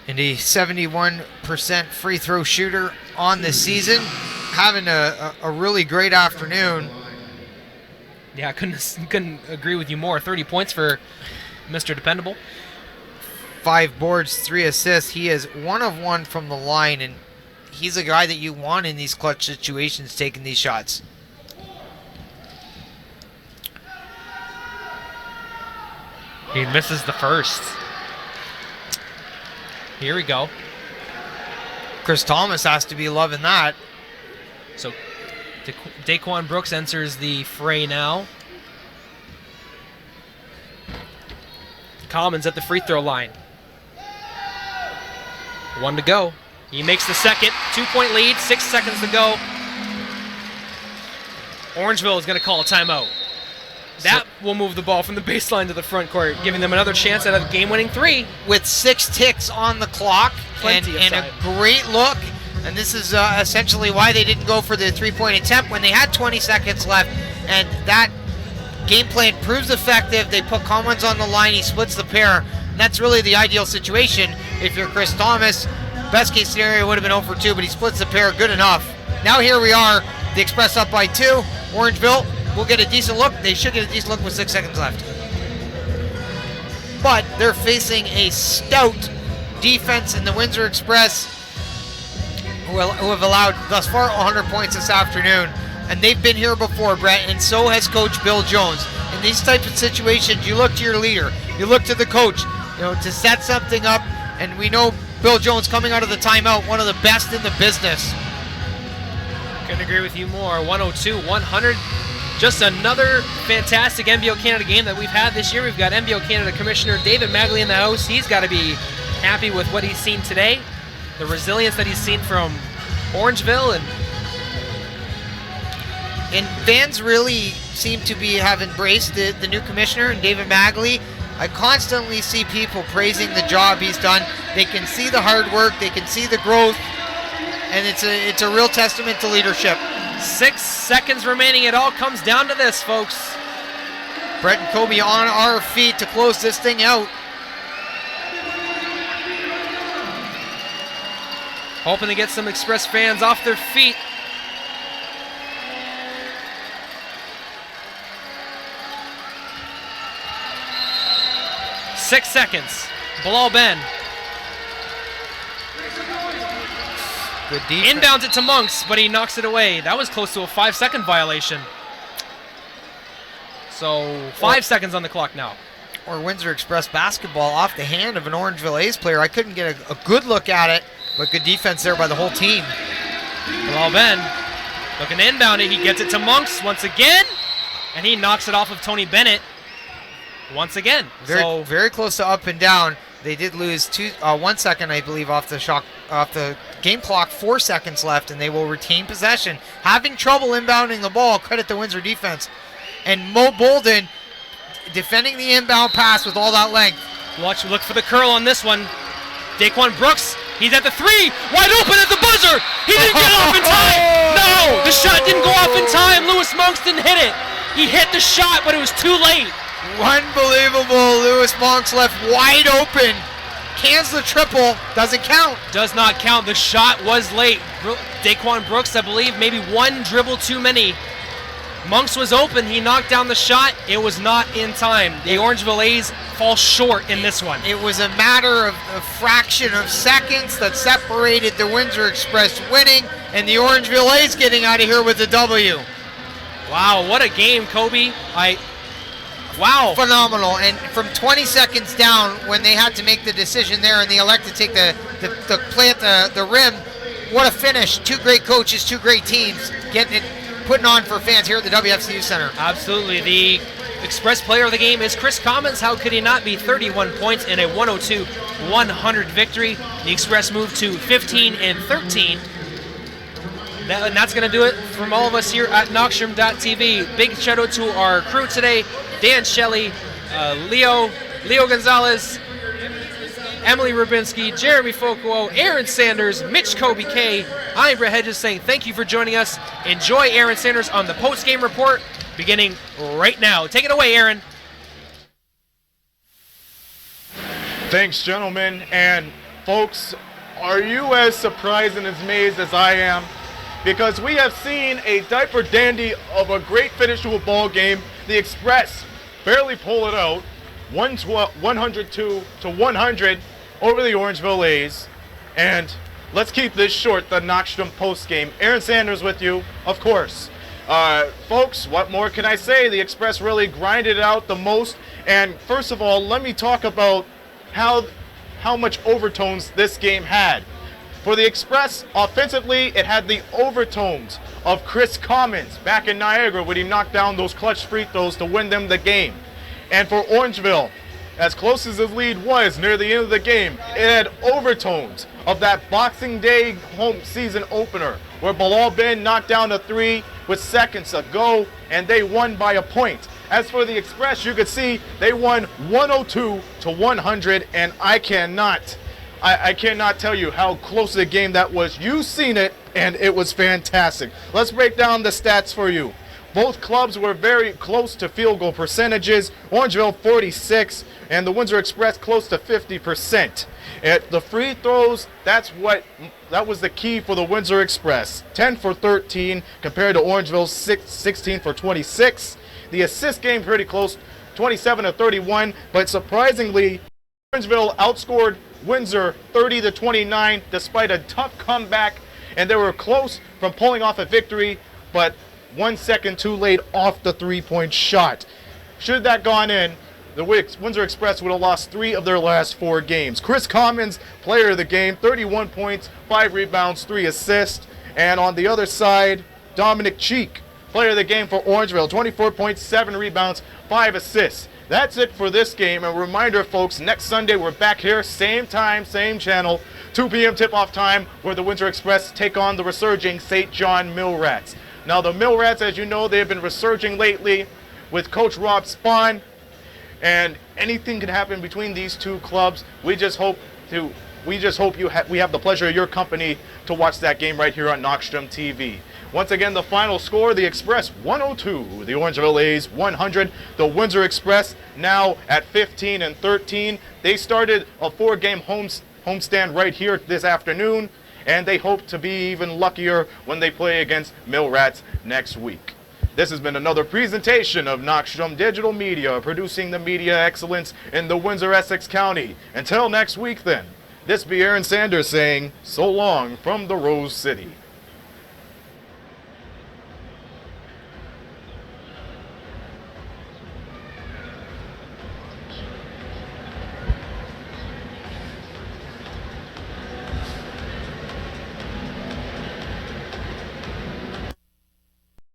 And a 71% free throw shooter on the season, having a really great afternoon. Yeah, I couldn't agree with you more. 30 points for Mr. Dependable. 5 boards, 3 assists. He is 1 of 1 from the line, and he's a guy that you want in these clutch situations taking these shots. He misses the first. Here we go. Chris Thomas has to be loving that. So Daquan Brooks enters the fray now. Commons at the free throw line. 1 to go. He makes the second. 2-point lead, 6 seconds to go. Orangeville is going to call a timeout. That will move the ball from the baseline to the front court, giving them another chance at a game-winning 3. With 6 ticks on the clock and a great look. And this is essentially why they didn't go for the 3-point attempt when they had 20 seconds left. And that game plan proves effective. They put Commons on the line. He splits the pair. And that's really the ideal situation if you're Chris Thomas. Best case scenario would have been 0 for 2, but he splits the pair good enough. Now here we are. The Express up by 2. Orangeville will get a decent look. They should get a decent look with 6 seconds left. But they're facing a stout defense in the Windsor Express who have allowed thus far 100 points this afternoon. And they've been here before, Brett, and so has Coach Bill Jones. In these types of situations, you look to your leader, you look to the coach, to set something up. And we know Bill Jones coming out of the timeout, one of the best in the business. Couldn't agree with you more. 102-100. Just another fantastic NBO Canada game that we've had this year. We've got NBO Canada Commissioner David Magley in the house. He's got to be happy with what he's seen today, the resilience that he's seen from Orangeville, and fans really seem to have embraced the new commissioner and David Magley. I constantly see people praising the job he's done. They can see the hard work, they can see the growth, and it's a real testament to leadership. 6 seconds remaining. It all comes down to this, folks. Brett and Kobe on our feet to close this thing out. Hoping to get some Express fans off their feet. Six seconds. Bilal Ben. Good defense. Inbounds it to Monks, but he knocks it away. That was close to a 5-second violation. So 5 seconds on the clock now. Or Windsor Express basketball off the hand of an Orangeville A's player. I couldn't get a good look at it, but good defense there by the whole team. Bilal Ben looking to inbound it. He gets it to Monks once again, and he knocks it off of Tony Bennett once again. Very close to up and down. They did lose 1 second, I believe, off the game clock. 4 seconds left, and they will retain possession. Having trouble inbounding the ball. Credit the Windsor defense. And Mo Bolden defending the inbound pass with all that length. Look for the curl on this one. Daquan Brooks, he's at the 3, wide open at the buzzer. He didn't get off in time. No, the shot didn't go off in time. Lewis Monks didn't hit it. He hit the shot, but it was too late. Unbelievable. Lewis Monks left wide open. Cans the triple. Doesn't count. Does not count. The shot was late. Daquan Brooks, I believe, maybe one dribble too many. Monks was open. He knocked down the shot. It was not in time. The Orangeville A's fall short in this one. It was a matter of a fraction of seconds that separated the Windsor Express winning and the Orangeville A's getting out of here with the W. Wow, what a game, Kobe. Wow. Phenomenal. And from 20 seconds down, when they had to make the decision there and they elect to take the play at the rim, what a finish. Two great coaches, two great teams putting on for fans here at the WFCU Center. Absolutely. The Express player of the game is Chris Commons. How could he not be? 31 points in a 102-100 victory. The Express moved to 15-13. And that's going to do it from all of us here at Knoxstrom.tv. Big shout out to our crew today: Dan Shelley, Leo Gonzalez, Emily Rubinski, Jeremy Fokuo, Aaron Sanders, Mitch Kobe K. I'm Brett Hedges saying thank you for joining us. Enjoy Aaron Sanders on the post-game report beginning right now. Take it away, Aaron. Thanks, gentlemen. And folks, are you as surprised and as amazed as I am? Because we have seen a diaper dandy of a great finish to a ball game. The Express barely pull it out, 102-100. over the Orangeville A's. And let's keep this short, the Knoxstrom postgame. Aaron Sanders with you, of course. Folks, what more can I say? The Express really grinded it out the most. And first of all, let me talk about how much overtones this game had. For the Express, offensively, it had the overtones of Chris Commons back in Niagara when he knocked down those clutch free throws to win them the game. And for Orangeville, as close as the lead was near the end of the game, it had overtones of that Boxing Day home season opener where Bilal Ben knocked down a three with seconds to go, and they won by a point. As for the Express, you could see they won 102 to 100, and I cannot tell you how close the game that was. You've seen it, and it was fantastic. Let's break down the stats for you. Both clubs were very close to field goal percentages. Orangeville 46, and the Windsor Express close to 50%. At the free throws, that was the key for the Windsor Express. 10 for 13 compared to Orangeville's 16 for 26. The assist game pretty close, 27 to 31, but surprisingly, Orangeville outscored Windsor 30 to 29 despite a tough comeback, and they were close from pulling off a victory, but 1 second too late off the three-point shot. Should that gone in, the Windsor Express would have lost 3 of their last 4 games. Chris Commons, player of the game, 31 points, 5 rebounds, 3 assists. And on the other side, Dominic Cheek, player of the game for Orangeville, 24 points, 7 rebounds, 5 assists. That's it for this game. A reminder, folks, next Sunday we're back here, same time, same channel, 2 p.m. tip-off time, where the Windsor Express take on the resurging St. John Millrats. Now, the Millrats, as you know, they have been resurging lately with Coach Rob Spahn, and anything can happen between these two clubs. We just hope we have the pleasure of your company to watch that game right here on Knoxstrom TV. Once again, the final score, the Express 102, the Orangeville A's 100. The Windsor Express now at 15 and 13. They started a 4-game homestand right here this afternoon, and they hope to be even luckier when they play against Millrats next week. This has been another presentation of Knoxstrom Digital Media, producing the media excellence in the Windsor-Essex County. Until next week then, this be Aaron Sanders saying so long from the Rose City.